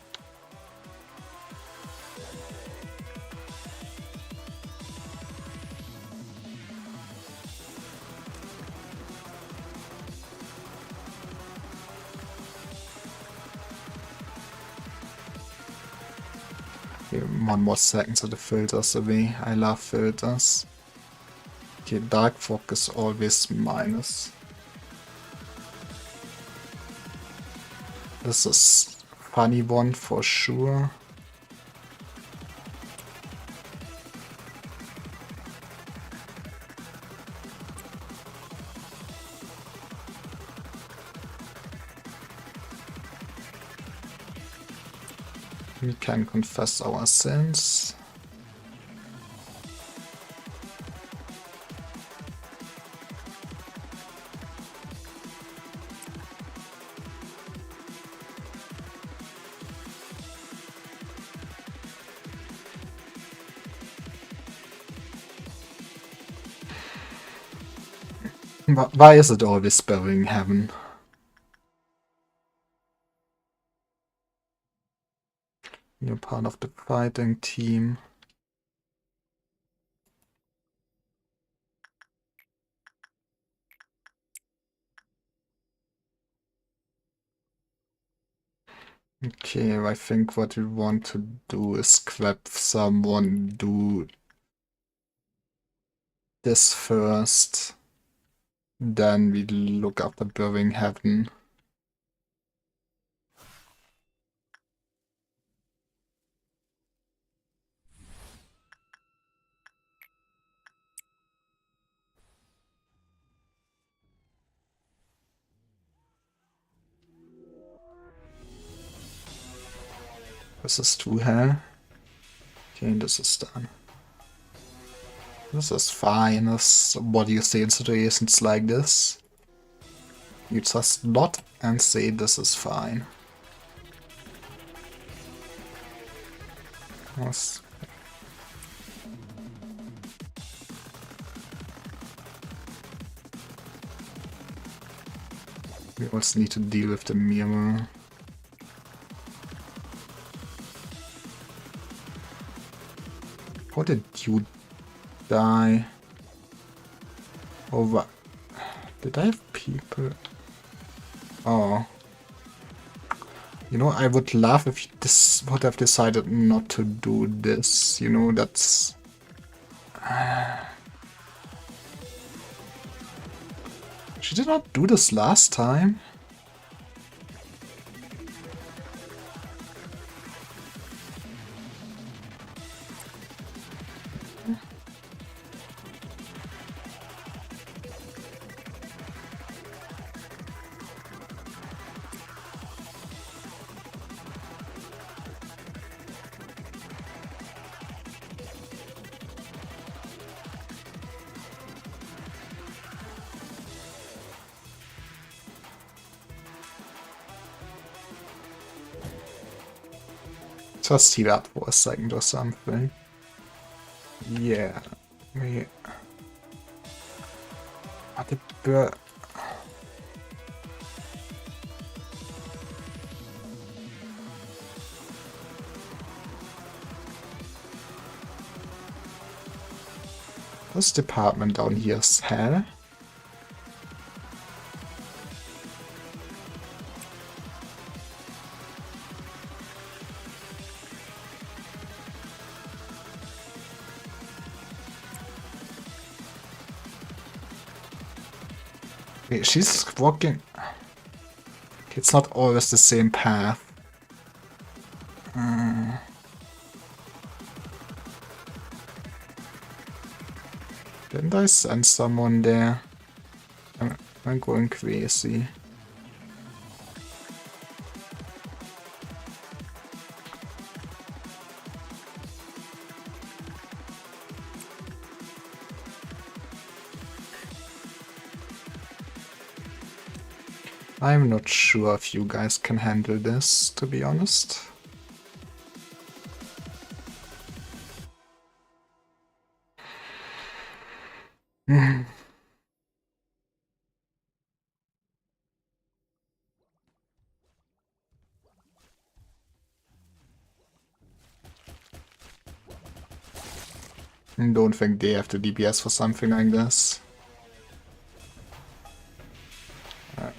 Okay, 1 more second so the filters away. I love filters. Okay, dark fog is always minus. This is funny one for sure. We can confess our sins. Why is it always spelling heaven? You're part of the fighting team. Okay, I think what we want to do is grab someone, do this first, then we look after Burying Heaven. This is too hell. Okay, this is done. This is fine. What do you say in situations like this? You just nod and say this is fine. Yes. We also need to deal with the mirror. How did you die? Over. Did I have people? Oh. You know, I would love if this would have decided not to do this. You know, that's... She did not do this last time. Just see that for a second or something. Yeah. We... the bird... This department down here is hell. Okay, she's walking... Okay, it's not always the same path. Didn't I send someone there? I'm going crazy. I'm not sure if you guys can handle this, to be honest. I don't think they have the DPS for something like this.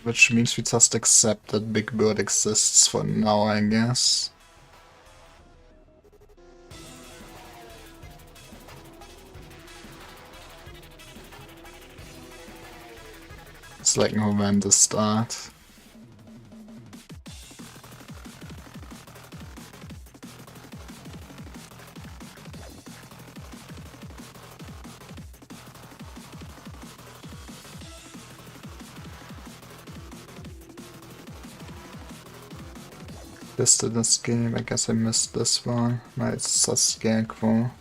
Which means we just accept that Big Bird exists for now, I guess. It's like no when to start. This to this game, I guess I missed this one. No, it's a scarecrow.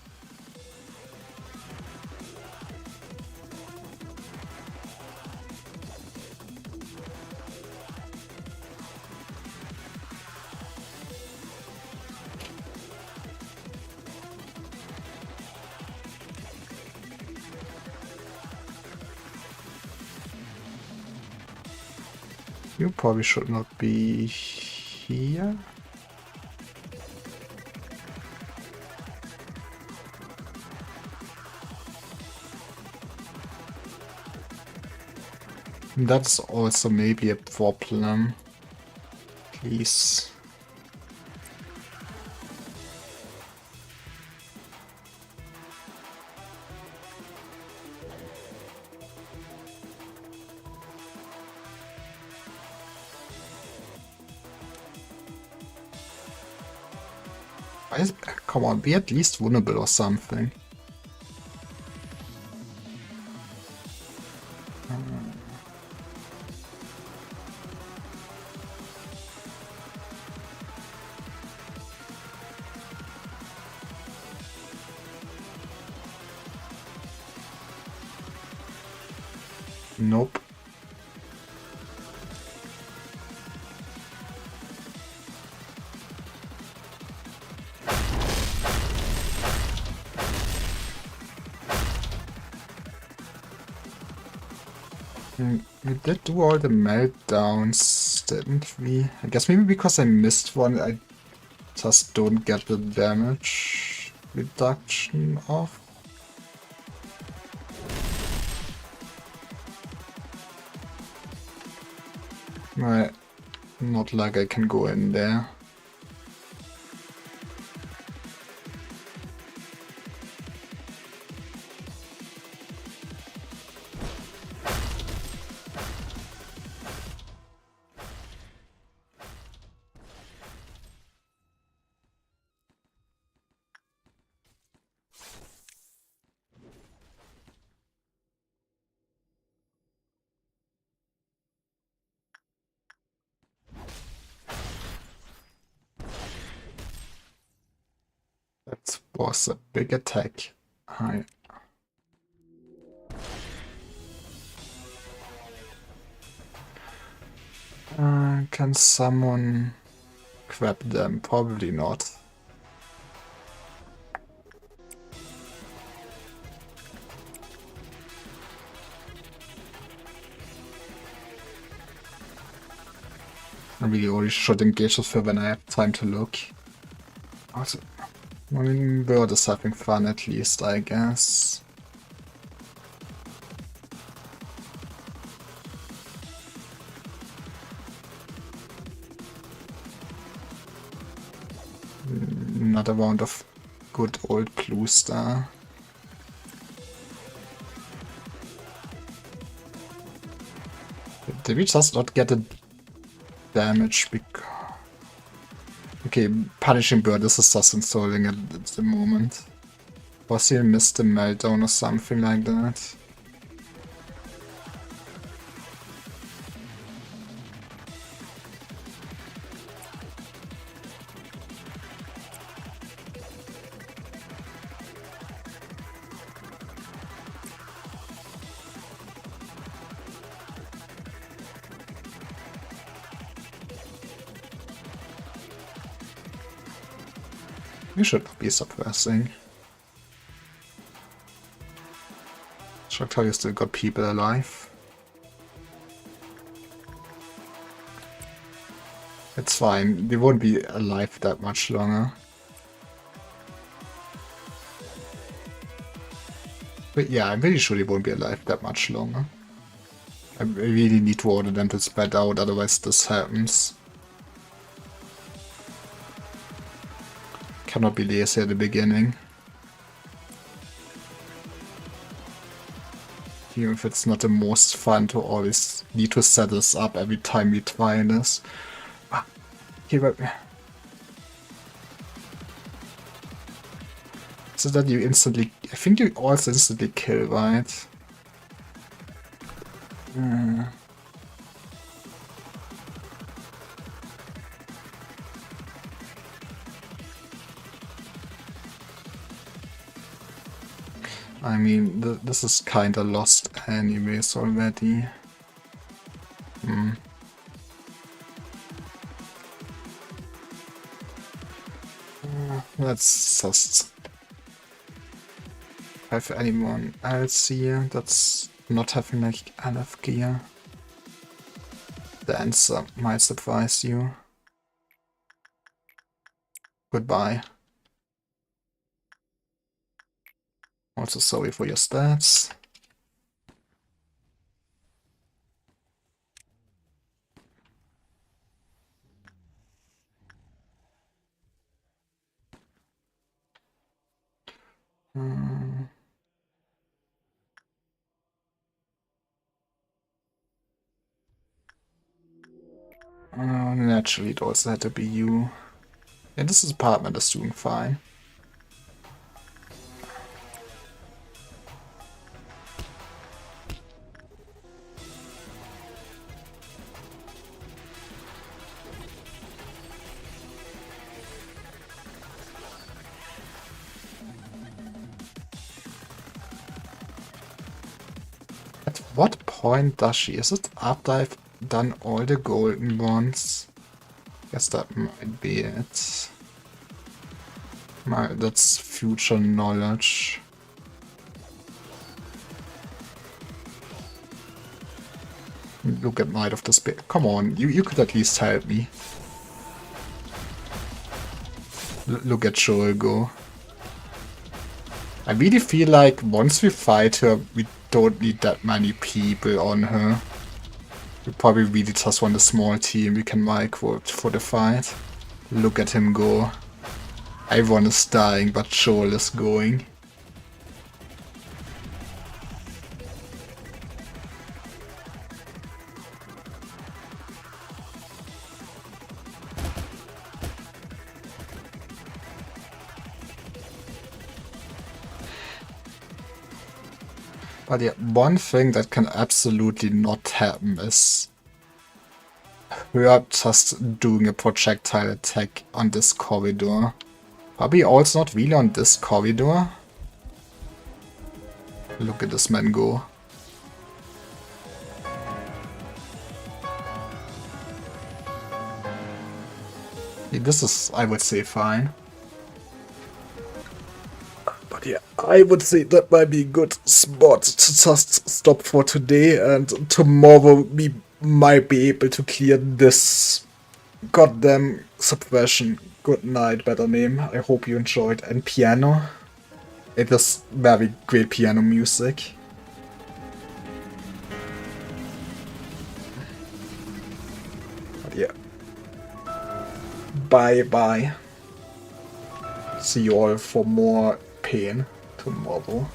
You probably should not be here. That's also maybe a problem. Please. Come on, be at least vulnerable or something. Nope. We did do all the meltdowns, didn't we? I guess maybe because I missed one, I just don't get the damage reduction off. Right. Not like I can go in there. That was a big attack. Can someone grab them? Probably not. I really only should engage with her when I have time to look. Also, I mean, Bird is having fun at least, I guess. Another round of good old Blue Star. Did we just not get a damage? Okay, punishing Bird is just installing it at the moment. Was he missed the meltdown or something like that? We should be suppressing. Shocked how you still got people alive. It's fine, they won't be alive that much longer. But yeah, I'm pretty sure they won't be alive that much longer. I really need to order them to spread out, otherwise this happens. Cannot be lazy at the beginning. Even if it's not the most fun to always need to set this up every time we try this. Here, so that you instantly... I think you also instantly kill, right? I mean, this is kinda lost anyways already. Let's just have anyone else here that's not having like enough gear. The answer might surprise you. Goodbye. Also sorry for your stats. Naturally it also had to be you. Yeah, this apartment is doing fine. At what point does she? Is it after I've done all the golden ones? Guess that might be it. That's future knowledge. Look at Might of the Spirit. Come on, you could at least help me. Look at Joel go. I really feel like once we fight her, we don't need that many people on her. We probably really just want a small team we can micro for the fight. Look at him go. Everyone is dying, but Joel is going. But yeah, one thing that can absolutely not happen is her just doing a projectile attack on this corridor. Probably also not really on this corridor. Look at this man go. Yeah, this is, I would say, fine. But yeah, I would say that might be a good spot to just stop for today, and tomorrow we might be able to clear this goddamn suppression. Good night, better name. I hope you enjoyed. And piano. It is very great piano music. But yeah. Bye bye. See you all for more pain tomorrow.